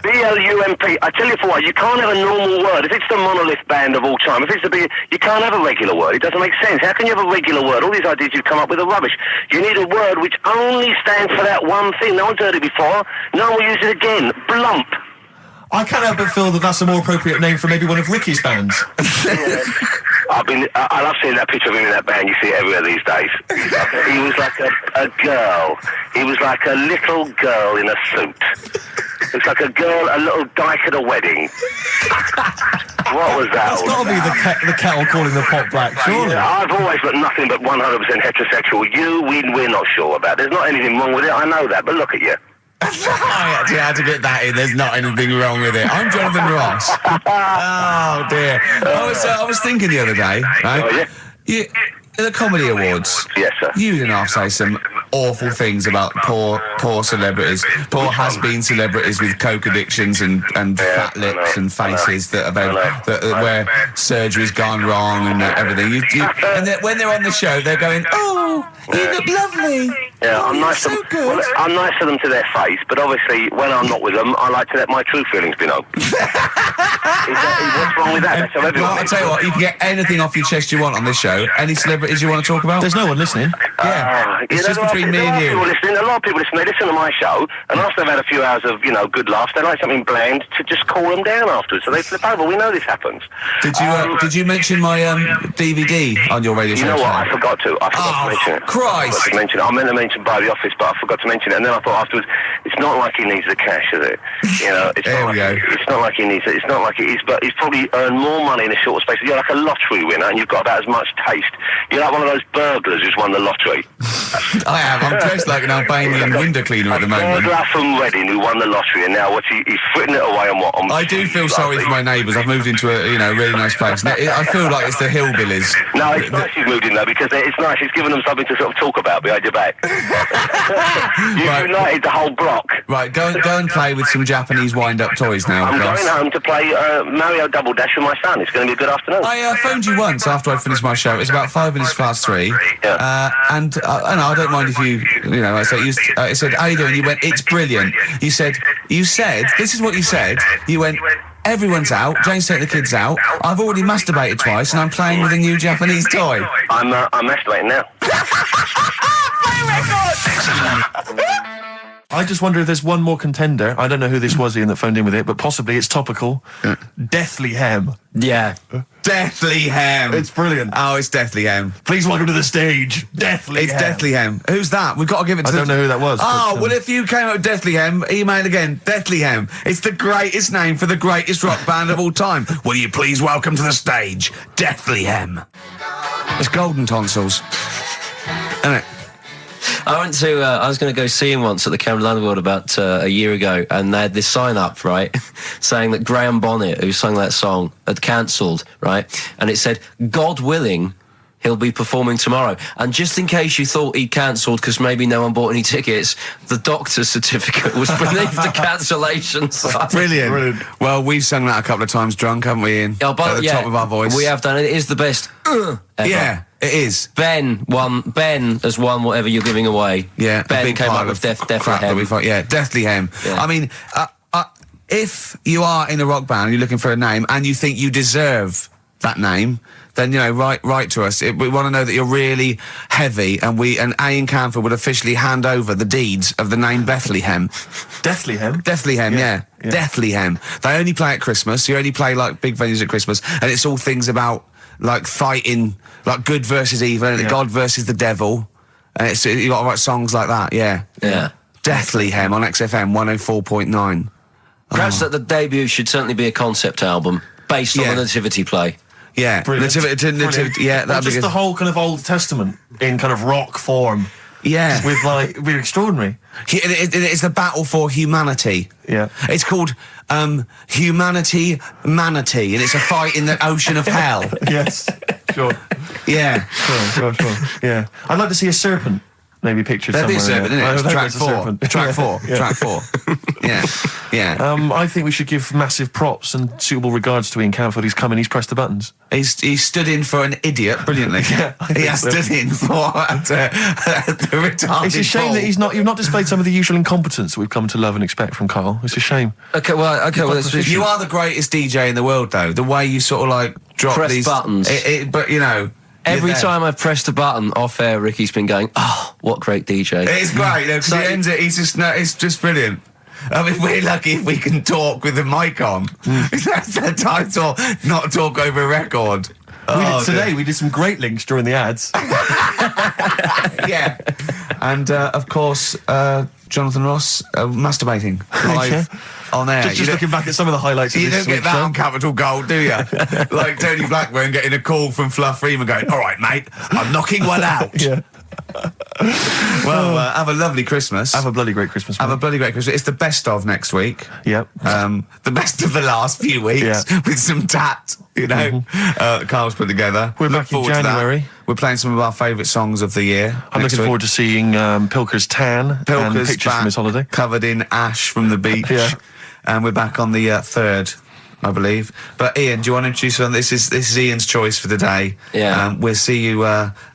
B-L-U-M-P. I tell you for what, you can't have a normal word. If it's the monolith band of all time, if it's the big, you can't have a regular word. It doesn't make sense. How can you have a regular word? All these ideas you've come up with are rubbish. You need a word which only stands for that one thing. No one's heard it before. No one will use it again. Blump. I can't help but feel that that's a more appropriate name for maybe one of Ricky's bands. Yeah. I love seeing that picture of him in that band. You see it everywhere these days. He was like a girl. He was like a little girl in a suit. It's like a little dyke at a wedding. What was that? It's got to be the kettle calling the pot black, surely. I've always got nothing but 100% heterosexual. We're not sure about. There's not anything wrong with it. I know that, but look at you. I actually had to get that in. There's not anything wrong with it. I'm Jonathan Ross. Oh dear. I was thinking the other day, right? Oh, yeah? The Comedy Awards. Yes, sir. You didn't have to say some awful things about poor celebrities, poor has-been celebrities with coke addictions and fat lips and faces that where surgery's gone wrong and everything. And when they're on the show, they're going, "Oh, you look lovely." Yeah, I'm nice to them. Well, I'm nice to them to their face, but obviously when I'm not with them, I like to let my true feelings be known. What's wrong with that? That's how everyone. Well, I'll tell you what, you can get anything off your chest you want on this show. Any celebrities you want to talk about? There's no one listening. Yeah, it's just between me and you. A lot of people listen. They listen to my show, and after they've had a few hours of good laughs, they like something bland to just cool them down afterwards. So they flip over. We know this happens. Did you mention my DVD on your radio show? You know what? I forgot to mention it. Christ! I meant to mention by the office, but I forgot to mention it. And then I thought afterwards, it's not like he needs the cash, is it? It's not like he needs it. It's not like it is, but he's probably earned more money in a short space. You're like a lottery winner, and you've got about as much taste. You're like one of those burglars who's won the lottery. I am. I'm dressed like an Albanian window cleaner at the moment. Burglar from Reading who won the lottery, and now he's fritting it away on what? I do feel sorry for my neighbours. I've moved into a really nice place. I feel like it's the hillbillies. No, it's nice you've moved in though, because it's nice. It's given them something to sort of talk about behind your back. You've united the whole block. Right, go and play with some Japanese wind-up toys now. I'm going home to play Mario Double Dash with my son. It's going to be a good afternoon. I phoned you once after I finished my show. It's about 5 minutes past 3. Yeah. And I don't mind if I said, how you doing? You went, it's brilliant. You said, this is what you said. You went, everyone's out. Jane's taking the kids out. I've already masturbated twice, and I'm playing with a new Japanese toy. I'm masturbating now. I just wonder if there's one more contender. I don't know who this was, Ian, that phoned in with it, but possibly it's topical. Deathly Hem. Yeah. Deathly Hem. It's brilliant. Oh, it's Deathly Hem. Please welcome to the stage, Deathly Hem. It's Deathly Hem. Who's that? We've got to give it to I don't know who that was. Oh, well, if you came up with Deathly Hem, email again, Deathly Hem. It's the greatest name for the greatest rock band of all time. Will you please welcome to the stage, Deathly Hem. It's golden tonsils. Isn't it? I was going to go see him once at the Camden Underworld about a year ago, and they had this sign up, right, saying that Graham Bonnet, who sung that song, had cancelled, right, and it said, God willing, he'll be performing tomorrow. And just in case you thought he'd cancelled because maybe no one bought any tickets, the doctor's certificate was beneath the cancellation sign. Brilliant. Well, we've sung that a couple of times drunk, haven't we, Ian? At the top of our voice. We have done it. It is the best ever. Yeah, it is. Ben has won whatever you're giving away. Yeah. Ben came up with Deathly Hem. Yeah, Deathly Hem. Yeah. I mean, if you are in a rock band and you're looking for a name and you think you deserve that name, then, write to us. We want to know that you're really heavy, and Ian Canfield would officially hand over the deeds of the name Bethlehem. Bethlehem? Bethlehem, yeah. Bethlehem. They only play at Christmas. You only play, like, big venues at Christmas, and it's all things about, like, fighting, like, good versus evil, and God versus the devil. And you got to write songs like that, yeah. Bethlehem on XFM 104.9. Perhaps that the debut should certainly be a concept album based on the Nativity play. Yeah, Nativity, yeah, that'd be just good. The whole kind of Old Testament in kind of rock form. Yeah, with it'd be extraordinary. It's the battle for humanity. Yeah, it's called Humanity Manatee, and it's a fight in the ocean of hell. Yes, sure. Yeah, sure. Yeah, I'd like to see a serpent. maybe pictured There'd be somewhere. a serpent, in innit? it. Track four. Track four. Yeah. I think we should give massive props and suitable regards to Ian Camford. He's come in, he's pressed the buttons. He stood in for an idiot brilliantly. He has stood in for the retarded. It's a shame that you've not displayed some of the usual incompetence that we've come to love and expect from Karl. It's a shame. Okay, well, you are the greatest DJ in the world, though. The way you sort of like drop press these buttons. But you know. Every time I've pressed a button off air, Ricky's been going, "Oh, what great DJ!" It's great. Because he ends it. It's just brilliant. I mean, we're lucky if we can talk with the mic on. That's the title. Not talk over a record. We did some great links during the ads. Yeah, and of course, Jonathan Ross masturbating live on air. Just looking back at some of the highlights. You of this don't get that on Capital Gold, do you? Like Tony Blackburn getting a call from Fluff Freeman going, "All right, mate, I'm knocking one out." Yeah. Well, have a lovely Christmas. Have a bloody great Christmas. Mate. Have a bloody great Christmas. It's the best of next week. Yep. The best of the last few weeks with some tat, you know. Karl's put together. We're back in January. We're playing some of our favourite songs of the year. I'm looking forward to seeing Pilker's tan and pictures from his holiday. Covered in ash from the beach. And we're back on the 3rd, I believe. But Ian, do you want to introduce one? This is Ian's choice for today. Yeah. We'll see you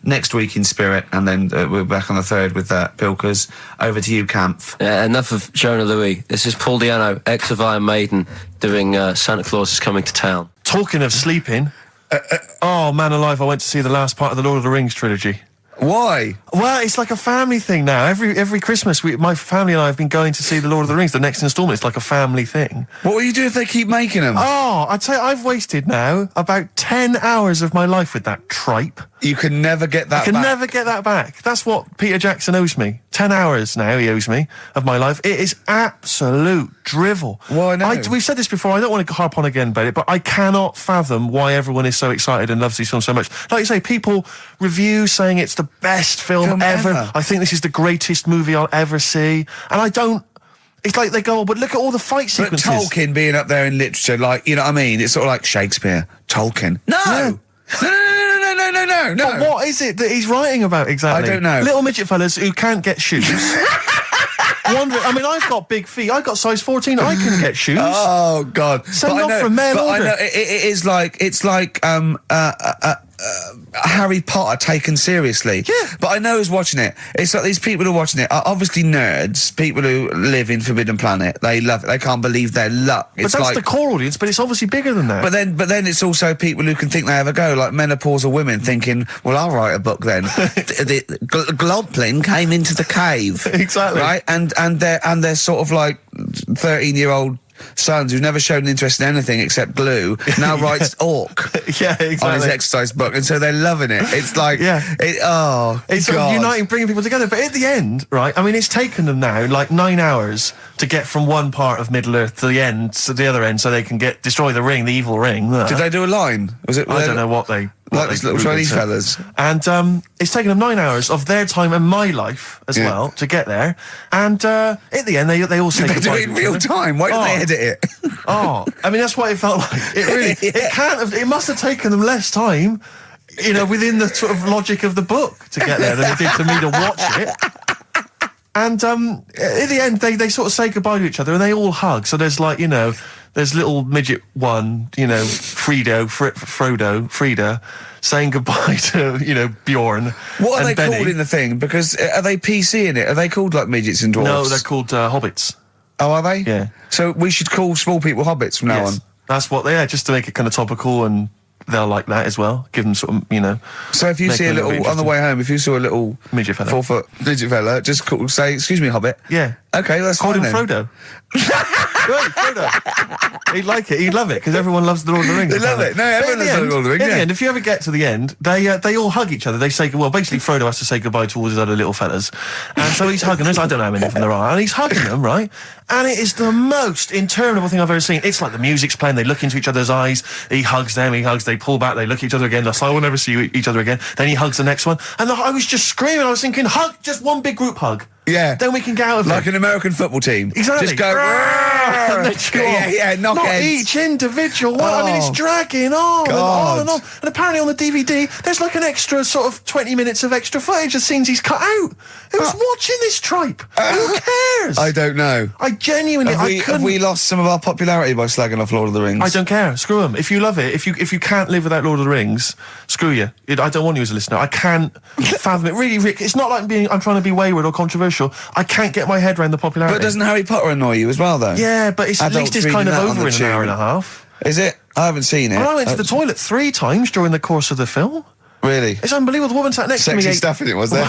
next week in spirit, and then we're back on the 3rd with Pilkers. Over to you, Kampf. Yeah, enough of Jonah Louis. This is Paul Di'Anno, ex of Iron Maiden, doing Santa Claus is Coming to Town. Talking of sleeping, oh man alive, I went to see the last part of the Lord of the Rings trilogy. Why? Well, it's like a family thing now. Every Christmas, my family and I have been going to see the Lord of the Rings, the next instalment. It's like a family thing. What will you do if they keep making them? Oh, I'd say I've wasted now about 10 hours of my life with that tripe. You can never get that back. I can never get that back. That's what Peter Jackson owes me. 10 hours now he owes me of my life. It is absolute drivel. Well, I know. We've said this before. I don't want to harp on again about it, but I cannot fathom why everyone is so excited and loves these films so much. Like you say, people review saying it's the best film ever. I think this is the greatest movie I'll ever see. And I don't... It's like they go, but look at all the fight sequences. But Tolkien being up there in literature, like, you know what I mean? It's sort of like Shakespeare. Tolkien. No! No. But what is it that he's writing about exactly? I don't know. Little midget fellas who can't get shoes. I mean, I've got big feet. I've got size 14. I can get shoes. Oh, God. Send off from mail order. I know, it is like, it's like, Harry Potter taken seriously. Yeah. But I know who's watching it. It's like these people who are watching it are obviously nerds, people who live in Forbidden Planet. They love it. They can't believe their luck. But that's the core audience, but it's obviously bigger than that. But then it's also people who can think they have a go, like menopausal women thinking, well, I'll write a book then. the Globplin came into the cave. Exactly. Right? And they're sort of like 13-year-old sons who've never shown an interest in anything except glue now writes Orc on his exercise book, and so they're loving it. It's like it's sort of uniting, bringing people together. But at the end, right, I mean, it's taken them now like 9 hours to get from one part of Middle Earth to the end, to the other end, so they can destroy the ring, the evil ring. Did they do a line? Was it? I don't know what they... Like these little Chinese fellas. And it's taken them 9 hours of their time and my life as well to get there. And at the end, they all say goodbye. They do it in real time. Why don't they edit it? I mean, that's what it felt like. It really... It can't have... It must have taken them less time, you know, within the sort of logic of the book to get there than it did for me to watch it. And at the end, they sort of say goodbye to each other and they all hug. So there's like, you know... There's little midget one, you know, Frida, saying goodbye to, you know, Bjorn. What are they Benny. called in the thing? Because are they PC in it? Are they called like midgets and dwarves? No, they're called hobbits. Oh, are they? Yeah. So we should call small people hobbits from now on. That's what they are, just to make it kind of topical, and they'll like that as well. Give them sort of, you know. So if you see a little, on the way home, if you saw a little midget fella, 4 foot midget fella, just say, "Excuse me, hobbit." Yeah. Okay, that's call fine him then. Frodo. Right, Frodo. He'd like it. He'd love it because everyone loves the Lord of the Rings. They love it. No, everyone loves the Lord of the Rings. In the end, if you ever get to the end, they all hug each other. They say, well, basically Frodo has to say goodbye to all his other little fellas, and so he's hugging us. I don't know how many of them there are, and he's hugging them, right? And it is the most interminable thing I've ever seen. It's like the music's playing. They look into each other's eyes. He hugs them. He hugs. They pull back. They look at each other again. They're like, I will never see each other again. Then he hugs the next one, and I was just screaming. I was thinking, hug, just one big group hug. Yeah. Then we can get out of Like it. an American football team. Exactly. Just go, And they just go off. yeah, knock Not heads. each individual one. I mean, it's Oh. dragging on and on and God. on. And apparently on the DVD, there's like an extra sort of 20 minutes of extra footage of scenes he's cut out. Who's watching this tripe? Who cares? I don't know. I genuinely, Have we lost some of our popularity by slagging off Lord of the Rings? I don't care. Screw them. If you love it, if you can't live without Lord of the Rings, screw you. I don't want you as a listener. I can't fathom it. Really, Rick, it's not like I'm trying to be wayward or controversial. I can't get my head around the popularity. But doesn't Harry Potter annoy you as well, though? Yeah, but at least it's kind of over in an hour and a half. Is it? I haven't seen it. I went to the toilet 3 times during the course of the film. Really? It's unbelievable. The woman sat next to me. Sexy stuff in it, was there?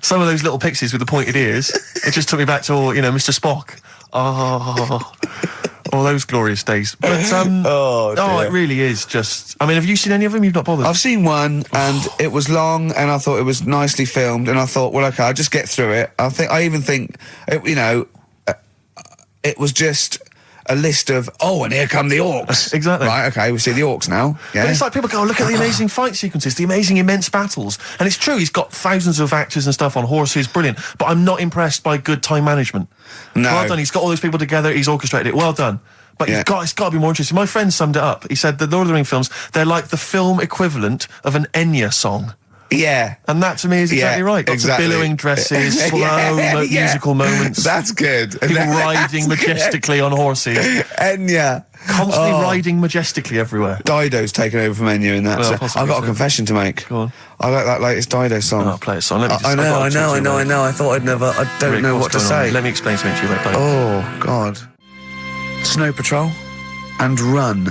Some of those little pixies with the pointed ears. It just took me back to, Mr. Spock. Oh, all those glorious days. But it really is just. I mean, have you seen any of them? You've not bothered. I've seen one, and it was long, and I thought it was nicely filmed, and I thought, well, okay, I'll just get through it. I even think, it was just a list of, and here come the orcs. Exactly. Right, okay, we see the orcs now. Yeah. But it's like people go, look at the amazing fight sequences, the amazing immense battles. And it's true, he's got thousands of actors and stuff on horses, brilliant. But I'm not impressed by good time management. No. Well done, he's got all those people together, he's orchestrated it, well done. But it's got to be more interesting. My friend summed it up. He said the Lord of the Rings films, they're like the film equivalent of an Enya song. Yeah. And that to me is exactly right. Lots of billowing dresses, slow musical moments. That's good. People riding majestically on horses. Enya. Constantly riding majestically everywhere. Dido's taken over from Enya in that. Well, So possibly I've got a so. confession to make. Go on. I like that latest Dido song. Oh, play a song. Let me just, I know. I thought I don't Rick, know what's what to going on? say. Let me explain something to you, mate. Oh, God. Snow Patrol and Run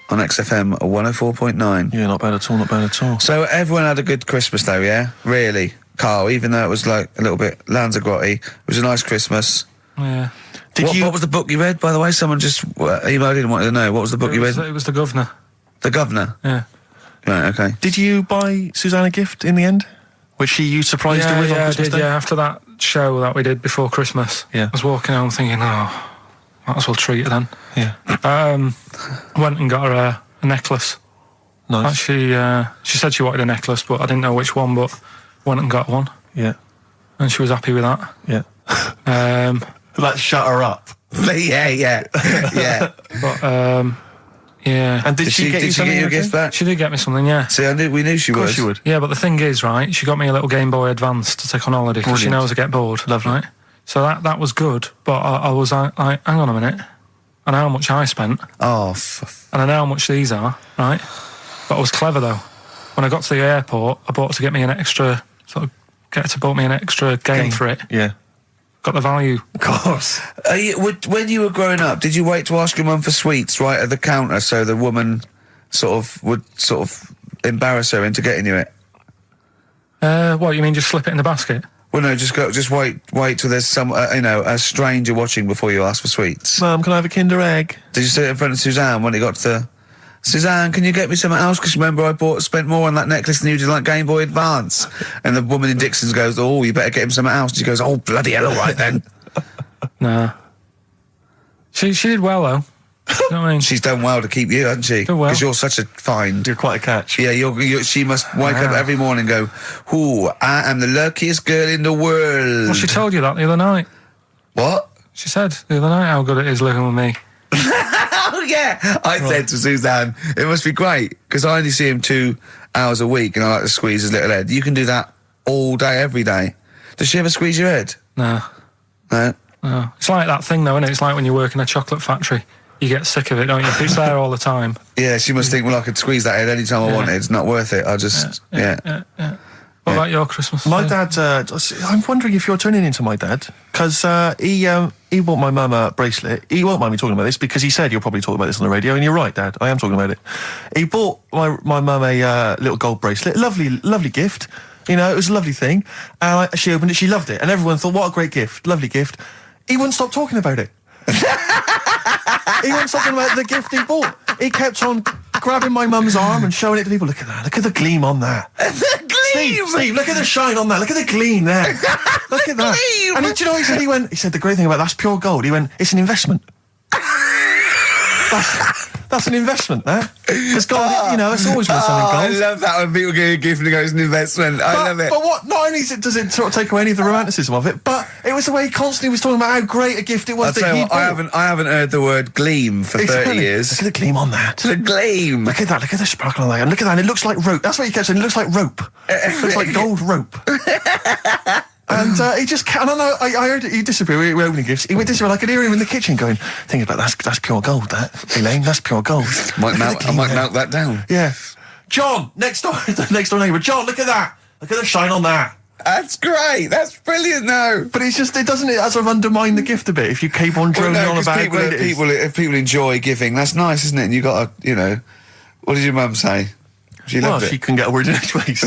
on XFM 104.9. Yeah, not bad at all, not bad at all. So everyone had a good Christmas though, yeah? Really? Carl, even though it was like a little bit Lanzagrotte, it was a nice Christmas. Yeah. What was the book you read, by the way? Someone just emailed in and wanted to know. What was the book you read? It was The Governor. The Governor? Yeah. Right, okay. Did you buy Suzanne a gift in the end? Which you surprised her with on Christmas Day? Yeah, after that show that we did before Christmas. Yeah. I was walking home thinking, might as well treat her then. Yeah. Went and got her a necklace. Nice. Actually, she said she wanted a necklace, but I didn't know which one, but went and got one. Yeah. And she was happy with that. Yeah. That shut her up. yeah. But, yeah. And did she get you something? a gift back? She did get me something, yeah. See, we knew she Of course would. she would. Yeah, but the thing is, right, she got me a little Game Boy Advance to take on holiday because she Brilliant. knows I get bored. Lovely. Right? So that was good, but I was like, hang on a minute. I know how much I spent, Oh, and I know how much these are, right? But I was clever, though. When I got to the airport, I bought her to get me an extra, bought me an extra game for it. Yeah. Got the value. Of course. when you were growing up, did you wait to ask your mum for sweets right at the counter so the woman would embarrass her into getting you it? What, you mean just slip it in the basket? Well, no, just wait till there's some, a stranger watching before you ask for sweets. Mum, can I have a Kinder Egg? Did you sit in front of Suzanne when it got to Suzanne, can you get me something else? Because remember I spent more on that necklace than you did like Game Boy Advance. And the woman in Dixon's goes, oh, you better get him something else. She goes, oh, bloody hell, all right then. Nah. She did well, though. You know what I mean? She's done well to keep you, hasn't she? Done well. Because you're such a find. You're quite a catch. Yeah, she must wake up every morning and go, ooh, I am the luckiest girl in the world. Well, she told you that the other night. What? She said the other night how good it is living with me. Oh, yeah. I said to Suzanne, it must be great, because I only see him 2 hours a week and I like to squeeze his little head. You can do that all day, every day. Does she ever squeeze your head? No. No? No. It's like that thing, though, isn't it? It's like when you work in a chocolate factory. You get sick of it, don't you? If it's there all the time. Yeah, she must think, well, I could squeeze that head any time I wanted. It's not worth it. I just, Yeah. What about your Christmas? My dad, I'm wondering if you're turning into my dad, because he bought my mum a bracelet. He won't mind me talking about this, because he said you'll probably talk about this on the radio, and you're right, Dad, I am talking about it. He bought my mum a little gold bracelet. Lovely gift. You know, it was a lovely thing. And she opened it, she loved it, and everyone thought, what a great gift, lovely gift. He wouldn't stop talking about it. He wouldn't stop talking about the gift he bought. He kept on grabbing my mum's arm and showing it to people. Look at that, look at the gleam on that. The gleam! Steve, look at the shine on that. Look at the gleam there. Look at that. Gleam! And do you know what he said? He said, the great thing about that's pure gold. He went, it's an investment. That's an investment, that. It's gold, you know, it's always worth something I gold. love that when people give you a gift and it goes an investment. I love it. But what? Not only does it sort of take away any of the romanticism of it, but it was the way he constantly was talking about how great a gift it was. I'll tell you what, I haven't heard the word gleam for 30 years. Look at the gleam on that. The gleam. Look at that. Look at the sparkle on that. And look at that. And it looks like rope. That's what he kept saying. It looks like rope. It looks like gold rope. And he just can't. I heard it. He disappeared. We were opening gifts. He went disappear. I could hear him in the kitchen going, "Think about that's pure gold. That Elaine, that's pure gold." I might melt that down. Yeah. John, next door neighbour. John, look at that. Look at the shine on that. That's great. That's brilliant, though. But it's just, it doesn't sort of undermine the gift a bit if you keep on droning on about how great it is. If people enjoy giving, that's nice, isn't it? And you got to, you know, what did your mum say? She loved it. She couldn't get a word in edgeways.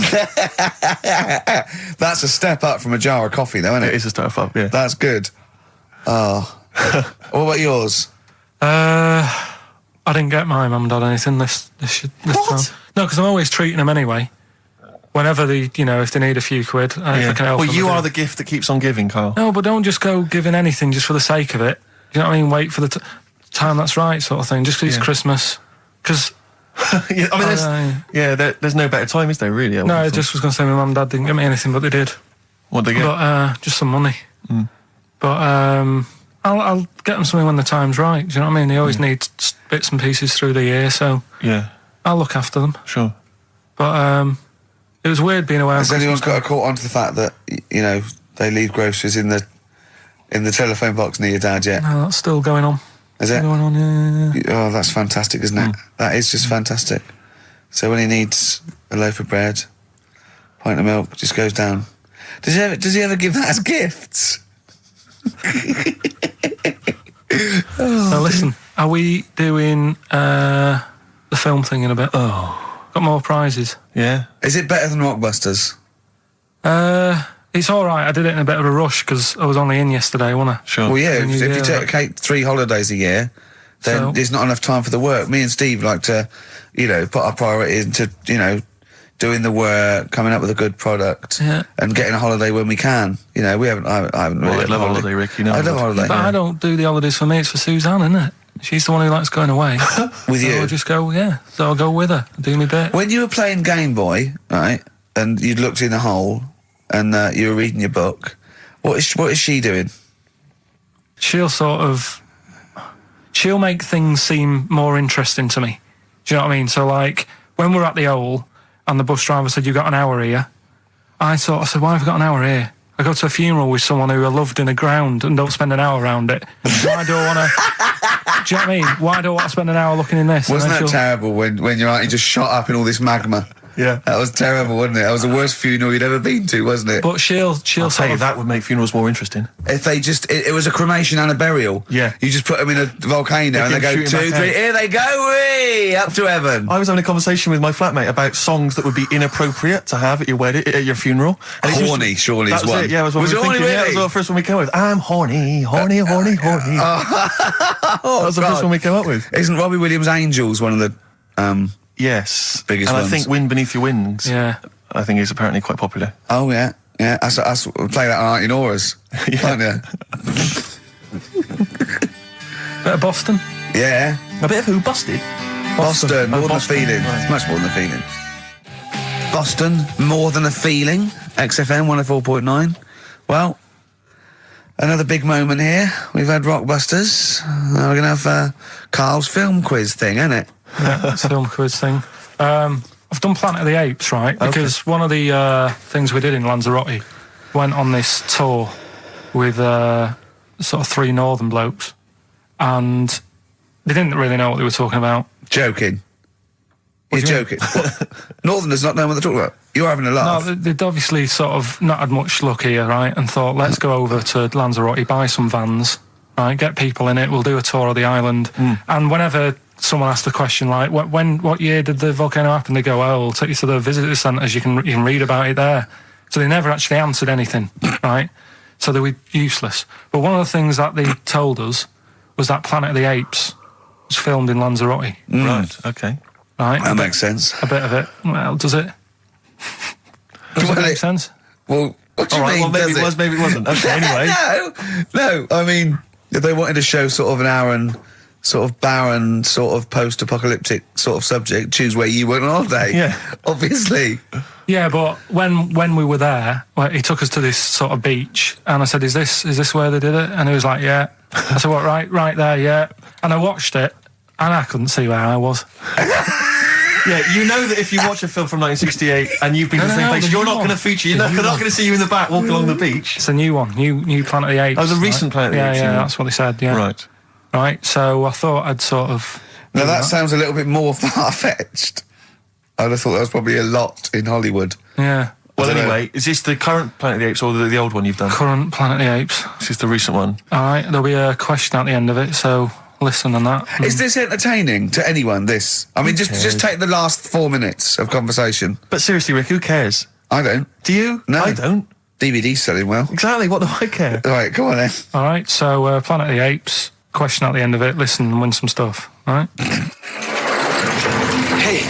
That's a step up from a jar of coffee, though, isn't it? It is a step up, yeah. That's good. Oh. What about yours? I didn't get my mum and dad anything this time. No, because I'm always treating them anyway. Whenever if they need a few quid, if I can help well, them, you are the gift that keeps on giving, Karl. No, but don't just go giving anything just for the sake of it. You know what I mean? Wait for the time that's right, sort of thing. Just because it's Christmas. Because yeah, I mean, there's no better time, is there? Really? No, I just was going to say my mum and dad didn't get me anything, but they did. What did they get? But just some money. Mm. But I'll get them something when the time's right. Do you know what I mean? They always need bits and pieces through the year, so I'll look after them. Sure. But it was weird being away. Has anyone got caught onto the fact that they leave groceries in the telephone box near your dad yet? No, that's still going on. Is it? Going on, yeah. Oh, that's fantastic, isn't it? That is just fantastic. So when he needs a loaf of bread, pint of milk, just goes down. Does he ever give that as gifts? Now listen, are we doing the film thing in a bit? Oh. Got more prizes. Yeah. Is it better than Rockbusters? It's all right. I did it in a bit of a rush because I was only in yesterday, wasn't I? Sure. Well, yeah, if you take 3 holidays a year, then there's not enough time for the work. Me and Steve like to, put our priority into, doing the work, coming up with a good product, and getting a holiday when we can. I haven't really. I love a holiday, Rick. I love a holiday. But I don't do the holidays for me. It's for Suzanne, isn't it? She's the one who likes going away. With you? I'll just go, so I'll go with her, do me bit. When you were playing Game Boy, right, and you'd looked in the hole, and you were reading your book, what is she doing? She'll make things seem more interesting to me. Do you know what I mean? So, like, when we're at the Owl, and the bus driver said, "You've got an hour here," I said, "Why have I got an hour here? I go to a funeral with someone who I loved in a ground and don't spend an hour around it. Why do I want to... Do you know what I mean? Why do I want to spend an hour looking in this?" Wasn't that terrible when you're like, you just shot up in all this magma? Yeah. That was terrible, wasn't it? That was the worst funeral you'd ever been to, wasn't it? But she'll say that would make funerals more interesting. If they it was a cremation and a burial. Yeah. You just put them in a volcano and they go 2, 3, here they go, wee, up to heaven. I was having a conversation with my flatmate about songs that would be inappropriate to have at your wedding, at your funeral. And horny, surely is one. It, yeah, was we were thinking. Really? Yeah, that was the first one we came up with. I'm horny, horny, horny, horny. That was the first one we came up with. Isn't Robbie Williams' Angels one of the yes, biggest and ones? I think Wind Beneath Your Wings. Yeah, I think is apparently quite popular. Oh yeah. Yeah, I play that on in Auras, aren't you? Bit of Boston. Yeah. A bit of who? Busted? Boston, more than a feeling. Right. It's much more than a feeling. Boston, more than a feeling. XFM 104.9. Well, another big moment here. We've had Rockbusters. We're going to have Karl's film quiz thing, isn't it? Yeah, it's a film quiz thing. I've done Planet of the Apes, right? Because one of the things we did in Lanzarote, went on this tour with sort of 3 northern blokes, and they didn't really know what they were talking about. Joking. You're joking. Northerners not knowing what they're talking about. You're having a laugh. No, they'd obviously sort of not had much luck here, right? And thought, let's go over to Lanzarote, buy some vans, right? Get people in it. We'll do a tour of the island. And whenever someone asked the question like, what year did the volcano happen? They go, we'll take you to the visitor centres. You can read about it there. So they never actually answered anything, right? So they were useless. But one of the things that they told us was that Planet of the Apes was filmed in Lanzarote. Right. Okay. Right. That makes sense. A bit of it. Well, does it? Does it make sense? Well, what do you mean? Well, maybe it was, maybe it wasn't. Okay, anyway. No. I mean, if they wanted to show sort of an hour and sort of barren, sort of post-apocalyptic sort of subject, choose where you went on holiday. Yeah. Obviously. Yeah, but when we were there, he took us to this sort of beach, and I said, "Is this where they did it?" And he was like, "Yeah." I said, "What? Right there, yeah." And I watched it, and I couldn't see where I was. Yeah, you know that if you watch a film from 1968 and you've been to the same place, you're not going to feature. You're not going to see you in the back walking along the beach. It's a new one, new Planet of the Apes. Oh, the recent Planet of the Apes. Yeah, that's what they said. Yeah. Right. So I thought I'd sort of. Now that sounds a little bit more far-fetched. I'd have thought that was probably a lot in Hollywood. Yeah. Well, anyway, is this the current Planet of the Apes or the old one you've done? Current Planet of the Apes. This is the recent one. All right. There'll be a question at the end of it, so listen on that. Is this entertaining to anyone, this? I mean, just take the last 4 minutes of conversation. But seriously, Rick, who cares? I don't. Do you? No. I don't. DVD's selling well. Exactly, what do I care? Right, come on then. All right, so Planet of the Apes, question at the end of it, listen and win some stuff, all right? Hey,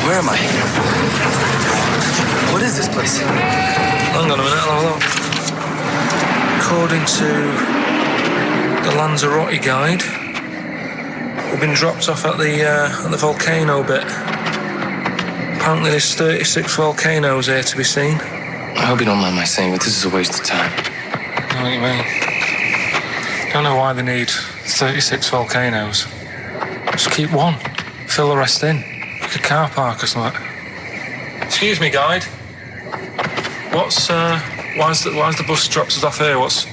where am I? What is this place? Hang on a minute, hold on. According to the Lanzarote guide, we've been dropped off at the volcano bit. Apparently there's 36 volcanoes here to be seen. I hope you don't mind my saying, but this is a waste of time. I know what you mean. Don't know why they need 36 volcanoes. Just keep one. Fill the rest in. Like a car park or something. Excuse me, guide. Why's the bus drops us off here? What's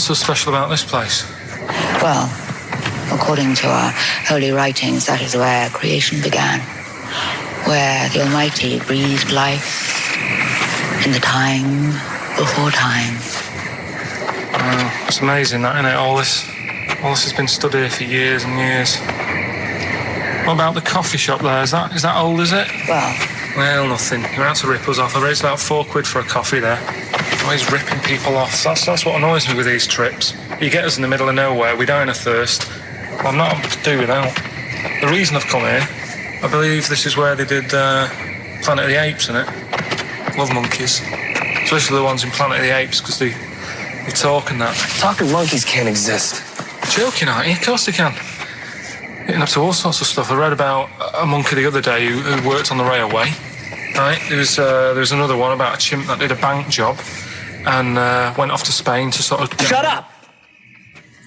so special about this place? Well, according to our holy writings, that is where creation began. Where the Almighty breathed life in the time before time. Wow, it's amazing that, isn't it? All this has been stood here for years and years. What about the coffee shop there? Is that old, is it? Well, nothing. You're out to rip us off. I raised about £4 for a coffee there. Always ripping people off. That's what annoys me with these trips. You get us in the middle of nowhere, we die in a thirst. Well, I'm not able to do without. The reason I've come here, I believe this is where they did Planet of the Apes, innit? Love monkeys. Especially the ones in Planet of the Apes, because they talk and that. Talking monkeys can't exist. Joking, aren't you? Of course they can. Getting up to all sorts of stuff. I read about a monkey the other day who worked on the railway. Right? There was another one about a chimp that did a bank job and went off to Spain to sort of... Shut up!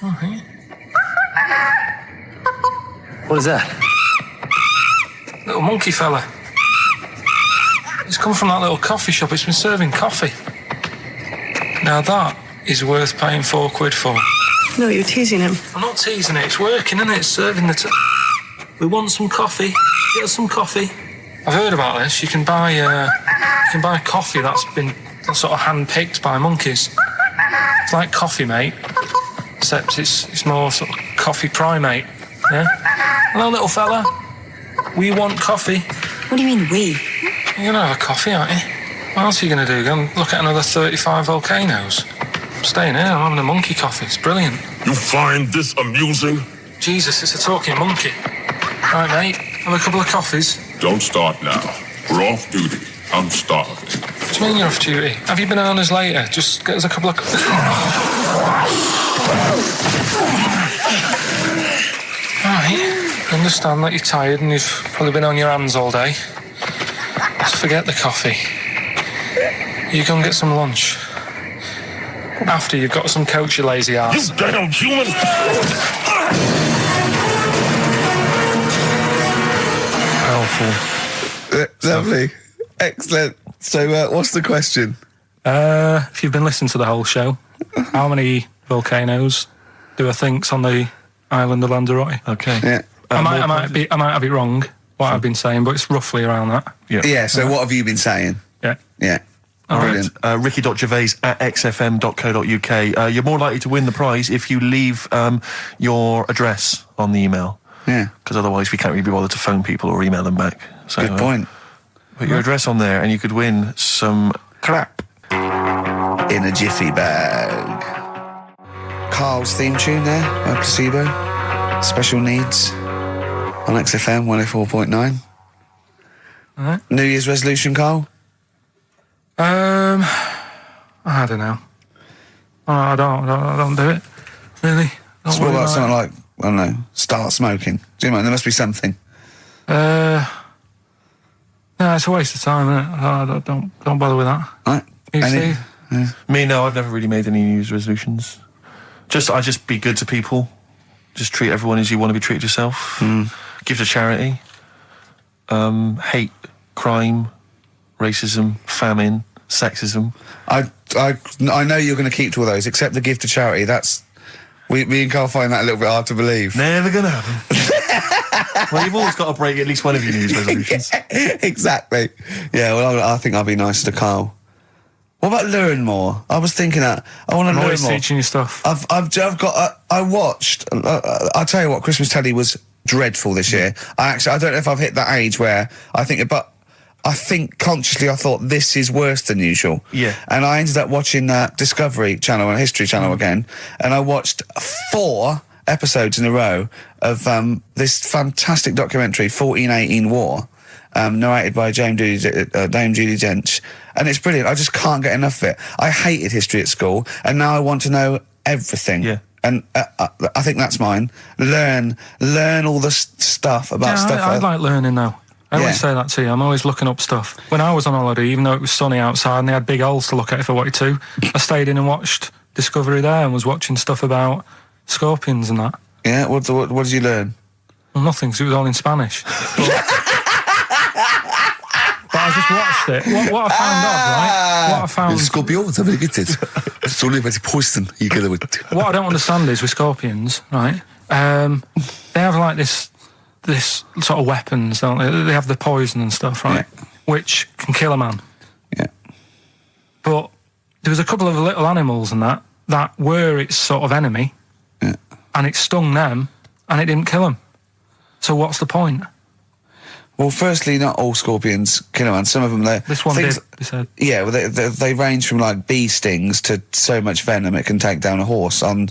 Oh, hey. What is that? Little monkey fella. It's come from that little coffee shop. It's been serving coffee. Now that is worth paying £4 for. No, you're teasing him. I'm not teasing it. It's working, isn't it? It's serving the... We want some coffee. Get us some coffee. I've heard about this. You can buy coffee that's been sort of hand-picked by monkeys. It's like Coffee Mate, except it's more sort of coffee primate. Yeah? Hello, little fella. We want coffee. What do you mean, we? You're going to have a coffee, aren't you? What else are you going to do? Go and look at another 35 volcanoes? I'm staying here. I'm having a monkey coffee. It's brilliant. You find this amusing? Jesus, it's a talking monkey. Right, mate. Have a couple of coffees. Don't start now. We're off duty. I'm starving. What do you mean you're off duty? Have you bananas later? Just get us a couple of... Right. I understand that you're tired and you've probably been on your hands all day. Just forget the coffee. You go and get some lunch. After you've got some coach, you lazy ass. You damn human! Powerful. Lovely. Excellent. So, what's the question? If you've been listening to the whole show, how many volcanoes do I think's on the island of Lanzarote? Okay. Yeah. I might have it wrong, what I've been saying, but it's roughly around that. Yeah, so what have you been saying? Yeah. Yeah. Brilliant. Ricky.gervais@xfm.co.uk. You're more likely to win the prize if you leave your address on the email. Yeah. Because otherwise we can't really be bothered to phone people or email them back. So, Good point. Put your address on there and you could win some crap. In a jiffy bag. Karl's theme tune there by Placebo. Special Needs on XFM 104.9. All right. New Year's resolution, Karl? I don't know. I don't do it. Really. So what about something like I don't know, start smoking? Do you know? There must be something. No, it's a waste of time, isn't it? Don't bother with that. Right. You, Steve? Yeah. Me, no, I've never really made any New Year's resolutions. I just be good to people. Just treat everyone as you want to be treated yourself. Give to charity. Hate, crime, racism, famine, sexism. I know you're going to keep to all those, except the gift to charity. That's me and Karl find that a little bit hard to believe. Never gonna happen. Well, you've always got to break at least one of your New Year's resolutions. Yeah, exactly. Yeah, well, I think I'll be nice to Karl. What about learn more? I was thinking that I want to learn more. I'm always teaching you stuff. I watched. I'll tell you what, Christmas telly was dreadful this year. I don't know if I've hit that age where I think, but I think consciously I thought this is worse than usual. Yeah. And I ended up watching Discovery Channel and History Channel again, and I watched 4 episodes in a row of this fantastic documentary, 1418 War, narrated by Dame Judi Dench, and it's brilliant. I just can't get enough of it. I hated history at school, and now I want to know everything. Yeah. And I think that's mine. Learn all the stuff about stuff. I like learning though. I always say that to you. I'm always looking up stuff. When I was on holiday, even though it was sunny outside and they had big holes to look at if I wanted to, I stayed in and watched Discovery there and was watching stuff about scorpions and that. Yeah, what did you learn? Well, nothing, because it was all in Spanish. But I just watched it. What I found odd, right? What I found... Scorpions, I get it. It's only about poison. You get it. What I don't understand is with scorpions, right? They have like this sort of weapons, don't they? They have the poison and stuff, right? Yeah. Which can kill a man. Yeah. But there was a couple of little animals and that were its sort of enemy. Yeah. And it stung them, and it didn't kill them. So what's the point? Well, firstly, not all scorpions kill a man. Some of them, this one did, you said. Yeah, well, they range from like bee stings to so much venom it can take down a horse on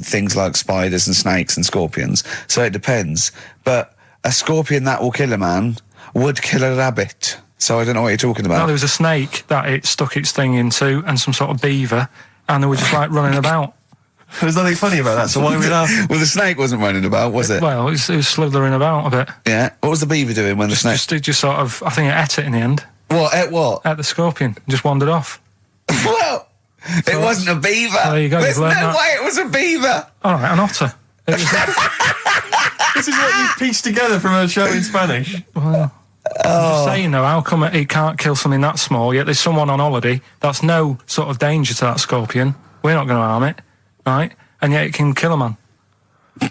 things like spiders and snakes and scorpions. So it depends. But a scorpion that will kill a man would kill a rabbit. So I don't know what you're talking about. No, there was a snake that it stuck its thing into, and some sort of beaver, and they were just like running about. There's nothing funny about that, so why are we laughing? Well, the snake wasn't running about, was it? Well, it was slithering about a bit. Yeah. What was the beaver doing when the snake... Just sort of, I think it ate it in the end. What? Ate what? Ate the scorpion. Just wandered off. Well, so it wasn't a beaver. So there you go. There's no way it was a beaver. All right, an otter. This is what you've pieced together from a show in Spanish. Well... I'm just saying though, how come it can't kill something that small, yet there's someone on holiday that's no sort of danger to that scorpion. We're not going to harm it, right? And yet it can kill a man.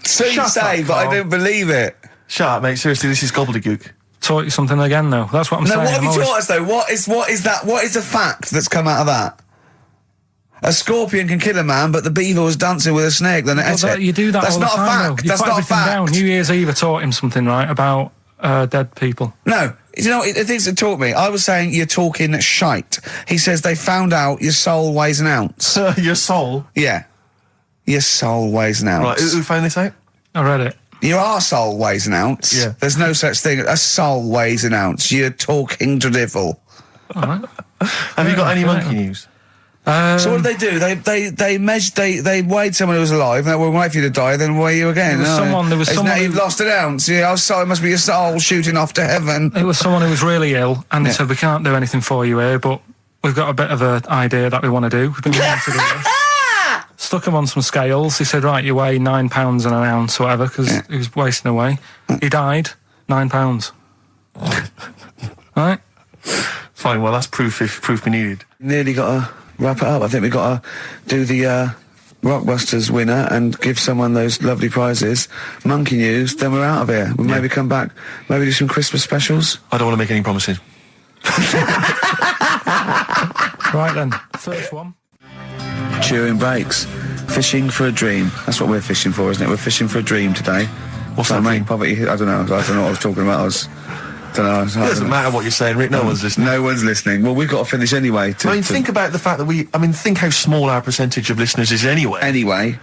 So you say, but I don't believe it. Shut up, mate. Seriously, this is gobbledygook. Taught you something again, though. That's what I'm saying. No, what have you taught us, though? What is that? What is the fact that's come out of that? A scorpion can kill a man, but the beaver was dancing with a snake, then it ate it. You do that That's all the not time, a fact. though. That's not a fact. Down. New Year's Eve, I taught him something, right, about dead people. No. You know, the things that taught me, I was saying you're talking shite. He says they found out your soul weighs an ounce. Your soul? Yeah. Your soul weighs an ounce. Right, who found this out? I read it. Your arsehole weighs an ounce. Yeah. There's no such thing. A soul weighs an ounce. You're talking drivel. All right. Have you got any monkey news? So what did they do? They weighed someone who was alive, and they will wait for you to die, then weigh you again. There was someone you've lost an ounce. Yeah, it must be your soul shooting off to heaven. It was someone who was really ill, and they said, we can't do anything for you here, but we've got a bit of an idea that we want to do. We've been wanting to do this. Stuck him on some scales. He said, right, you weigh 9 pounds and an ounce or whatever, because he was wasting away. He died, 9 pounds. Right? Fine, well, that's proof if proof be needed. Nearly got to wrap it up. I think we've got to do the Rockbusters winner and give someone those lovely prizes. Monkey news, then we're out of here. We'll maybe come back, maybe do some Christmas specials. I don't want to make any promises. Right then, first one. Chewing breaks. Fishing for a dream. That's what we're fishing for, isn't it? We're fishing for a dream today. What's that mean? Poverty. I don't know what I was talking about. It doesn't matter what you're saying, Rick. No one's listening. No one's listening. Well, we've got to finish anyway. Think about the fact that think how small our percentage of listeners is anyway. Anyway.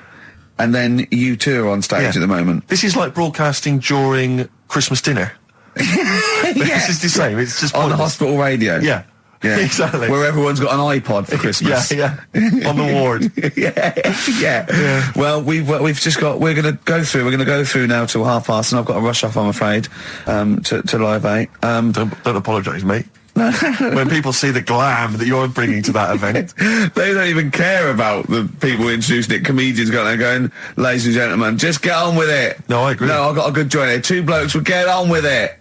And then you two are on stage at the moment. This is like broadcasting during Christmas dinner. This is the same. It's just on the hospital radio. Yeah. Yeah, exactly. Where everyone's got an iPod for Christmas. Yeah, on the ward. yeah. Well, we've just got. We're going to go through now till 12:30, and I've got to rush off. I'm afraid to Live 8. Don't apologise, mate. When people see the glam that you're bringing to that event, they don't even care about the people introducing it. Comedians going, ladies and gentlemen, just get on with it. No, I agree. No, I've got a good joint here. 2 blokes will get on with it.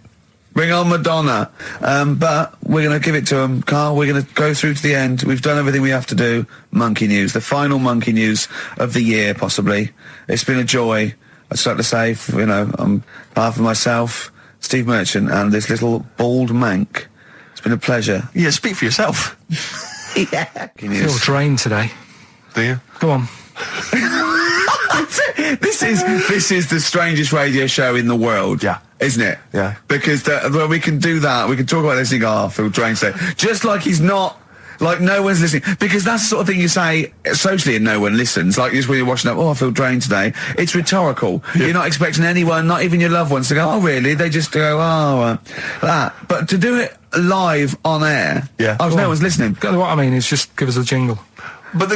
Bring on Madonna. But we're going to give it to them, Karl. We're going to go through to the end. We've done everything we have to do. Monkey news, the final monkey news of the year, possibly. It's been a joy. I'd just like to say, on behalf of myself, Steve Merchant, and this little bald mank. It's been a pleasure. Yeah, speak for yourself. Yeah. I feel drained today. Do you? Go on. This is the strangest radio show in the world. Yeah. Isn't it? Yeah. Because we can do that. We can talk about this and go, I feel drained today. Just like he's not. Like, no one's listening. Because that's the sort of thing you say socially and no one listens. Like, just when you're watching up, I feel drained today. It's rhetorical. Yeah. You're not expecting anyone, not even your loved ones, to go, oh, really? They just go, that. But to do it live on air, no one's listening. What I mean is just give us a jingle. But the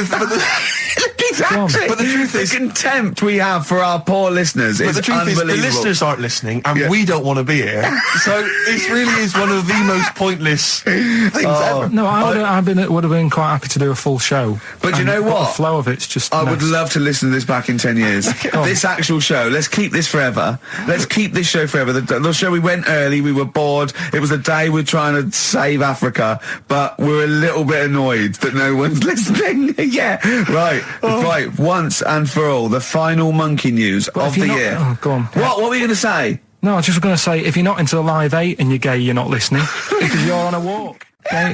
exactly. But the truth is, the contempt we have for our poor listeners is unbelievable. The listeners aren't listening, and we don't want to be here. So this really is one of the most pointless things ever. No, I would have been quite happy to do a full show. But you know what? The flow of it's just. I would love to listen to this back in 10 years. This actual show. Let's keep this forever. Let's keep this show forever. The show, we went early. We were bored. It was a day we're trying to save Africa, but we're a little bit annoyed that no one's listening. Yeah, right. Right, once and for all, the final monkey news of the year. Oh, go on. What were you going to say? No, I was just going to say, if you're not into the Live 8 and you're gay, you're not listening, because you're on a walk.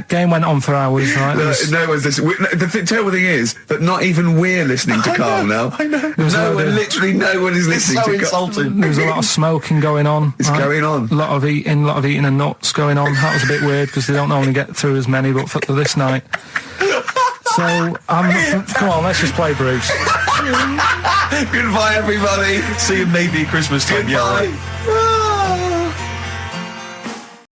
Game went on for hours, right? No one's listening. The terrible thing is that not even we're listening to Karl now. I know. Literally no one is listening to Karl. It's so insulting. There was a lot of smoking going on. It's going on. A lot of eating and nuts going on. That was a bit weird, because they don't normally get through as many, but for this night. So, come on, let's just play Bruce. Goodbye, everybody. See you maybe Christmas time. Goodbye.